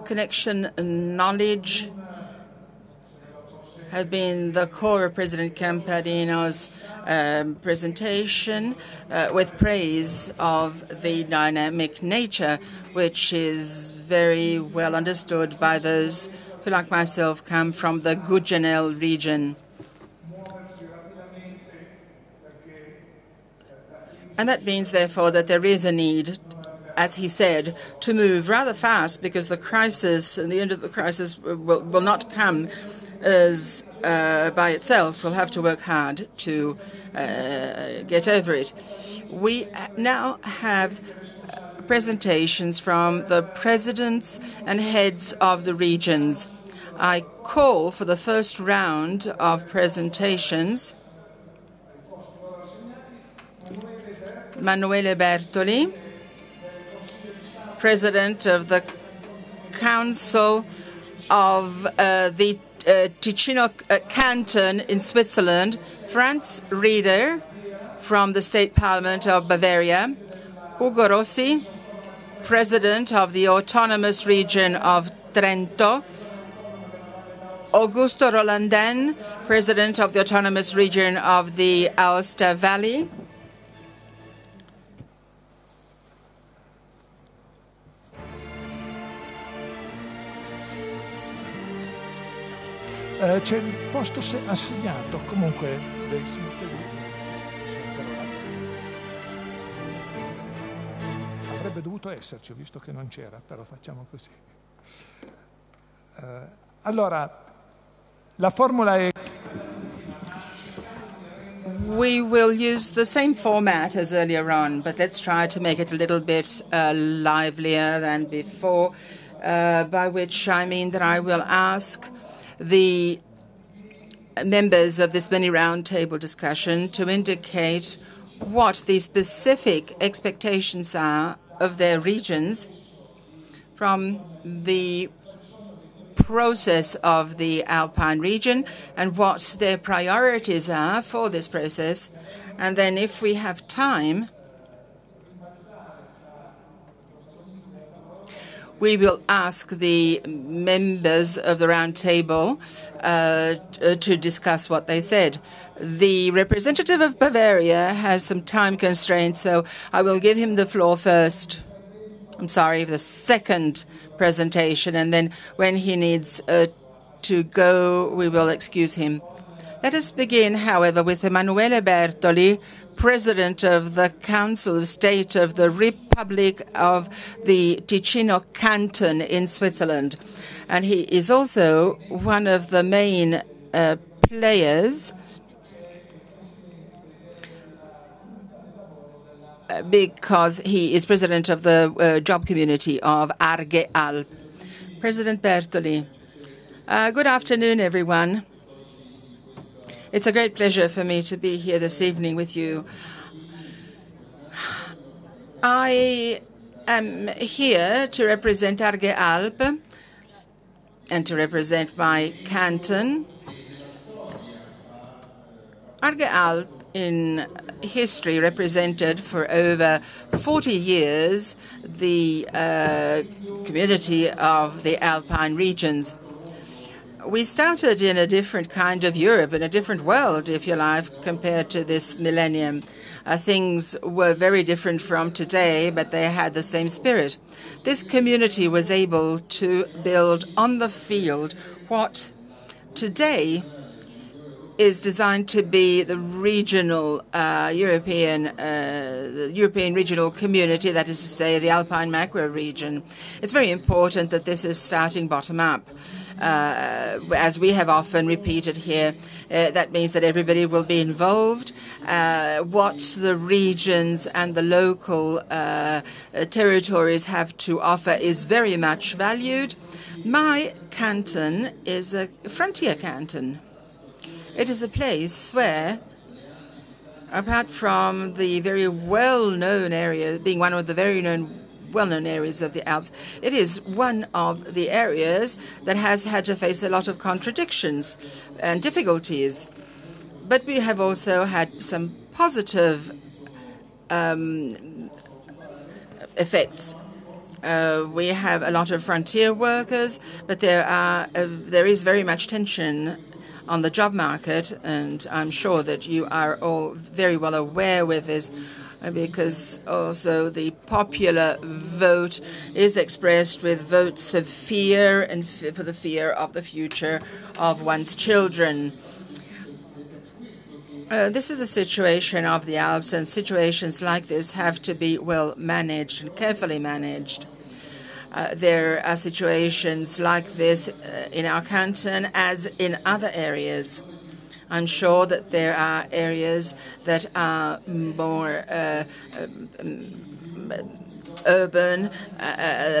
connection and knowledge have been the core of President Chiamparino's presentation, with praise of the dynamic nature, which is very well understood by those who, like myself, come from the Gujanel region. And that means, therefore, that there is a need, as he said, to move rather fast, because the crisis and the end of the crisis will not come as by itself. We'll have to work hard to get over it. We now have presentations from the presidents and heads of the regions. I call for the first round of presentations Manuele Bertoli, President of the Council of the Ticino Canton in Switzerland, Franz Rieder from the State Parliament of Bavaria, Ugo Rossi, President of the Autonomous Region of Trento, Augusto Rolandin, President of the Autonomous Region of the Aosta Valley, C'è il posto assegnato, comunque lei si mette lì. Avrebbe dovuto esserci, visto che non c'era, però facciamo così. Allora, la formula è... We will use the same format as earlier on, but let's try to make it a little bit livelier than before, by which I mean that I will ask the members of this mini roundtable discussion to indicate what the specific expectations are of their regions from the process of the Alpine region and what their priorities are for this process. And then if we have time, we will ask the members of the round table to discuss what they said. The representative of Bavaria has some time constraints, so I will give him the floor first. I'm sorry, the second presentation, and then when he needs to go, we will excuse him. Let us begin, however, with Emanuele Bertoli, President of the Council of State of the Republic of the Ticino Canton in Switzerland. And he is also one of the main players because he is president of the job community of INGLESE. President Bertoli. Good afternoon, everyone. It's a great pleasure for me to be here this evening with you. I am here to represent INGLESE and to represent my canton. INGLESE in history represented for over 40 years the community of the Alpine regions. We started in a different kind of Europe, in a different world, if you like, compared to this millennium. Things were very different from today, but they had the same spirit. This community was able to build on the field what today is designed to be the regional European regional community, that is to say, the Alpine macro region. It's very important that this is starting bottom up. As we have often repeated here, that means that everybody will be involved. What the regions and the local territories have to offer is very much valued. My canton is a frontier canton. It is a place where, apart from the very well-known area, being one of the very well-known areas of the Alps, it is one of the areas that has had to face a lot of contradictions and difficulties. But we have also had some positive effects. We have a lot of frontier workers, but there is very much tension on the job market, and I'm sure that you are all very well aware with this, because also the popular vote is expressed with votes of fear and for the fear of the future of one's children. This is the situation of the Alps, and situations like this have to be well managed and carefully managed. There are situations like this in our canton as in other areas. I'm sure that there are areas that are more urban,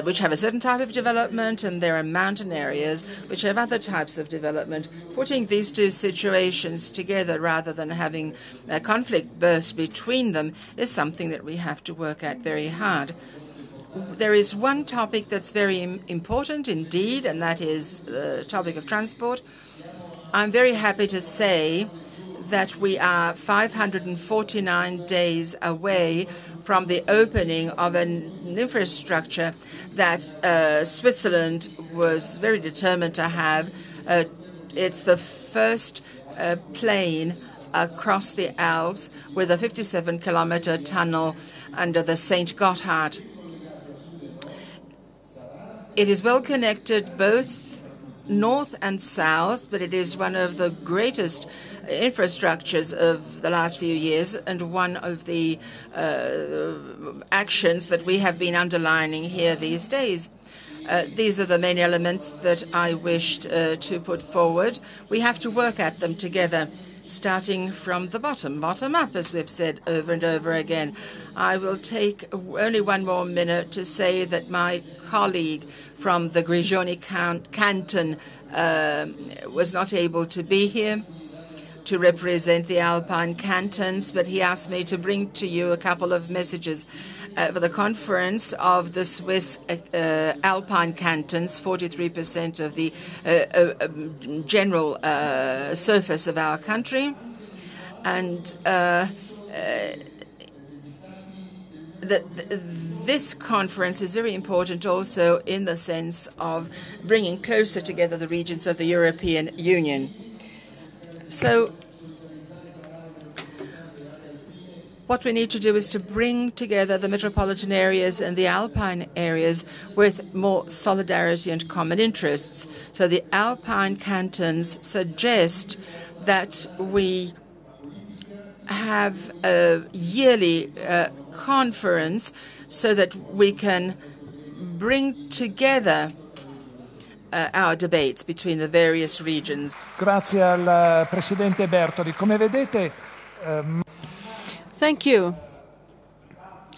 which have a certain type of development, and there are mountain areas which have other types of development. Putting these two situations together rather than having a conflict burst between them is something that we have to work at very hard. There is one topic that's very important indeed, and that is the topic of transport. I'm very happy to say that we are 549 days away from the opening of an infrastructure that Switzerland was very determined to have. It's the first plane across the Alps with a 57-kilometer tunnel under the St. Gotthard. It is well connected both north and south, but it is one of the greatest infrastructures of the last few years and one of the actions that we have been underlining here these days. These are the main elements that I wished to put forward. We have to work at them together, starting from the bottom up, as we've said over and over again. I will take only one more minute to say that my colleague from the Grigioni canton was not able to be here to represent the Alpine cantons, but he asked me to bring to you a couple of messages for the conference of the Swiss Alpine cantons, 43% of the general surface of our country. And this conference is very important also in the sense of bringing closer together the regions of the European Union. So what we need to do is to bring together the metropolitan areas and the Alpine areas with more solidarity and common interests. So the Alpine cantons suggest that we have a yearly conference so that we can bring together our debates between the various regions. Grazie al Presidente Bertoli. Come vedete, Thank you.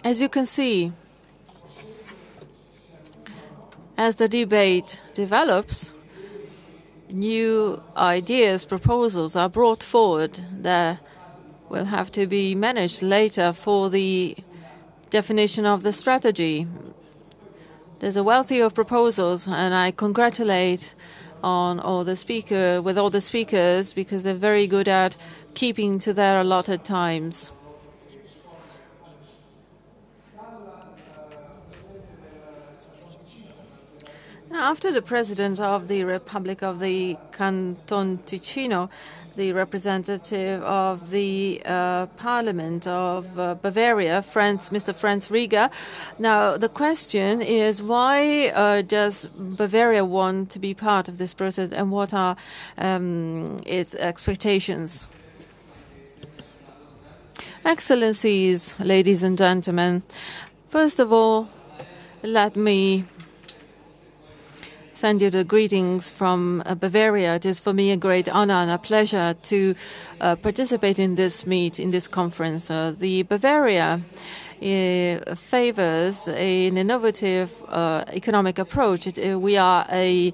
As you can see, as the debate develops, new ideas, proposals are brought forward that will have to be managed later for the definition of the strategy. There's a wealth of proposals, and I congratulate on all the speakers because they're very good at keeping to their allotted times. Now, after the President of the Republic of the Canton Ticino, the representative of the Parliament of Bavaria, Mr. Franz Rieger. Now, the question is, why does Bavaria want to be part of this process, and what are its expectations? Excellencies, ladies and gentlemen, first of all, let me send you the greetings from Bavaria. It is for me a great honor and a pleasure to participate in this conference. The Bavaria favors an innovative economic approach. We are a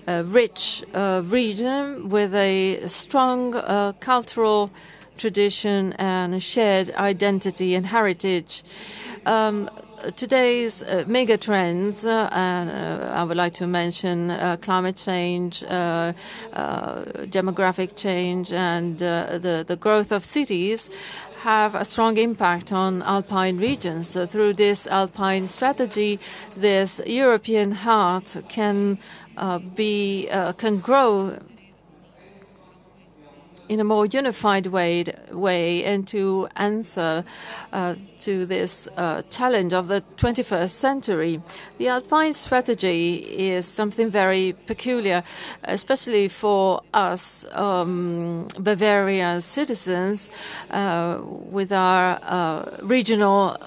rich region with a strong cultural tradition and a shared identity and heritage. Today's mega trends, and I would like to mention climate change, demographic change, and the growth of cities, have a strong impact on Alpine regions. So through this Alpine strategy, this European heart can grow in a more unified way and to answer to this challenge of the 21st century. The Alpine strategy is something very peculiar, especially for us Bavarian citizens with our regional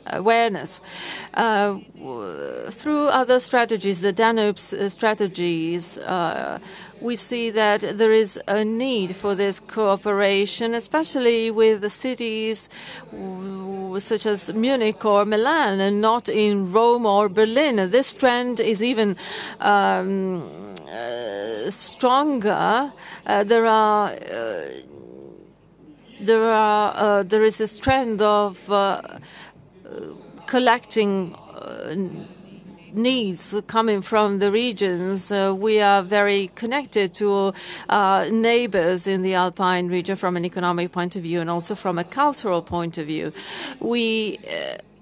awareness. Through other strategies, the Danube strategies, we see that there is a need for this cooperation, especially with the cities such as Munich or Milan, and not in Rome or Berlin. This trend is even stronger. There is this trend of collecting needs coming from the regions. We are very connected to our neighbors in the Alpine region from an economic point of view and also from a cultural point of view. We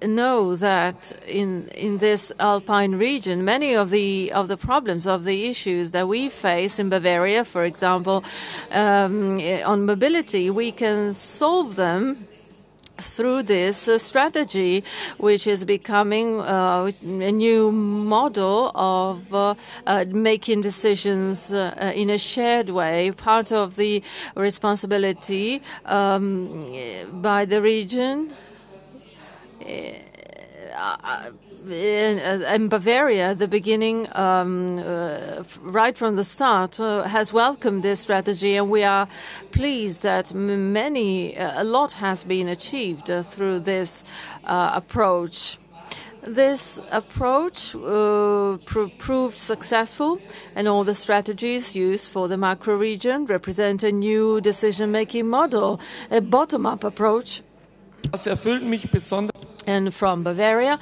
know that in this Alpine region, many of the problems, of the issues that we face in Bavaria, for example, on mobility, we can solve them through this strategy, which is becoming a new model of making decisions in a shared way, part of the responsibility by the region. In Bavaria, the beginning, right from the start, has welcomed this strategy, and we are pleased that a lot has been achieved through this approach. This approach proved successful, and all the strategies used for the macro region represent a new decision-making model, a bottom-up approach. And from Bavaria,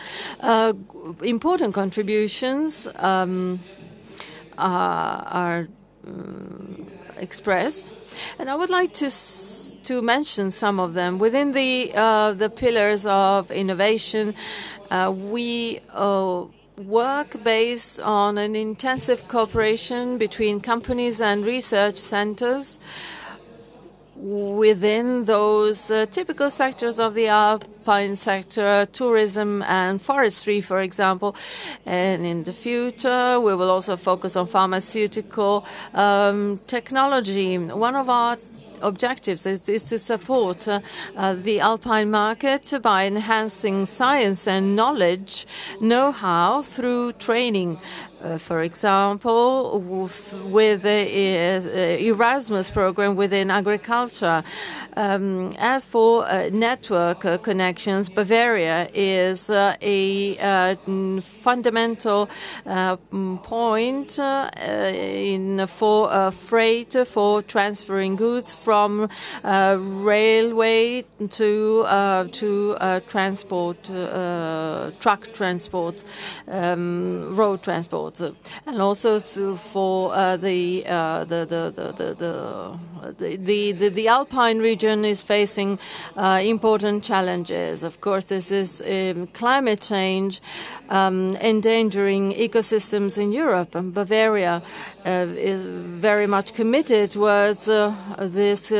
important contributions are expressed, and I would like to mention some of them. Within the pillars of innovation, we work based on an intensive cooperation between companies and research centers within those typical sectors of the alpine sector, tourism and forestry, for example. And in the future, we will also focus on pharmaceutical technology. One of our objectives is to support the alpine market by enhancing science and knowledge, know-how through training. For example, with the Erasmus program within agriculture. As for network connections, Bavaria is a fundamental point for freight, for transferring goods from railway to transport, truck transport, road transport. And also for the alpine region is facing important challenges. Of course, this is climate change endangering ecosystems in Europe, and Bavaria is very much committed towards this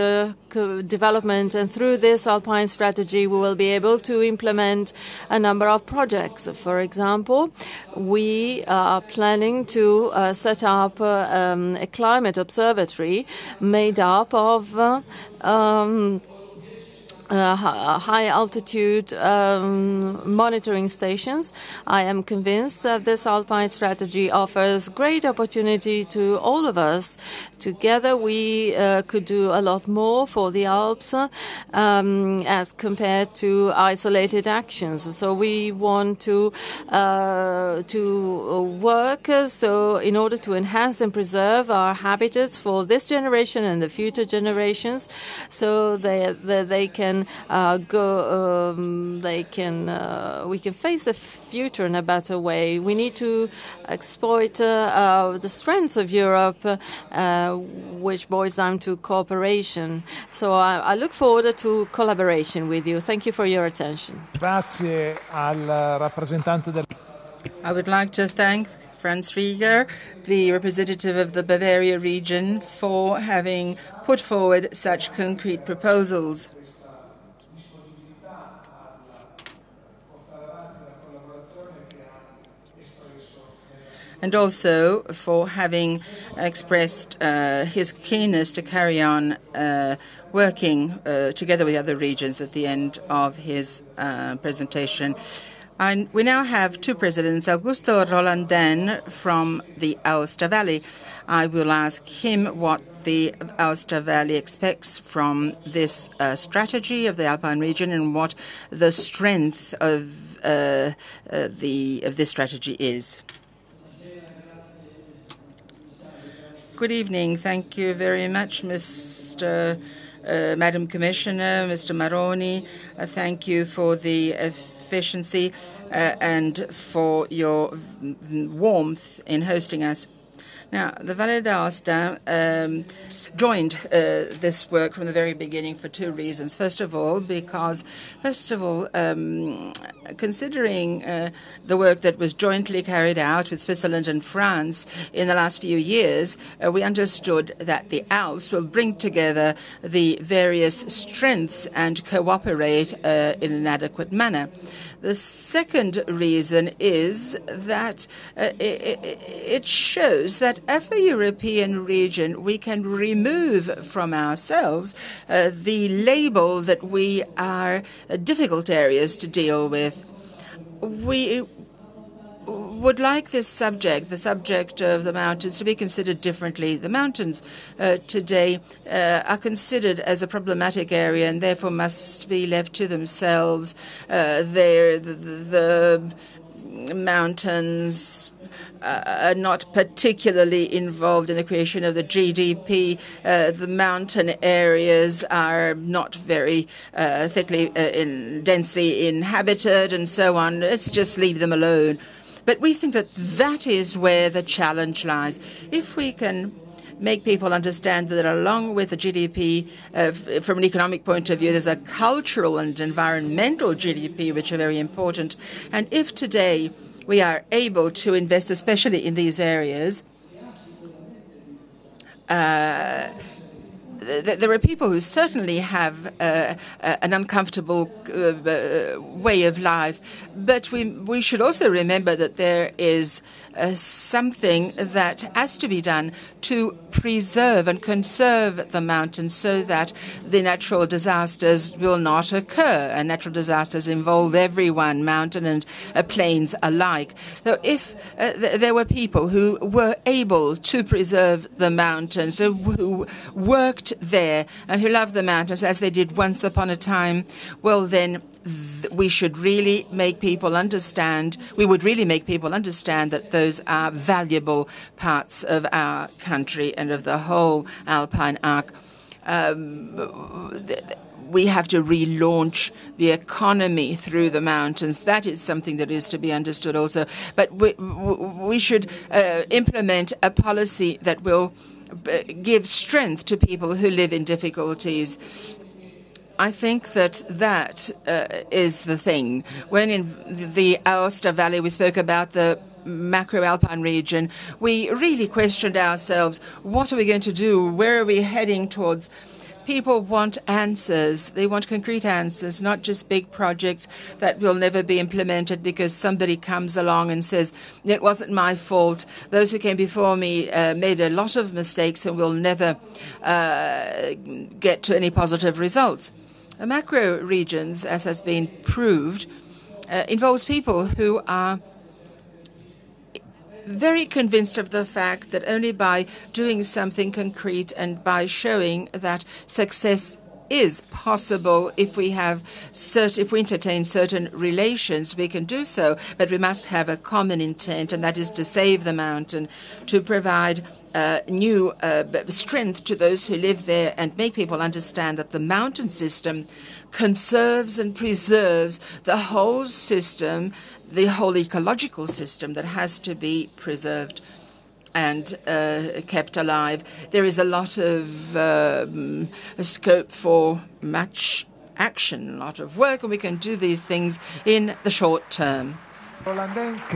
development, and through this alpine strategy we will be able to implement a number of projects. For example, we are planning to set up a climate observatory made up of high-altitude monitoring stations. I am convinced that this alpine strategy offers great opportunity to all of us. Together we could do a lot more for the Alps as compared to isolated actions. So we want to work so in order to enhance and preserve our habitats for this generation and the future generations, so they can we can face the future in a better way. We need to exploit the strengths of Europe, which boils down to cooperation. So I look forward to collaboration with you. Thank you for your attention. Grazie al rappresentante del... I would like to thank Franz Rieger, the representative of the Bavaria region, for having put forward such concrete proposals. And also for having expressed his keenness to carry on working together with other regions at the end of his presentation. And we now have two presidents, Augusto Rolandin from the Aosta Valley. I will ask him what the Aosta Valley expects from this strategy of the Alpine region and what the strength of this strategy is. Good evening. Thank you very much, Madam Commissioner, Mr. Maroni. Thank you for the efficiency and for your warmth in hosting us. Now, the Valle d'Aosta joined this work from the very beginning for two reasons. First of all, considering the work that was jointly carried out with Switzerland and France in the last few years, we understood that the Alps will bring together the various strengths and cooperate in an adequate manner. The second reason is that it shows that as a European region, we can remove from ourselves the label that we are difficult areas to deal with. We would like this subject, the subject of the mountains, to be considered differently. The mountains today are considered as a problematic area and therefore must be left to themselves. The mountains are not particularly involved in the creation of the GDP. The mountain areas are not very densely inhabited and so on. Let's just leave them alone. But we think that that is where the challenge lies. If we can make people understand that along with the GDP, from an economic point of view, there's a cultural and environmental GDP, which are very important. And if today we are able to invest, especially in these areas, there are people who certainly have an uncomfortable way of life, but we should also remember that there is something that has to be done to preserve and conserve the mountains so that the natural disasters will not occur. And natural disasters involve everyone, mountain and plains alike. So if there were people who were able to preserve the mountains, who worked there and who loved the mountains as they did once upon a time, well, then we should really make people understand, that those are valuable parts of our country and of the whole Alpine arc. We have to relaunch the economy through the mountains. That is something that is to be understood also. But we should implement a policy that will give strength to people who live in difficulties. I think that is the thing. When in the Aosta Valley we spoke about the macro-alpine region, we really questioned ourselves, what are we going to do? Where are we heading towards? People want answers. They want concrete answers, not just big projects that will never be implemented because somebody comes along and says, it wasn't my fault. Those who came before me made a lot of mistakes and will never get to any positive results. Macro regions, as has been proved, involves people who are very convinced of the fact that only by doing something concrete and by showing that success is possible, if we entertain certain relations, we can do so, but we must have a common intent, and that is to save the mountain, to provide new strength to those who live there and make people understand that the mountain system conserves and preserves the whole system, the whole ecological system that has to be preserved and kept alive. There is a lot of scope for much action, a lot of work, and we can do these things in the short term. Thank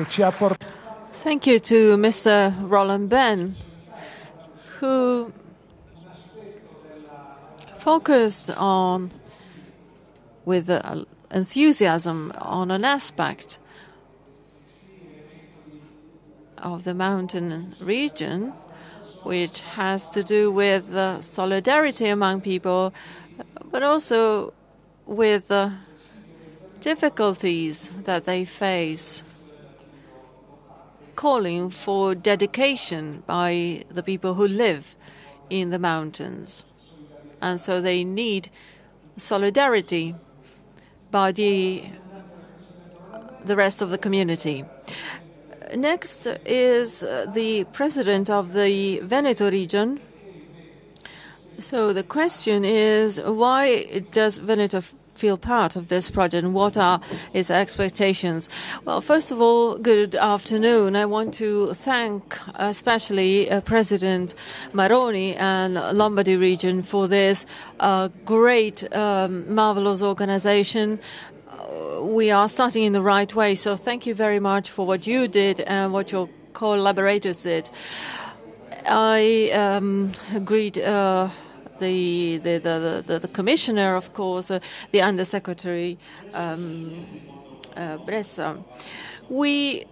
you to Mr. Roland Ben, who focused on, with enthusiasm, on an aspect of the mountain region, which has to do with solidarity among people, but also with the difficulties that they face, calling for dedication by the people who live in the mountains. And so they need solidarity by the rest of the community. Next is the president of the Veneto region. So the question is, why does Veneto feel part of this project, and what are its expectations? Well, first of all, good afternoon. I want to thank especially President Maroni and Lombardy region for this great, marvelous organization. We are starting in the right way, so thank you very much for what you did and what your collaborators did. I greet the commissioner, of course, the undersecretary Bressa. We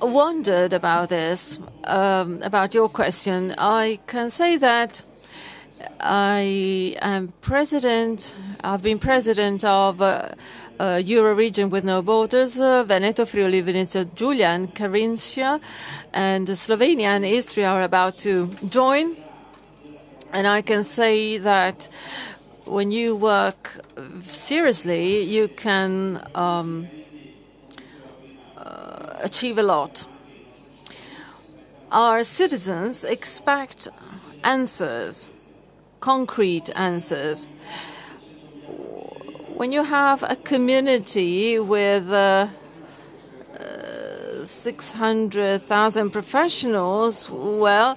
wondered about this, about your question. I can say that I am president. I've been president of Euro region with no borders, Veneto, Friuli, Venezia Giulia, and Carinthia, and Slovenia and Istria are about to join. And I can say that when you work seriously, you can achieve a lot. Our citizens expect answers, concrete answers. When you have a community with 600,000 professionals, well,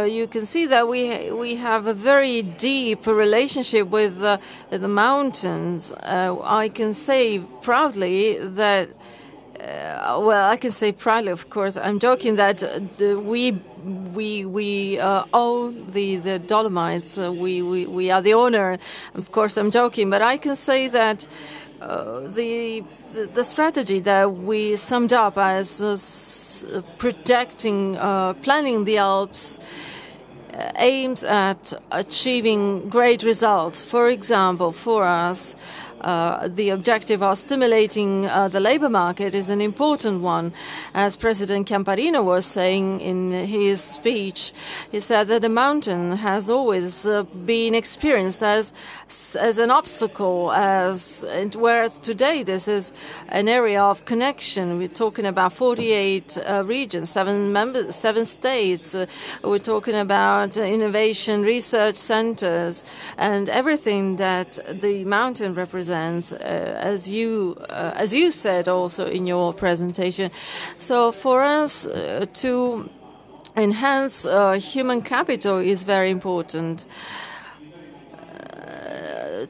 you can see that we have a very deep relationship with the mountains. I can say proudly that, I can say proudly, of course, I'm joking that we own the Dolomites. We are the owner. Of course, I'm joking, but I can say that the strategy that we summed up as protecting, planning the Alps aims at achieving great results. For example, for us, the objective of stimulating the labor market is an important one. As President Chiamparino was saying in his speech, he said that the mountain has always been experienced as an obstacle, whereas today this is an area of connection. We're talking about 48 regions, 7 states. We're talking about innovation research centers and everything that the mountain represents. As you said also in your presentation. So for us to enhance human capital is very important.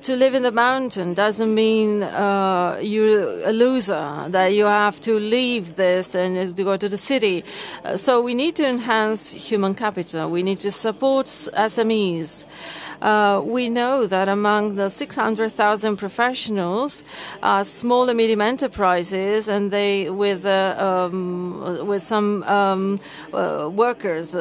To live in the mountain doesn't mean you're a loser, that you have to leave this and to go to the city. So we need to enhance human capital. We need to support SMEs. We know that among the 600,000 professionals are small and medium enterprises, and they with some workers.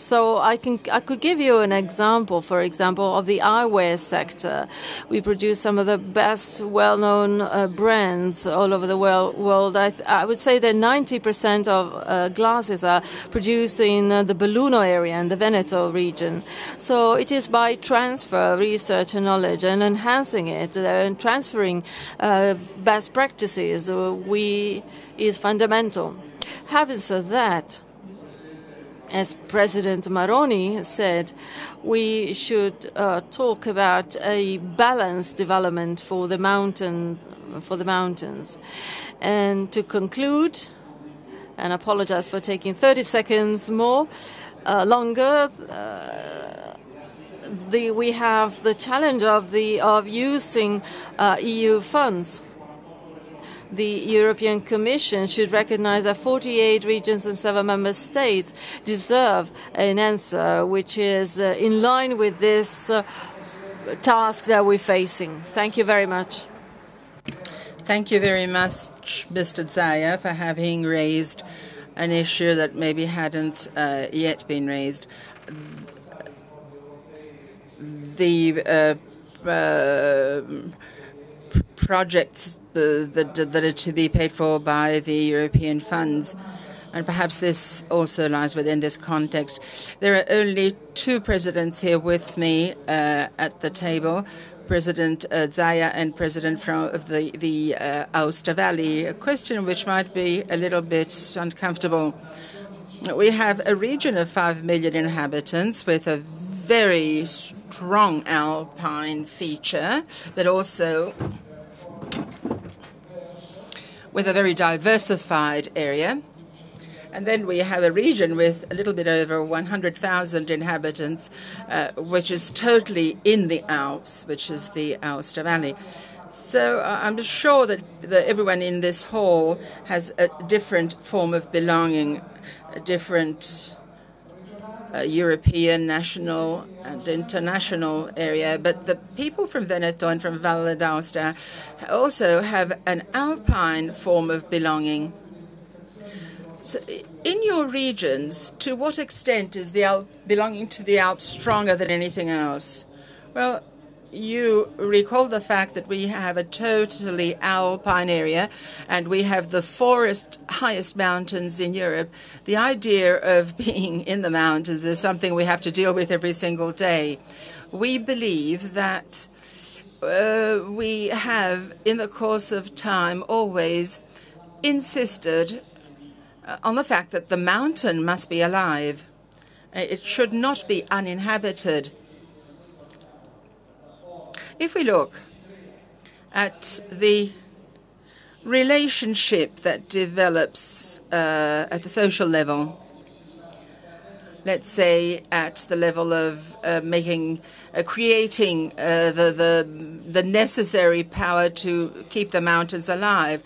So I could give you an example, for example, of the eyewear sector. We produce some of the best, well-known brands all over the world. I would say that 90% of glasses are produced in the Belluno area in the Veneto region. So it is by transfer research and knowledge and enhancing it and transferring best practices is fundamental. Having said that, as President Maroni said, we should talk about a balanced development for the mountains. And to conclude, and I apologize for taking 30 seconds longer. We have the challenge of using EU funds. The European Commission should recognize that 48 regions and 7 member states deserve an answer which is in line with this task that we're facing. Thank you very much. Thank you very much, Mr. Zaia, for having raised an issue that maybe hadn't yet been raised. The projects that are to be paid for by the European funds, and perhaps this also lies within this context. There are only 2 presidents here with me at the table, President Zaia and President of the Aosta Valley. A question which might be a little bit uncomfortable. We have a region of 5 million inhabitants with a very strong alpine feature, but also with a very diversified area. And then we have a region with a little bit over 100,000 inhabitants, which is totally in the Alps, which is the Aosta Valley. So I'm sure that everyone in this hall has a different form of belonging, a different European, national, and international area. But the people from Veneto and from Valle d'Aosta also have an alpine form of belonging. So in your regions, to what extent is the belonging to the Alps stronger than anything else? Well, you recall the fact that we have a totally alpine area and we have the highest mountains in Europe. The idea of being in the mountains is something we have to deal with every single day. We believe that we have, in the course of time, always insisted on the fact that the mountain must be alive. It should not be uninhabited. If we look at the relationship that develops at the social level, let's say at the level of creating the necessary power to keep the mountains alive,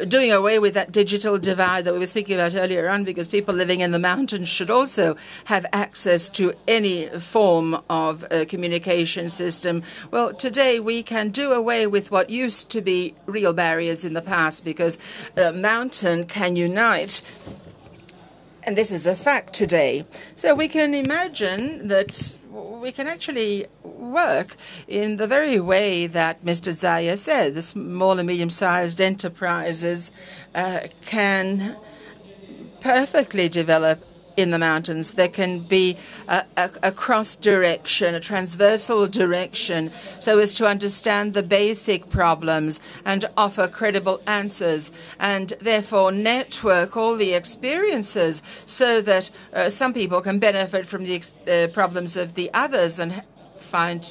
doing away with that digital divide that we were speaking about earlier on, because people living in the mountains should also have access to any form of communication system. Well, today we can do away with what used to be real barriers in the past, because a mountain can unite. And this is a fact today. So we can imagine that we can actually work in the very way that Mr. Zaya said. The small and medium-sized enterprises can perfectly develop in the mountains. There can be a cross direction, a transversal direction, so as to understand the basic problems and offer credible answers, and therefore network all the experiences so that some people can benefit from the problems of the others and find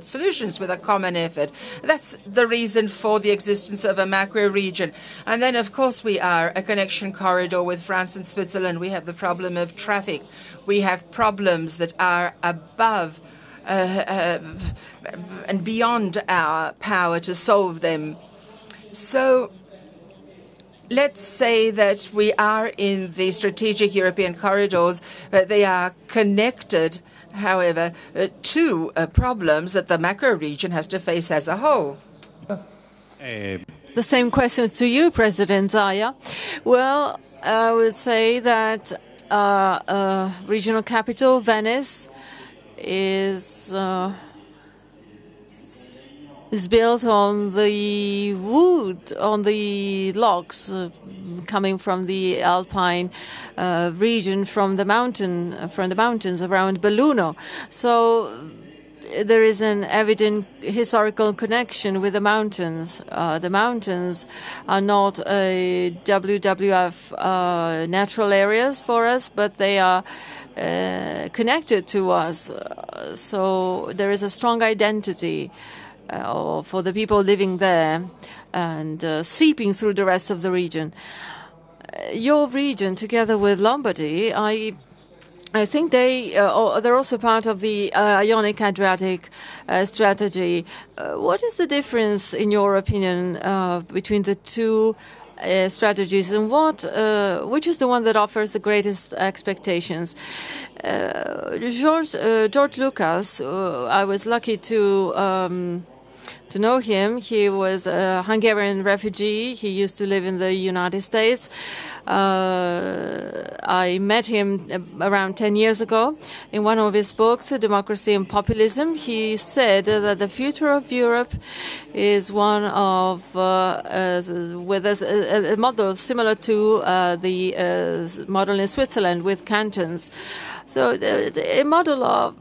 solutions with a common effort. That's the reason for the existence of a macro region. And then, of course, we are a connection corridor with France and Switzerland. We have the problem of traffic. We have problems that are above and beyond our power to solve them. So let's say that we are in the strategic European corridors. They are connected, however, to problems that the macro region has to face as a whole. The same question to you, President Zaya. Well, I would say that regional capital, Venice, is built on the wood, on the logs coming from the Alpine region, from the mountains around Belluno. So there is an evident historical connection with the mountains. The mountains are not a WWF natural areas for us, but they are connected to us. So there is a strong identity for the people living there and seeping through the rest of the region. Your region, together with Lombardy, I think they're also part of the Ionic Adriatic strategy. What is the difference, in your opinion, between the two strategies, and which is the one that offers the greatest expectations? George Lucas, I was lucky to know him. He was a Hungarian refugee. He used to live in the United States. I met him around 10 years ago. In one of his books, Democracy and Populism, he said that the future of Europe is one of with a model similar to the model in Switzerland with cantons. So a model of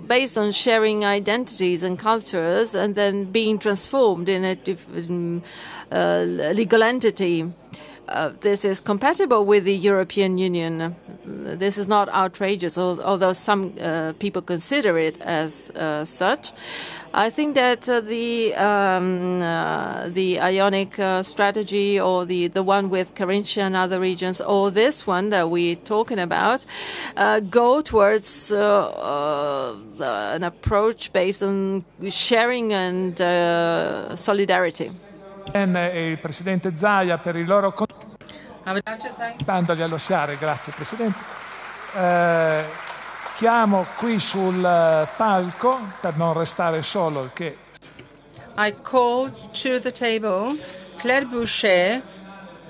based on sharing identities and cultures, and then being transformed in a legal entity. this is compatible with the European Union. This is not outrageous, although some people consider it as such. I think that the Ionic strategy, or the one with Carinthia and other regions, or this one that we're talking about, go towards an approach based on sharing and solidarity. Il Presidente Zaia per il loro I would like to thank dandoli allo SIARE, grazie Presidente. Chiamo qui sul palco, per non restare solo, che I call to the table Claire Boucher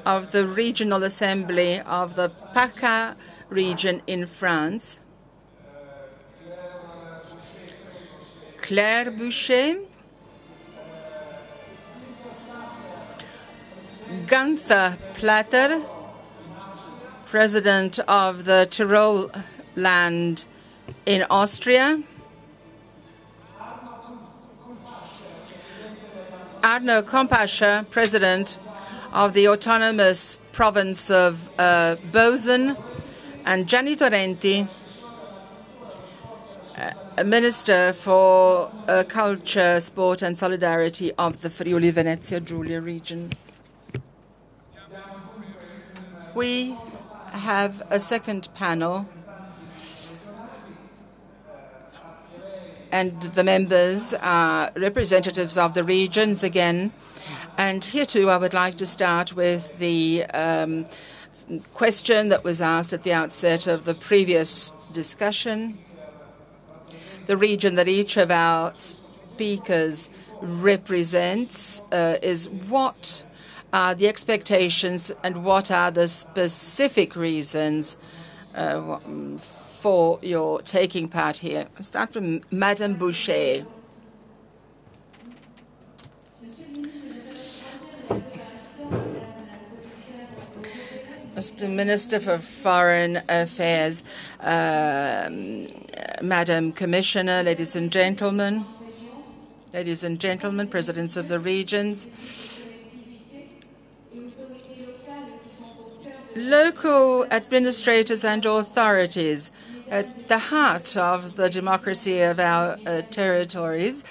of the Regional Assembly of the PACA region in France. Claire Boucher. Gunther Platter, President of the Tyrol Land in Austria. Arno Kompascher, President of the Autonomous Province of Bozen, and Gianni Torrenti, Minister for Culture, Sport and Solidarity of the Friuli Venezia Giulia region. We have a second panel, and the members are representatives of the regions again. And here too I would like to start with the question that was asked at the outset of the previous discussion. The region that each of our speakers represents is what are the expectations and what are the specific reasons for your taking part here? I'll start from Madame Boucher. Mr. Minister for Foreign Affairs, Madam Commissioner, ladies and gentlemen, presidents of the regions. Local administrators and authorities at the heart of the democracy of our territories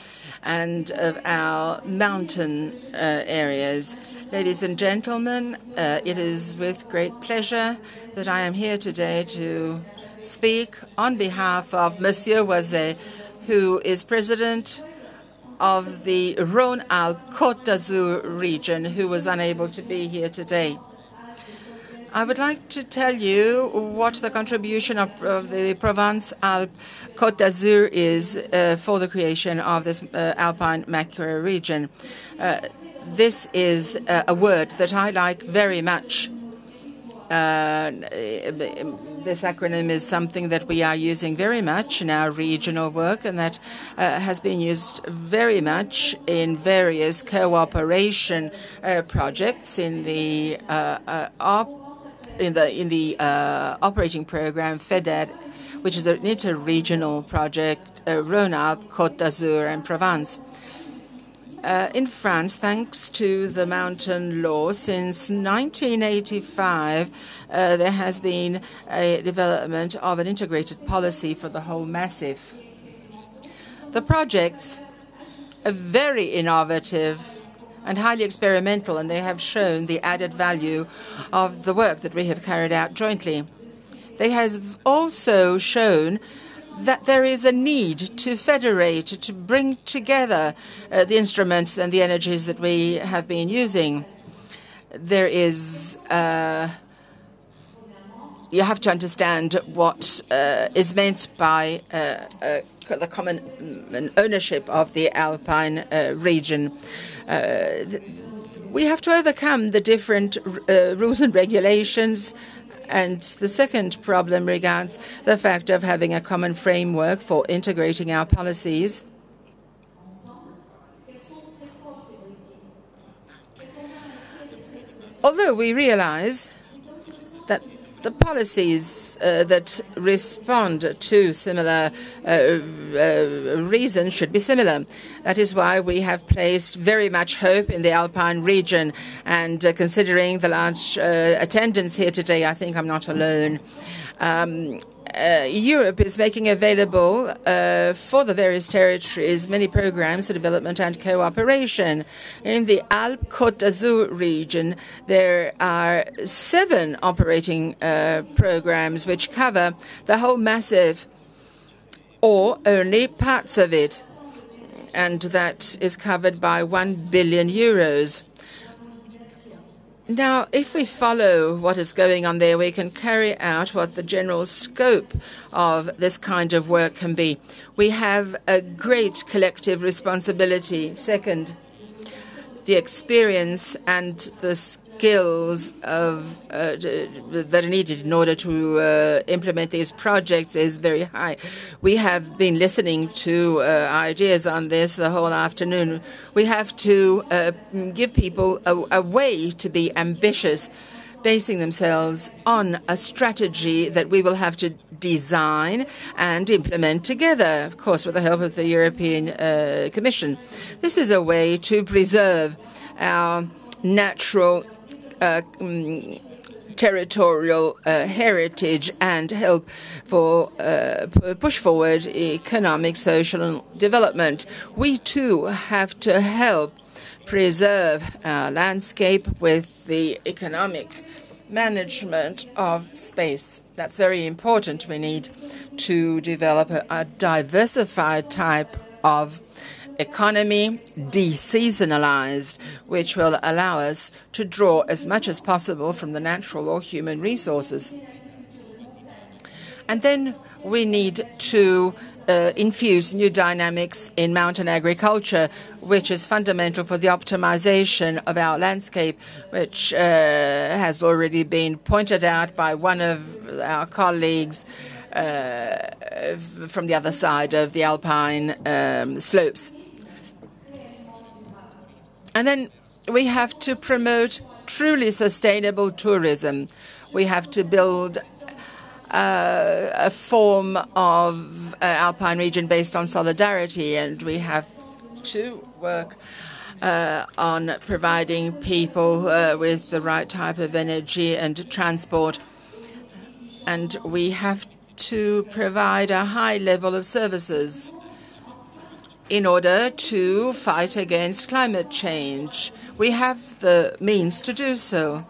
and of our mountain areas. Ladies and gentlemen, it is with great pleasure that I am here today to speak on behalf of Monsieur Oiset, who is President of the Rhône-Alpes-Côte d'Azur region, who was unable to be here today. I would like to tell you what the contribution of the Provence-Alpes-Côte d'Azur is for the creation of this alpine macro region. This is a word that I like very much. This acronym is something that we are using very much in our regional work, and that has been used very much in various cooperation projects in the operating program FEDER, which is an inter-regional project, Rhône-Alpes, Côte d'Azur, and Provence. In France, thanks to the mountain law, since 1985, there has been a development of an integrated policy for the whole massif. The projects are very innovative and highly experimental, and they have shown the added value of the work that we have carried out jointly. They have also shown that there is a need to federate, to bring together the instruments and the energies that we have been using. There is, you have to understand what is meant by the common ownership of the Alpine region. We have to overcome the different rules and regulations. And the second problem regards the fact of having a common framework for integrating our policies. Although we realize that the policies that respond to similar reasons should be similar. That is why we have placed very much hope in the Alpine region. And considering the large attendance here today, I think I'm not alone. Europe is making available for the various territories many programs for development and cooperation. In the Alpes-Côte d'Azur region, there are 7 operating programs which cover the whole massif or only parts of it, and that is covered by 1 billion euros. Now, if we follow what is going on there, we can carry out what the general scope of this kind of work can be. We have a great collective responsibility. Second, the experience and the skills that are needed in order to implement these projects is very high. We have been listening to ideas on this the whole afternoon. We have to give people a way to be ambitious, basing themselves on a strategy that we will have to design and implement together, of course, with the help of the European Commission. This is a way to preserve our natural territorial heritage and help for push forward economic, social and development. We too have to help preserve our landscape with the economic management of space. That's very important. We need to develop a diversified type of economy, deseasonalized, which will allow us to draw as much as possible from the natural or human resources. And then we need to infuse new dynamics in mountain agriculture, which is fundamental for the optimization of our landscape, which has already been pointed out by one of our colleagues from the other side of the Alpine slopes. And then we have to promote truly sustainable tourism. We have to build a form of Alpine region based on solidarity, and we have to work on providing people with the right type of energy and transport. And we have to provide a high level of services in order to fight against climate change. We have the means to do so.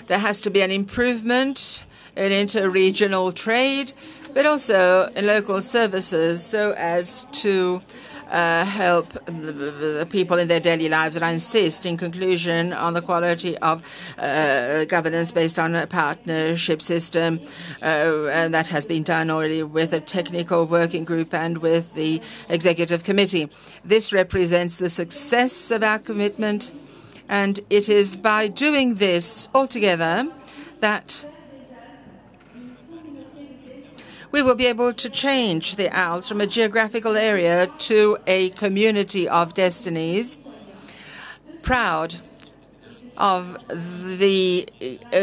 There has to be an improvement in inter-regional trade, but also in local services, so as to help the people in their daily lives. And I insist, in conclusion, on the quality of governance based on a partnership system, and that has been done already with a technical working group and with the executive committee. This represents the success of our commitment, and it is by doing this altogether that we will be able to change the Alps from a geographical area to a community of destinies, proud of the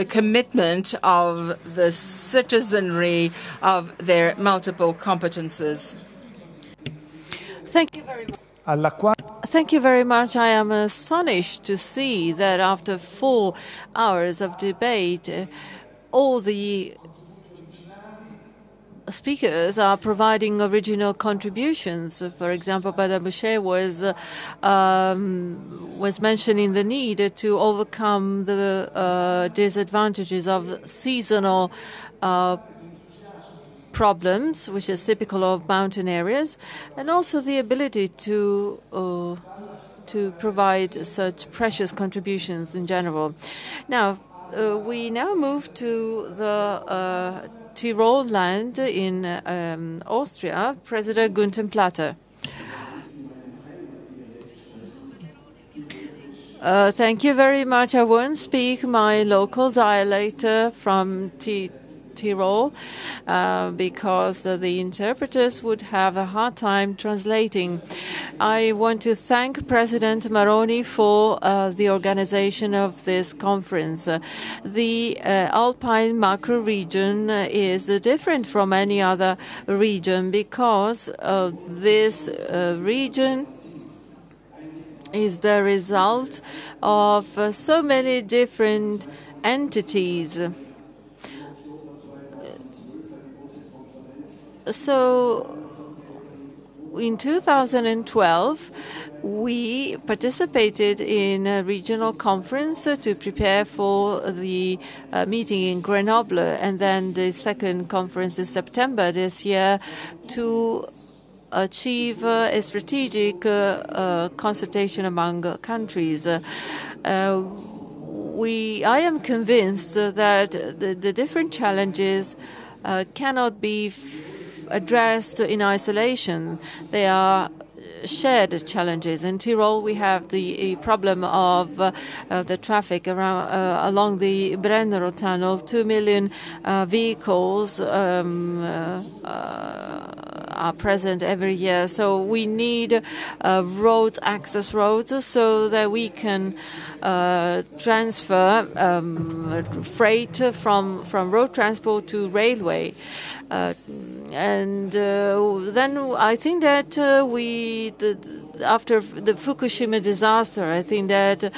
commitment of the citizenry of their multiple competences. Thank you very much. Thank you very much. I am astonished to see that after 4 hours of debate, all the speakers are providing original contributions. For example, Madame Boucher was mentioning the need to overcome the disadvantages of seasonal problems, which is typical of mountain areas, and also the ability to provide such precious contributions in general. Now, we now move to the Tyrol land in Austria. President Günther Platter. Thank you very much. I won't speak my local dialect from Tyrol because the interpreters would have a hard time translating. I want to thank President Maroni for the organization of this conference. The Alpine macro region is different from any other region because this region is the result of so many different entities. So in 2012, we participated in a regional conference to prepare for the meeting in Grenoble, and then the second conference in September this year to achieve a strategic consultation among countries. I am convinced that the different challenges cannot be addressed in isolation. They are shared challenges. In Tyrol, we have the problem of the traffic along the Brennero Tunnel. 2 million vehicles are present every year. So we need access roads, so that we can transfer freight from road transport to railway. And then I think that after the Fukushima disaster, I think that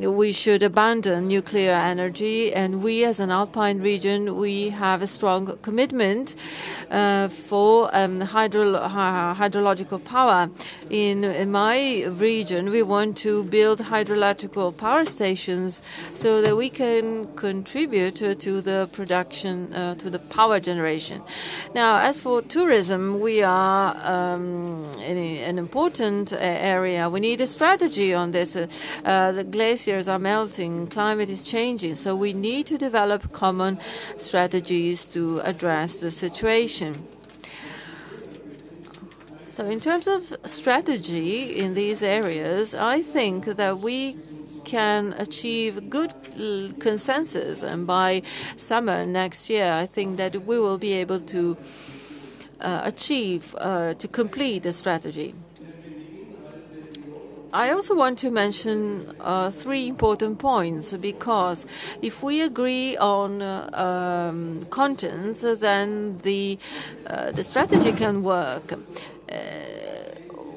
we should abandon nuclear energy, and we as an Alpine region, we have a strong commitment for hydrological power. In my region, we want to build hydroelectrical power stations so that we can contribute to the production, to the power generation. Now, as for tourism, we are in an important area. We need a strategy on this. The glaciers are melting, climate is changing, so we need to develop common strategies to address the situation. So in terms of strategy in these areas, I think that we can achieve good consensus, and by summer next year, I think that we will be able to to complete the strategy. I also want to mention 3 important points, because if we agree on contents, then the strategy can work.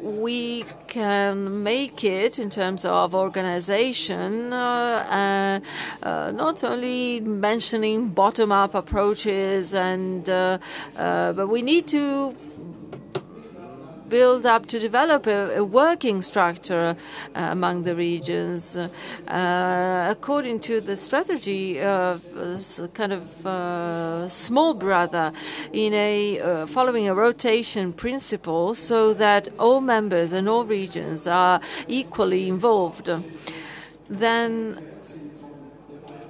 We can make it in terms of organization, not only mentioning bottom-up approaches, but we need to develop a working structure among the regions. According to the strategy, kind of small brother following a rotation principle, so that all members and all regions are equally involved. Then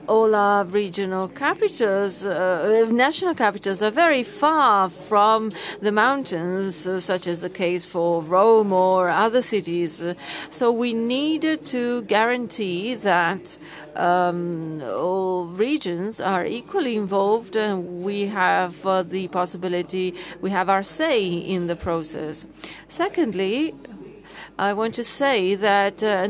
all our regional capitals, national capitals, are very far from the mountains, such as the case for Rome or other cities. So we need to guarantee that all regions are equally involved, and we have the possibility, we have our say in the process. Secondly, I want to say that a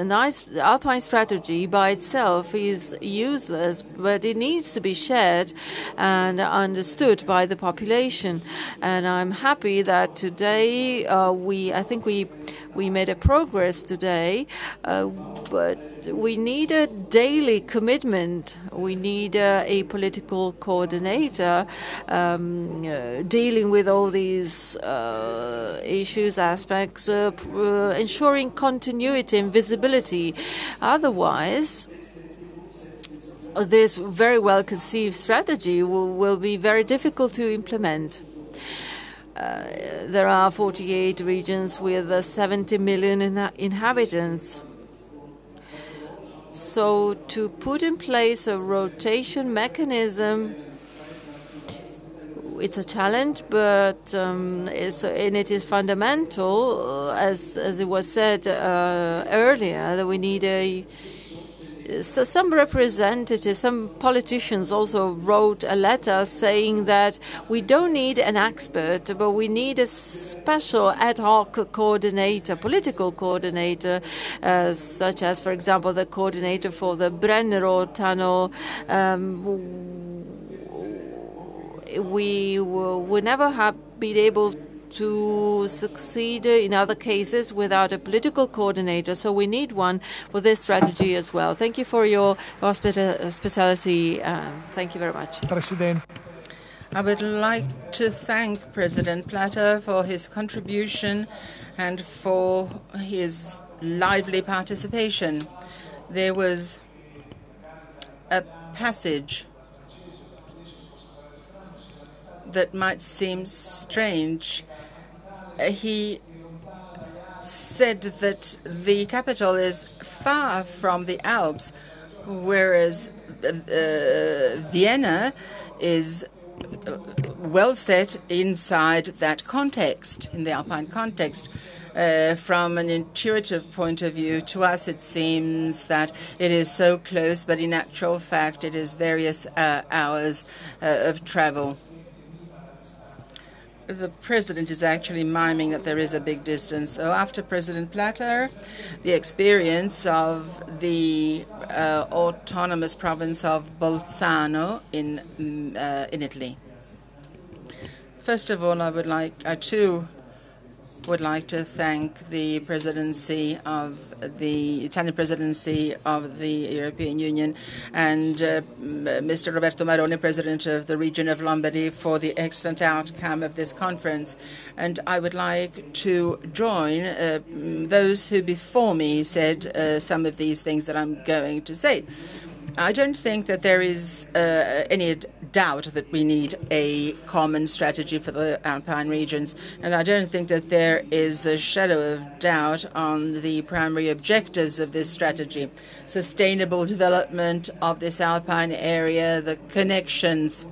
nice Alpine strategy by itself is useless, but it needs to be shared and understood by the population. And I'm happy that today I think we made a progress today, but we need a daily commitment. We need a political coordinator dealing with all these issues, aspects, ensuring continuity and visibility. Otherwise, this very well-conceived strategy will be very difficult to implement. There are 48 regions with 70 million inhabitants. So to put in place a rotation mechanism, it's a challenge, but it is fundamental, as it was said earlier, that we need a So some representatives, some politicians also wrote a letter saying that we don't need an expert, but we need a special ad hoc coordinator, political coordinator, such as, for example, the coordinator for the Brennero tunnel. We would never have been able to succeed in other cases without a political coordinator. So we need one for this strategy as well. Thank you for your hospitality. Thank you very much. President. I would like to thank President Platter for his contribution and for his lively participation. There was a passage that might seem strange. He said that the capital is far from the Alps, whereas Vienna is well set inside that context, in the Alpine context. From an intuitive point of view, to us it seems that it is so close, but in actual fact it is various hours of travel. The president is actually miming that there is a big distance. So after President Platter, the experience of the autonomous province of Bolzano in Italy. First of all, I too would like to thank the presidency of the Italian presidency of the European Union and Mr. Roberto Maroni, president of the region of Lombardy, for the excellent outcome of this conference. And I would like to join those who before me said some of these things that I'm going to say. I don't think that there is any doubt that we need a common strategy for the Alpine regions, and I don't think that there is a shadow of doubt on the primary objectives of this strategy. Sustainable development of this Alpine area, the connections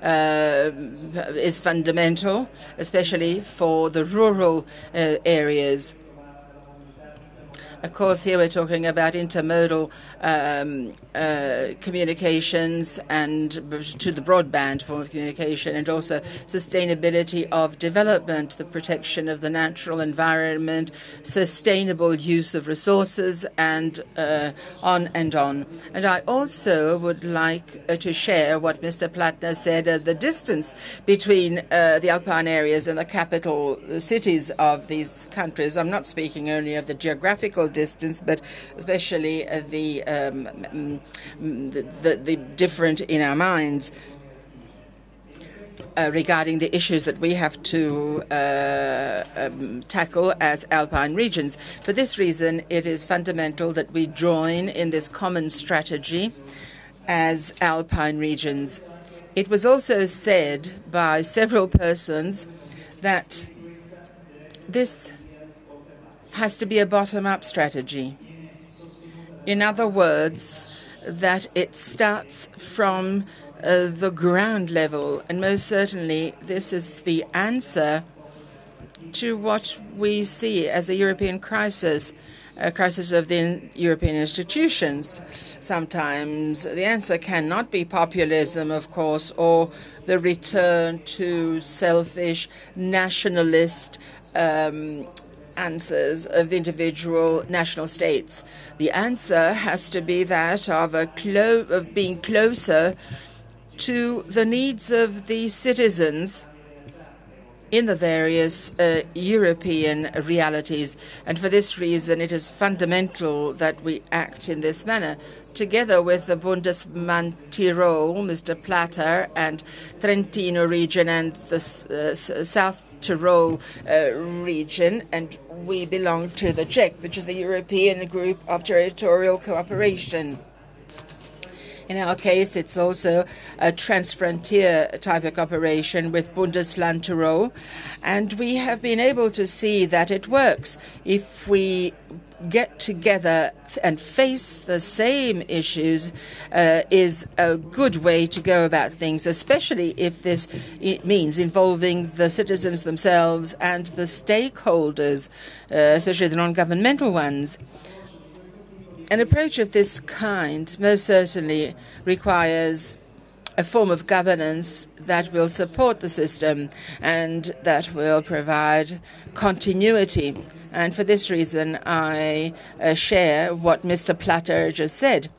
is fundamental, especially for the rural areas. Of course, here we're talking about intermodal communications and to the broadband form of communication, and also sustainability of development, the protection of the natural environment, sustainable use of resources, and on and on. And I also would like to share what Mr. Plattner said, the distance between the Alpine areas and the capital cities of these countries. I'm not speaking only of the geographical distance, but especially the different in our minds regarding the issues that we have to tackle as Alpine regions. For this reason, it is fundamental that we join in this common strategy as Alpine regions. It was also said by several persons that this has to be a bottom-up strategy. In other words, that it starts from the ground level, and most certainly this is the answer to what we see as a European crisis, a crisis of the European institutions. Sometimes the answer cannot be populism, of course, or the return to selfish, nationalist answers of the individual national states. The answer has to be that of being closer to the needs of the citizens in the various European realities. And for this reason, it is fundamental that we act in this manner. Together with the Bundesland Tirol, Mr. Platter, and Trentino region and the South Tyrol region, and we belong to the CEC, which is the European Group of Territorial Cooperation. In our case, it's also a transfrontier type of cooperation with Bundesland Tirol, and we have been able to see that it works. If we get together and face the same issues is a good way to go about things, especially if this means involving the citizens themselves and the stakeholders, especially the non-governmental ones. An approach of this kind most certainly requires a form of governance that will support the system and that will provide continuity. And for this reason, I share what Mr. Platter just said.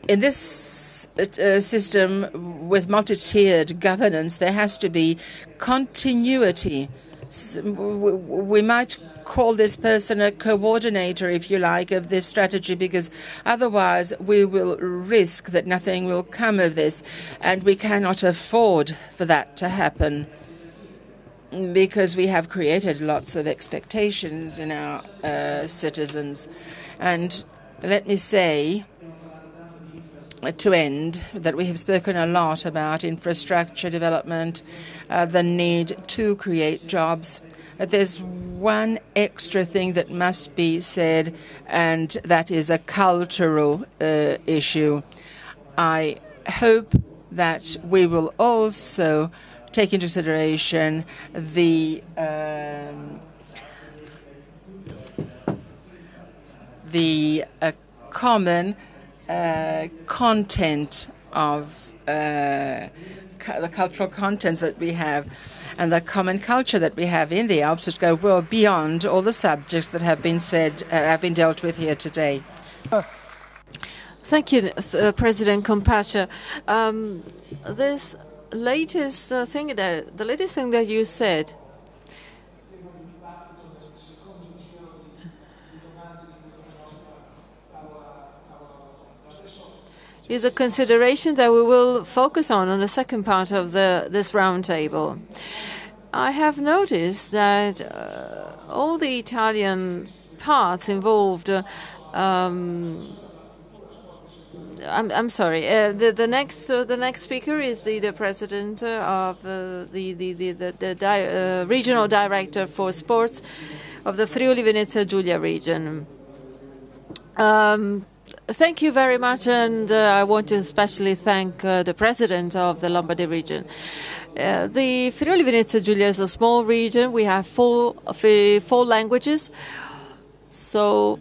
In this system with multi-tiered governance, there has to be continuity. We might call this person a coordinator, if you like, of this strategy, because otherwise we will risk that nothing will come of this, and we cannot afford for that to happen, because we have created lots of expectations in our citizens. And let me say, to end, that we have spoken a lot about infrastructure development, the need to create jobs. There's one extra thing that must be said, and that is a cultural issue. I hope that we will also take into consideration the common content of the cultural contents that we have, and the common culture that we have in the Alps, which go well beyond all the subjects that have been said, have been dealt with here today. Thank you, President Compascia. This latest thing that you said is a consideration that we will focus on the second part of this roundtable. I have noticed that all the Italian parts involved. I'm sorry. The next speaker is the president of the regional director for sports of the Friuli Venezia Giulia region. Thank you very much, and I want to especially thank the president of the Lombardy region. The Friuli Venezia Giulia is a small region. We have four languages, so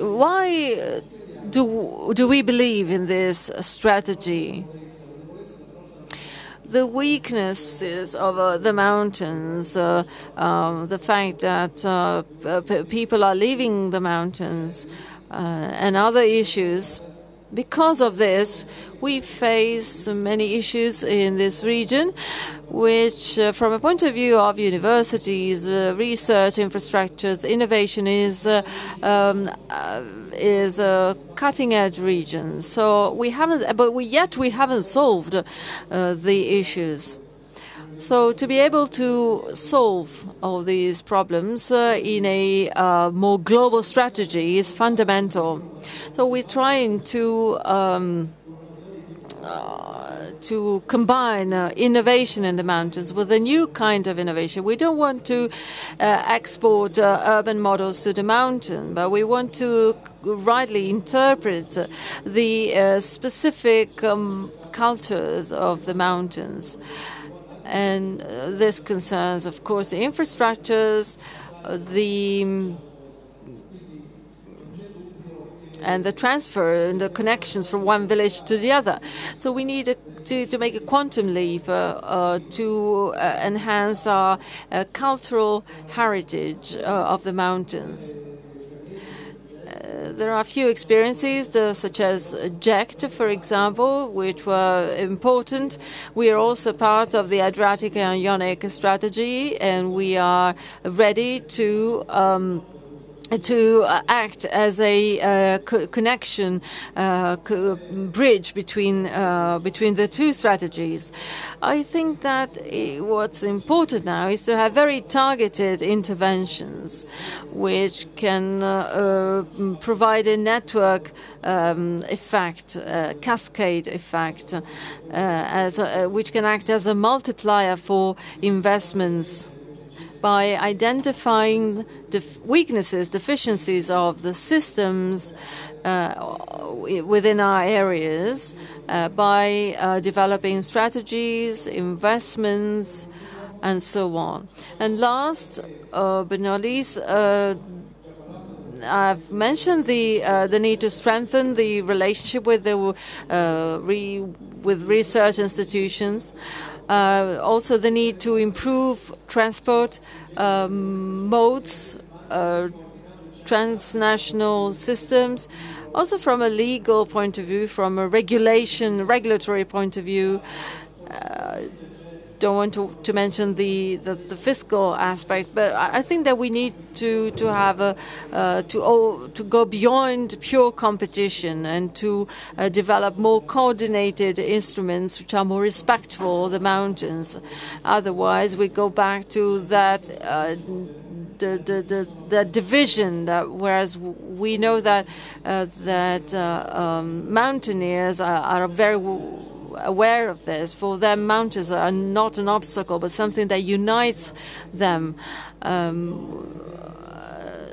why do we believe in this strategy? The weaknesses of the mountains, the fact that people are leaving the mountains, and other issues. Because of this, we face many issues in this region, which, from a point of view of universities, research infrastructures, innovation is a cutting-edge region. So we haven't solved the issues. So to be able to solve all these problems in a more global strategy is fundamental. So we're trying to combine innovation in the mountains with a new kind of innovation. We don't want to export urban models to the mountain, but we want to rightly interpret the specific cultures of the mountains. And this concerns, of course, the infrastructures, and the transfer and the connections from one village to the other. So we need to make a quantum leap to enhance our cultural heritage of the mountains. There are a few experiences, such as JECT, for example, which were important. We are also part of the Adriatic and Ionic strategy, and we are ready to act as a connection bridge between the two strategies. I think that what's important now is to have very targeted interventions, which can provide a network effect, cascade effect, which can act as a multiplier for investments. by identifying weaknesses, deficiencies of the systems within our areas, by developing strategies, investments, and so on. And last but not least, I've mentioned the need to strengthen the relationship with with research institutions. Also, the need to improve transport modes, transnational systems. Also, from a legal point of view, from a regulatory point of view. Don't want to mention the fiscal aspect, but I think that we need to have to go beyond pure competition and to develop more coordinated instruments which are more respectful of the mountains. Otherwise, we go back to that the division. Whereas we know that mountaineers are very aware of this. For them, mountains are not an obstacle, but something that unites them.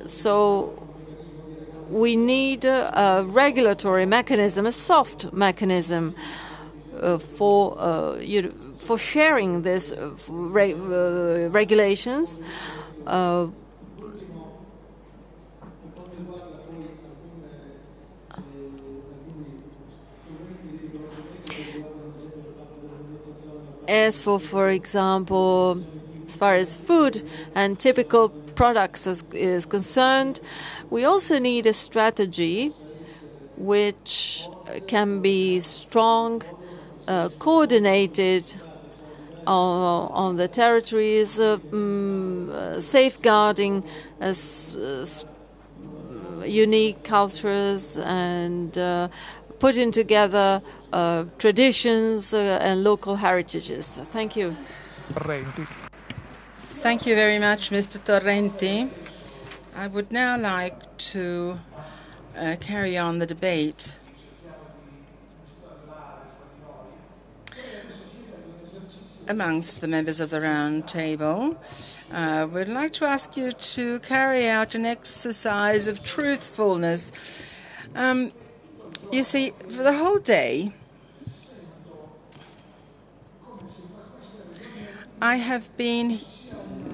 So we need a regulatory mechanism, a soft mechanism for sharing this regulations. As for example, as far as food and typical products is concerned, we also need a strategy which can be strong, coordinated on the territories, safeguarding unique cultures and putting together traditions and local heritages. Thank you. Thank you very much, Mr. Torrenti. I would now like to carry on the debate. Amongst the members of the round table, we'd like to ask you to carry out an exercise of truthfulness. You see, for the whole day, I have been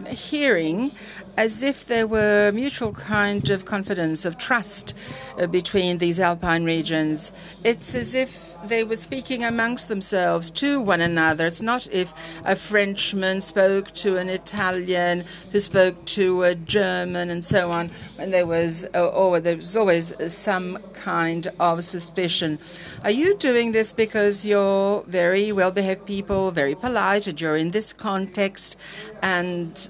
hearing as if there were mutual kind of confidence, of trust between these alpine regions. It's as if they were speaking amongst themselves to one another. It's not if a Frenchman spoke to an Italian who spoke to a German and so on, and there was always some kind of suspicion. Are you doing this because you're very well-behaved people, very polite, and you're in this context, and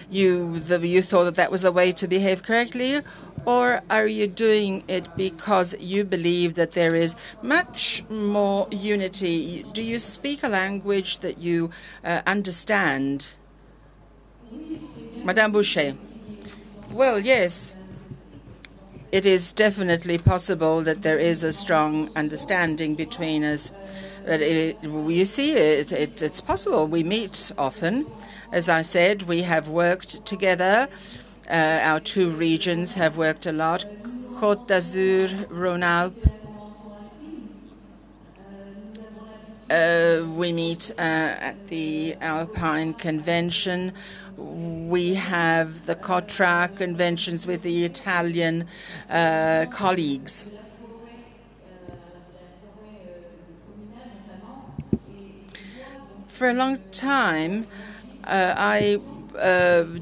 you thought that was the way to behave correctly? Or are you doing it because you believe that there is much more unity? Do you speak a language that you understand? Madame Boucher. Well, yes. It is definitely possible that there is a strong understanding between us. You see, it's possible. We meet often. As I said, we have worked together. Our two regions have worked a lot. Côte d'Azur, Rhône-Alpes. We meet at the Alpine Convention. We have the COTRA conventions with the Italian colleagues. For a long time, I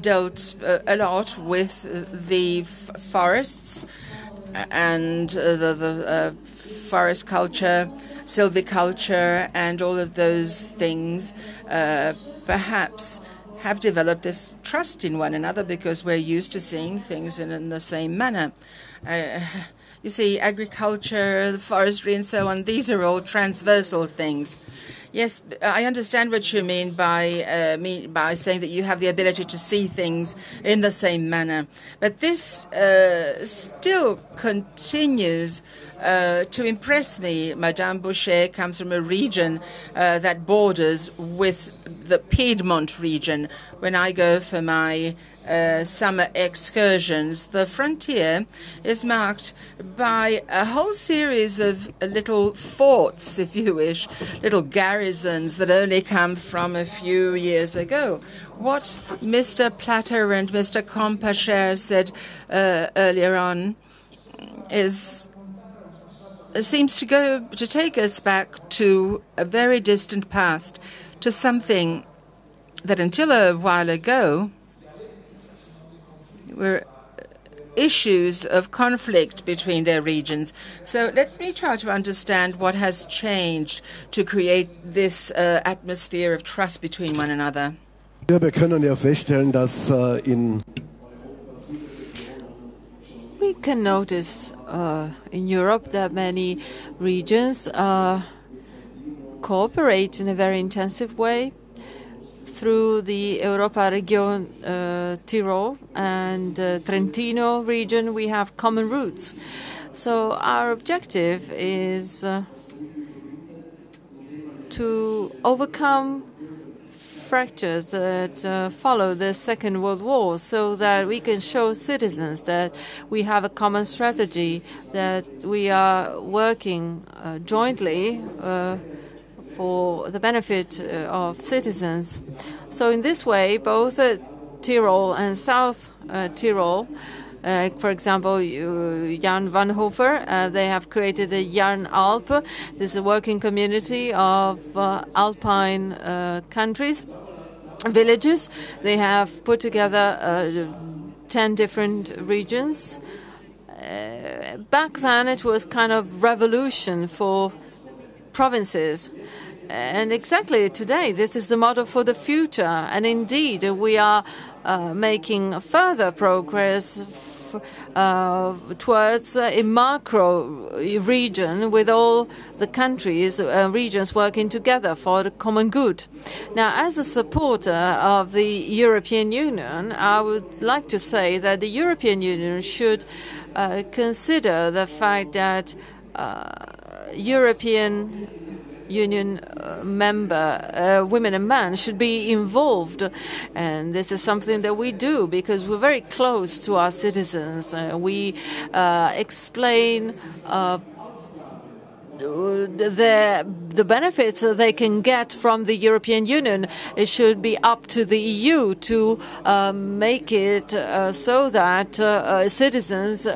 dealt a lot with the forests and the forest culture, silviculture, and all of those things perhaps have developed this trust in one another because we're used to seeing things in the same manner. You see, agriculture, the forestry, and so on, these are all transversal things. Yes, I understand what you mean by saying that you have the ability to see things in the same manner. But this still continues to impress me. Madame Boucher comes from a region that borders with the Piedmont region, when I go for my summer excursions, the frontier is marked by a whole series of little forts, if you wish, little garrisons that only come from a few years ago. What Mr. Platter and Mr. Compacher said earlier on seems to take us back to a very distant past, to something that until a while ago were issues of conflict between their regions. So let me try to understand what has changed to create this atmosphere of trust between one another. Wir können ja feststellen, dass we can notice in Europe that many regions cooperate in a very intensive way. Through the Europa region, Tyrol and Trentino region, we have common roots. So our objective is to overcome fractures that follow the Second World War, so that we can show citizens that we have a common strategy, that we are working jointly for the benefit of citizens. So in this way, both Tyrol and South Tyrol, for example, Jan van Hofer, they have created a Jan Alp. This is a working community of alpine countries, villages. They have put together 10 different regions. Back then, it was kind of revolution for provinces. And exactly today, this is the model for the future. And indeed, we are making further progress towards a macro region with all the countries, regions working together for the common good. Now, as a supporter of the European Union, I would like to say that the European Union should consider the fact that European Union member women and men should be involved, and this is something that we do because we're very close to our citizens. We explain the benefits that they can get from the European Union. It should be up to the EU to make it so that citizens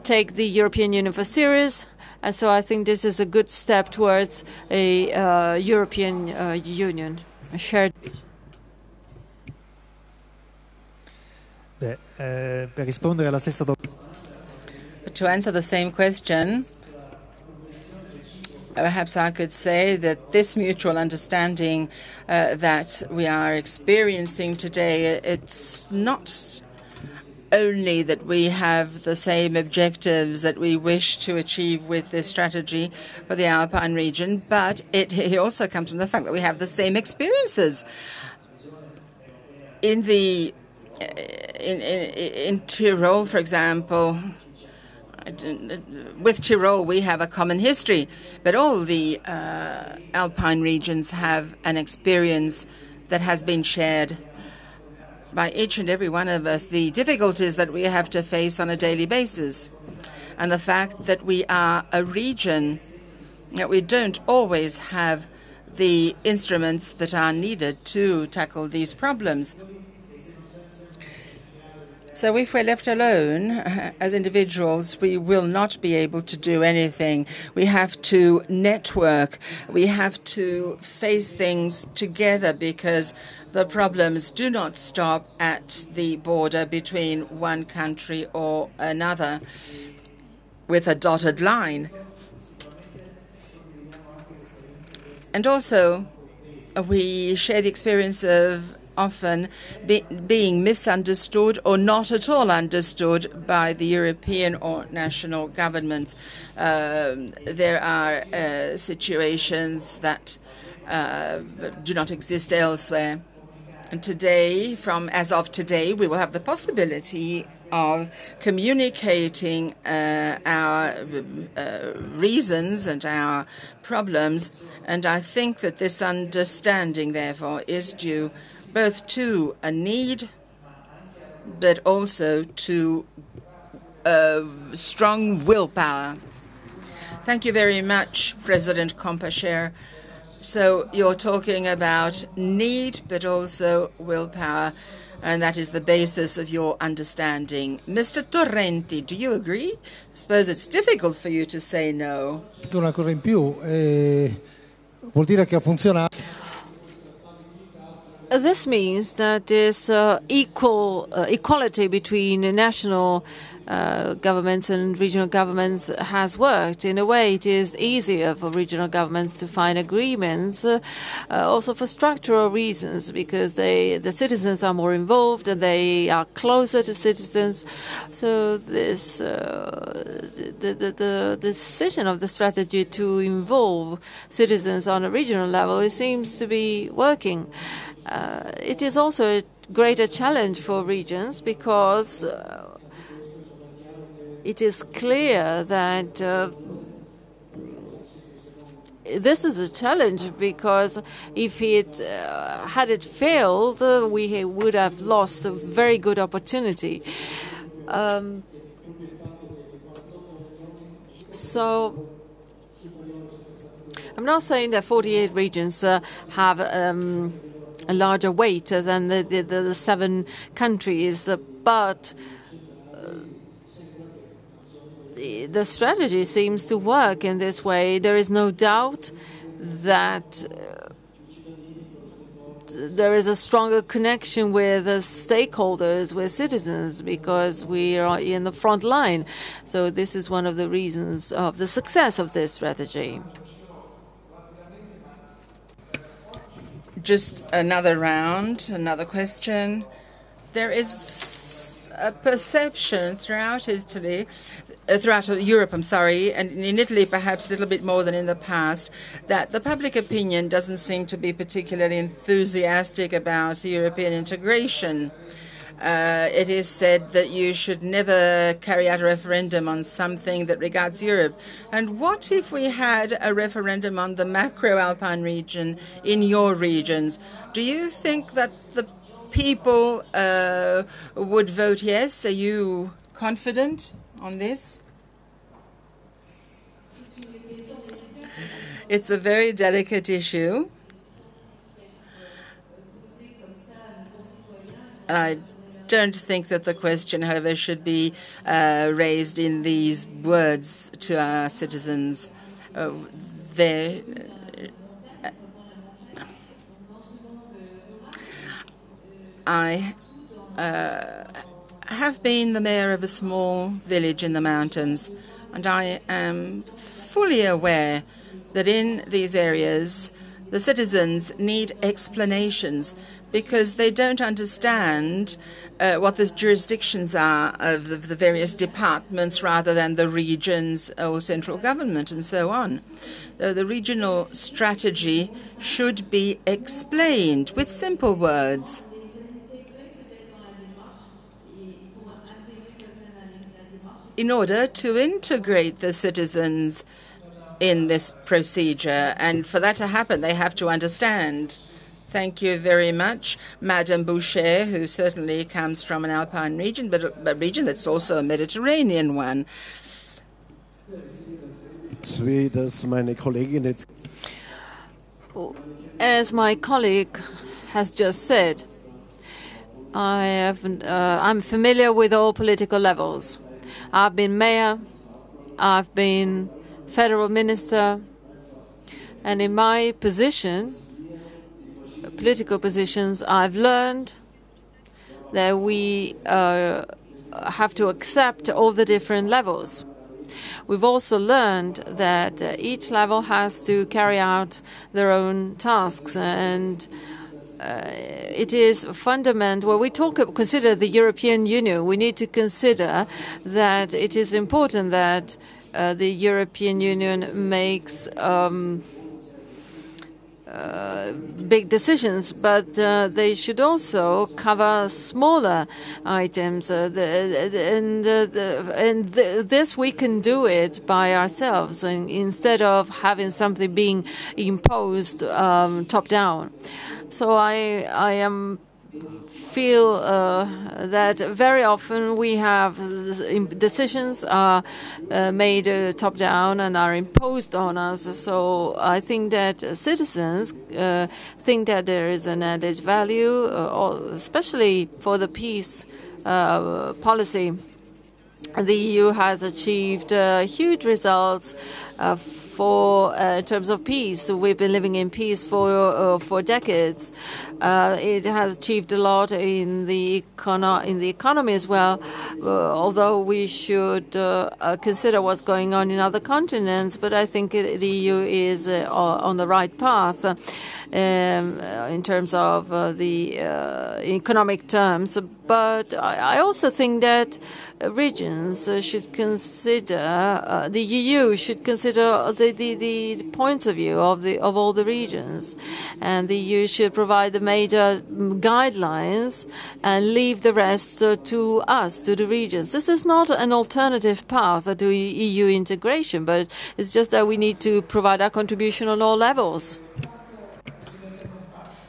take the European Union for serious. And so I think this is a good step towards a European Union, a shared vision. Per rispondere alla stessa domanda. To answer the same question, perhaps I could say that this mutual understanding that we are experiencing today, it's not only that we have the same objectives that we wish to achieve with this strategy for the Alpine region, but it also comes from the fact that we have the same experiences. In Tyrol, for example, with Tyrol we have a common history, but all the Alpine regions have an experience that has been shared by each and every one of us, the difficulties that we have to face on a daily basis, and the fact that we are a region that we don't always have the instruments that are needed to tackle these problems. So if we're left alone as individuals, we will not be able to do anything. We have to network. We have to face things together because the problems do not stop at the border between one country or another with a dotted line. And also, we share the experience of often being misunderstood or not at all understood by the European or national governments. There are situations that do not exist elsewhere. And today, as of today, we will have the possibility of communicating our reasons and our problems. And I think that this understanding, therefore, is due both to a need, but also to strong willpower. Thank you very much, President Compacher. So you're talking about need, but also willpower, and that is the basis of your understanding. Mr. Torrenti, do you agree? I suppose it's difficult for you to say no. Una cosa in più, vuol dire che ha funzionato. This means that there's equality between national governments and regional governments has worked. In a way, it is easier for regional governments to find agreements, also for structural reasons, because the citizens are more involved and they are closer to citizens. So this the decision of the strategy to involve citizens on a regional level, it seems to be working. It is also a greater challenge for regions because it is clear that this is a challenge, because if had it failed, we would have lost a very good opportunity. So I'm not saying that 48 regions have a larger weight than the 7 countries, but the strategy seems to work in this way. There is no doubt that there is a stronger connection with the stakeholders, with citizens, because we are in the front line. So this is one of the reasons of the success of this strategy. Just another round, another question. There is a perception throughout Italy, throughout Europe, and in Italy perhaps a little bit more than in the past, that the public opinion doesn't seem to be particularly enthusiastic about European integration. It is said that you should never carry out a referendum on something that regards Europe. And what if we had a referendum on the macro-Alpine region in your regions? Do you think that the people would vote yes? Are you confident on this? It's a very delicate issue. And I don't think that the question, however, should be raised in these words to our citizens. I have been the mayor of a small village in the mountains, and I am fully aware that in these areas the citizens need explanations, because they don't understand what the jurisdictions are of the various departments rather than the regions or central government and so on. The regional strategy should be explained with simple words. In order to integrate the citizens in this procedure, and for that to happen, they have to understand. Thank you very much, Madame Boucher, who certainly comes from an Alpine region, but a region that's also a Mediterranean one. As my colleague has just said, I'm familiar with all political levels. I've been mayor, I've been federal minister, and in my position, political positions, I've learned that we have to accept all the different levels. We've also learned that each level has to carry out their own tasks, and it is fundamental. When we consider the European Union, we need to consider that it is important that the European Union makes big decisions, but they should also cover smaller items. This we can do it by ourselves, and instead of having something being imposed top down. So I feel that very often we have decisions are made top down and are imposed on us. So I think that citizens think that there is an added value, especially for the peace policy. The EU has achieved huge results in terms of peace. We've been living in peace for decades. It has achieved a lot in the economy as well, although we should consider what's going on in other continents. But I think the EU is on the right path in terms of the economic terms. But I also think that regions should consider, the EU should consider the points of view of all the regions, and the EU should provide the major guidelines and leave the rest to us, to the regions. This is not an alternative path to EU integration, but it's just that we need to provide our contribution on all levels.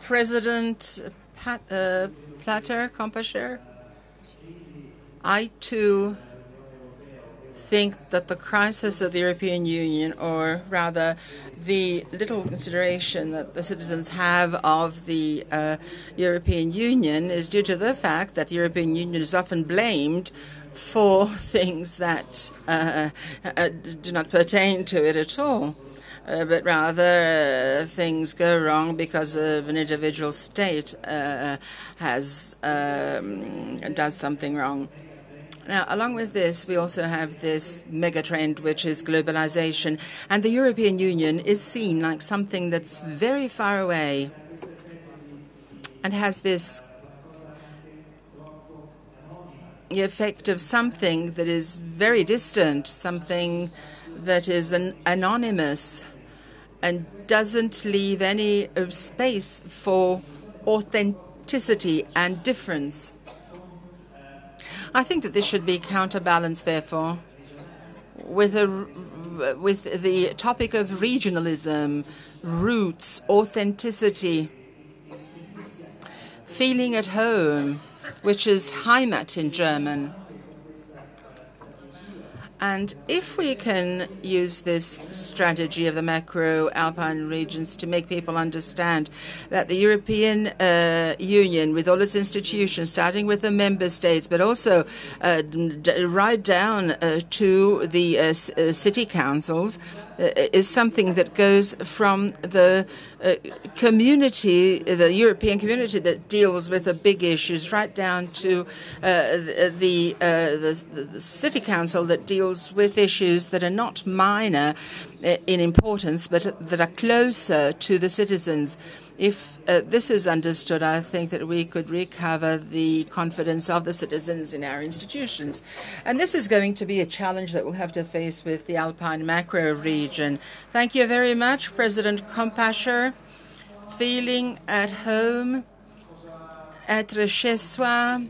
President Platter, Compasher, I too think that the crisis of the European Union, or rather the little consideration that the citizens have of the European Union, is due to the fact that the European Union is often blamed for things that do not pertain to it at all. But rather things go wrong because of an individual state does something wrong. Now, along with this, we also have this mega trend, which is globalization, and the European Union is seen like something that's very far away and has this effect of something that is very distant, something that is anonymous, and doesn't leave any space for authenticity and difference. I think that this should be counterbalanced, therefore, with the topic of regionalism, roots, authenticity, feeling at home, which is Heimat in German. And if we can use this strategy of the macro-alpine regions to make people understand that the European Union, with all its institutions, starting with the member states, but also right down to the city councils, is something that goes from the community, the European community that deals with the big issues, right down to the city council that deals with issues that are not minor in importance, but that are closer to the citizens. If this is understood, I think that we could recover the confidence of the citizens in our institutions. And this is going to be a challenge that we'll have to face with the Alpine macro region. Thank you very much, President Compasher. Feeling at home, être chez soi.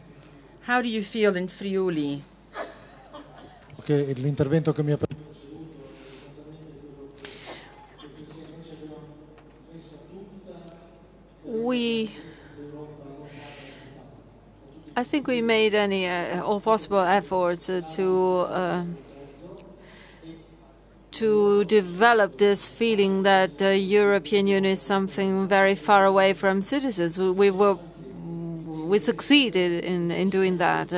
How do you feel in Friuli? L'intervento che mi ha I think we made all possible efforts to develop this feeling that the European Union is something very far away from citizens. We succeeded in doing that,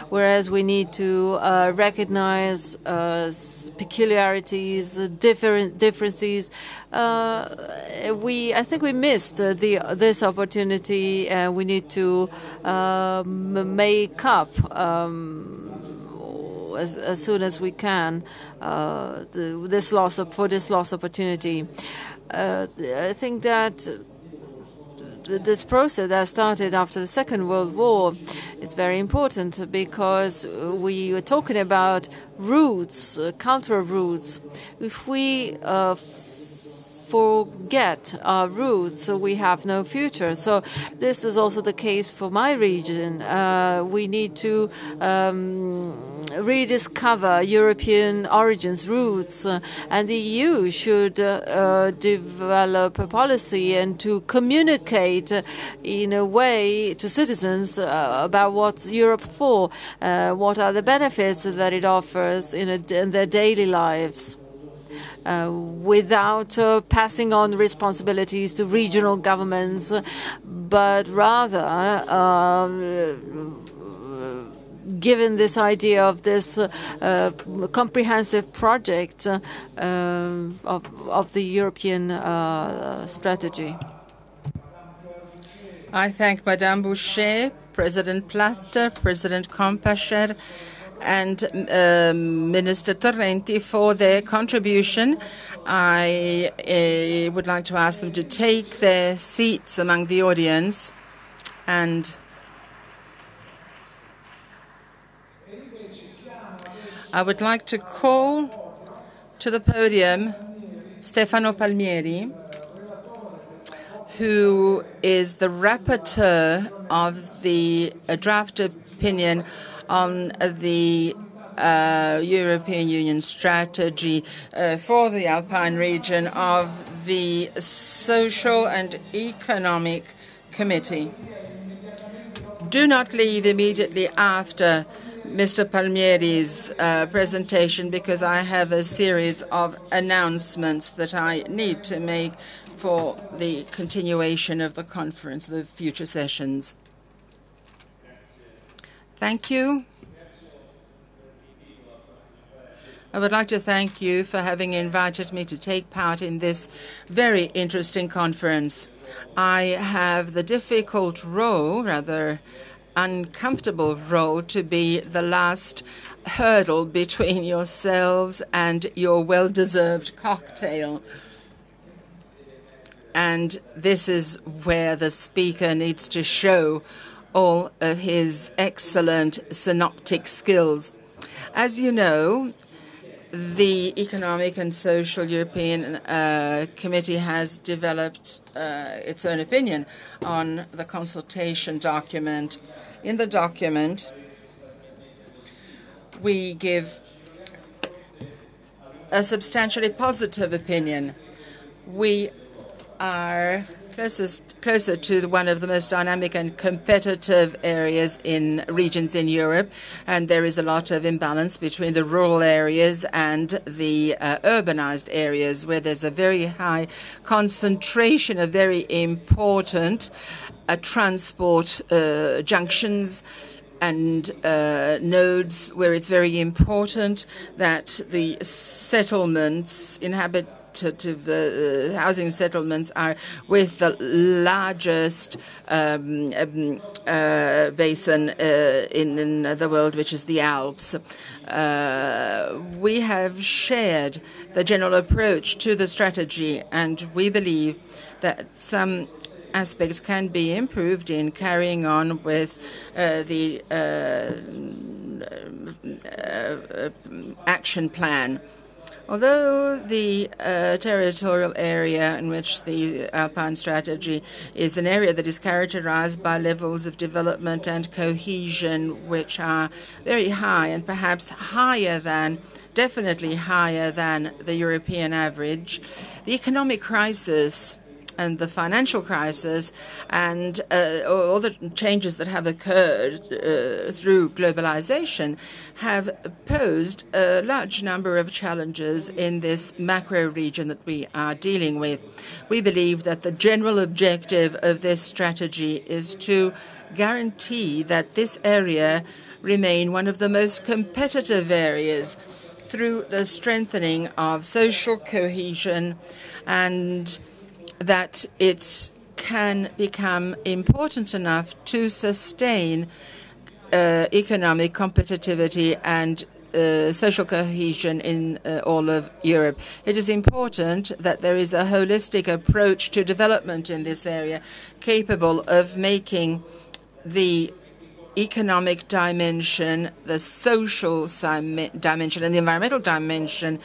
whereas we need to recognize peculiarities, differences. I think we missed this opportunity. We need to make up as soon as we can this loss opportunity. I think that this process that started after the Second World War is very important, because we were talking about roots, cultural roots. If we forget our roots, we have no future. So this is also the case for my region. We need to rediscover European origins, roots, and the EU should develop a policy and to communicate in a way to citizens about what's Europe for, what are the benefits that it offers in their daily lives. Without passing on responsibilities to regional governments, but rather given this idea of this comprehensive project of the European strategy. I thank Madame Boucher, President Platter, President Kompascher, and Minister Torrenti for their contribution. I would like to ask them to take their seats among the audience, and I would like to call to the podium Stefano Palmieri, who is the rapporteur of the draft opinion on the European Union strategy for the Alpine region of the Social and Economic Committee. Do not leave immediately after Mr. Palmieri's presentation, because I have a series of announcements that I need to make for the continuation of the conference, the future sessions. Thank you. I would like to thank you for having invited me to take part in this very interesting conference. I have the difficult role, rather uncomfortable role, to be the last hurdle between yourselves and your well-deserved cocktail. And this is where the speaker needs to show all of his excellent synoptic skills. As you know, the Economic and Social European Committee has developed its own opinion on the consultation document. In the document, we give a substantially positive opinion. We are closer to one of the most dynamic and competitive regions in Europe, and there is a lot of imbalance between the rural areas and the urbanized areas, where there's a very high concentration of very important transport junctions and nodes, where it's very important that the settlements, housing settlements, are with the largest basin in the world, which is the Alps. We have shared the general approach to the strategy, and we believe that some aspects can be improved in carrying on with the action plan. Although the territorial area in which the Alpine strategy is an area that is characterized by levels of development and cohesion which are very high, and perhaps definitely higher than the European average, the economic crisis and the financial crisis and all the changes that have occurred through globalization have posed a large number of challenges in this macro region that we are dealing with. We believe that the general objective of this strategy is to guarantee that this area remain one of the most competitive areas through the strengthening of social cohesion, and that it can become important enough to sustain economic competitivity and social cohesion in all of Europe. It is important that there is a holistic approach to development in this area, capable of making the economic dimension, the social dimension, and the environmental dimension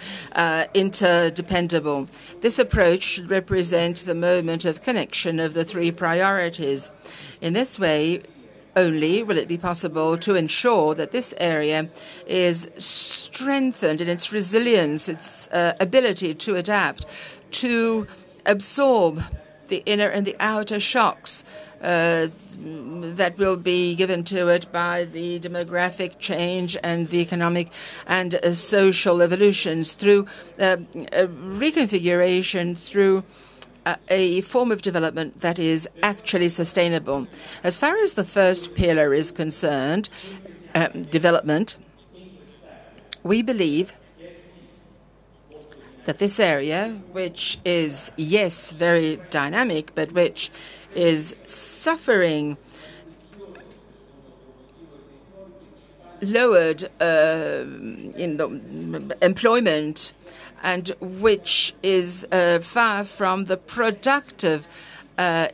interdependable. This approach should represent the moment of connection of the three priorities. In this way, only will it be possible to ensure that this area is strengthened in its resilience, its ability to adapt, to absorb the inner and the outer shocks that will be given to it by the demographic change and the economic and social evolutions, through reconfiguration, through a form of development that is actually sustainable. As far as the first pillar is concerned, development, we believe that this area, which is, yes, very dynamic, but which is suffering lowered in the employment, and which is far from the productive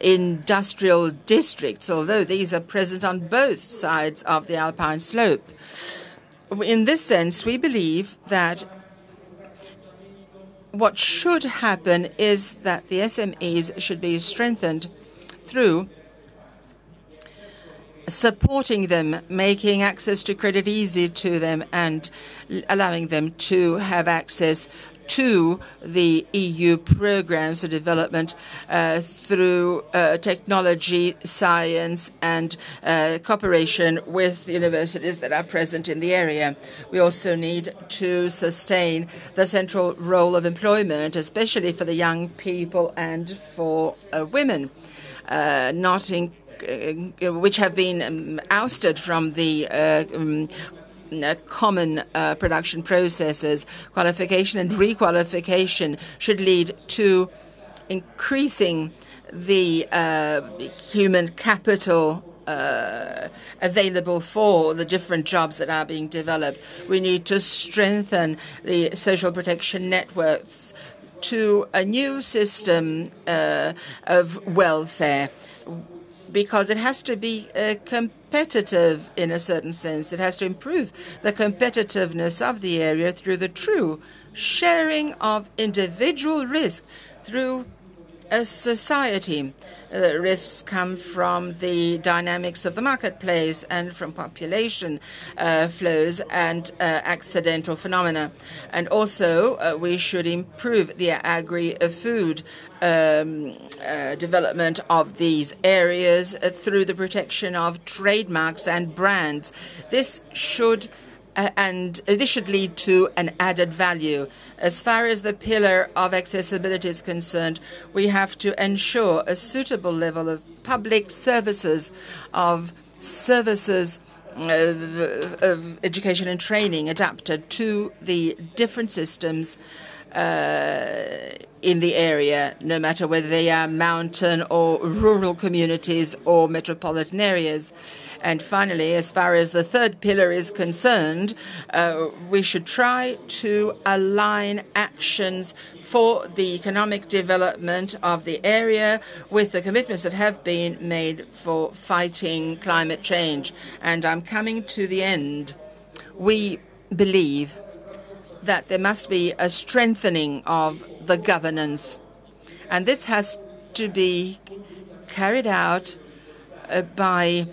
industrial districts, although these are present on both sides of the Alpine slope. In this sense, we believe that what should happen is that the SMEs should be strengthened through supporting them, making access to credit easy to them, and allowing them to have access to the EU programs of development through technology, science, and cooperation with universities that are present in the area. We also need to sustain the central role of employment, especially for the young people and for women, which have been ousted from the common production processes. Qualification and requalification should lead to increasing the human capital available for the different jobs that are being developed. We need to strengthen the social protection networks to a new system of welfare, because it has to be competitive in a certain sense. It has to improve the competitiveness of the area through the true sharing of individual risk through a society. Risks come from the dynamics of the marketplace and from population flows and accidental phenomena. And also, we should improve the agri-food development of these areas through the protection of trademarks and brands. This should lead to an added value. As far as the pillar of accessibility is concerned, we have to ensure a suitable level of public services, of education and training adapted to the different systems in the area, no matter whether they are mountain or rural communities or metropolitan areas. And finally, as far as the third pillar is concerned, we should try to align actions for the economic development of the area with the commitments that have been made for fighting climate change. And I'm coming to the end. We believe that there must be a strengthening of the governance, and this has to be carried out by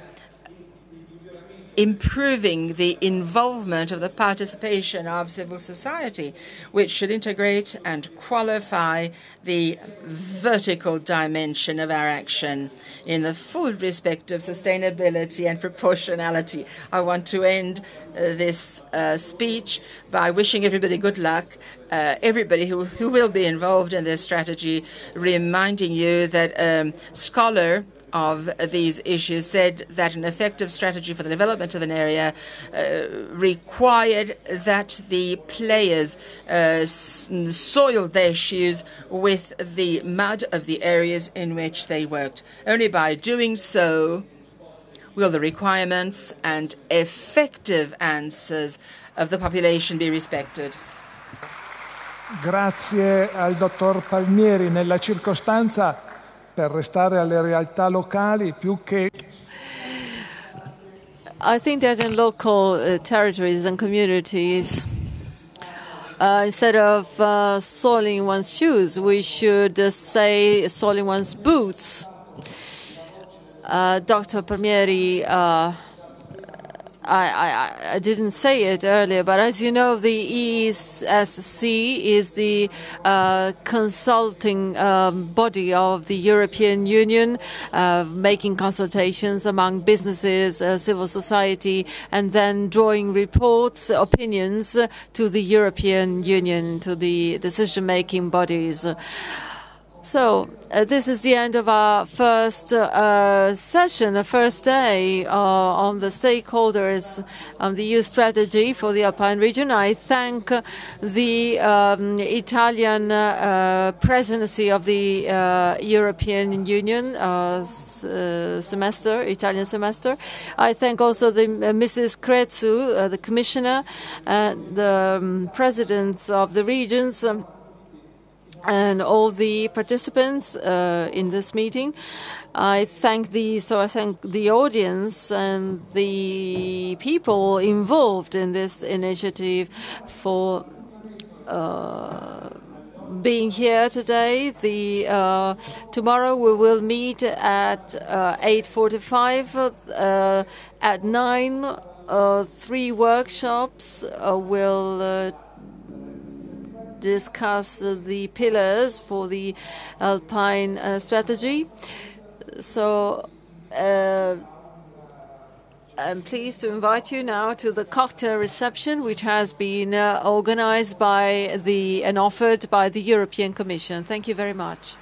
improving the involvement of the participation of civil society, which should integrate and qualify the vertical dimension of our action in the full respect of sustainability and proportionality. I want to end this speech by wishing everybody good luck, everybody who will be involved in this strategy, reminding you that Scholar of these issues said that an effective strategy for the development of an area required that the players soiled their shoes with the mud of the areas in which they worked. Only by doing so will the requirements and effective answers of the population be respected. Grazie al dottor Palmieri. Nella circostanza, per restare alle realtà locali, più che I think that in local territories and communities, instead of soiling one's shoes, we should say soiling one's boots. Dr. Palmieri, I didn't say it earlier, but as you know, the ESC is the consulting body of the European Union, making consultations among businesses, civil society, and then drawing reports, opinions to the European Union, to the decision-making bodies. So this is the end of our first session, the first day on the stakeholders on the EU strategy for the Alpine region. I thank the Italian presidency of the European Union Italian semester. I thank also the Mrs. Crețu, the commissioner, the presidents of the regions, and all the participants in this meeting. I thank the audience and the people involved in this initiative for being here today. Tomorrow we will meet at 8:45. At 9, 3 workshops will discuss the pillars for the Alpine strategy. So I'm pleased to invite you now to the cocktail reception, which has been organized by and offered by the European Commission. Thank you very much.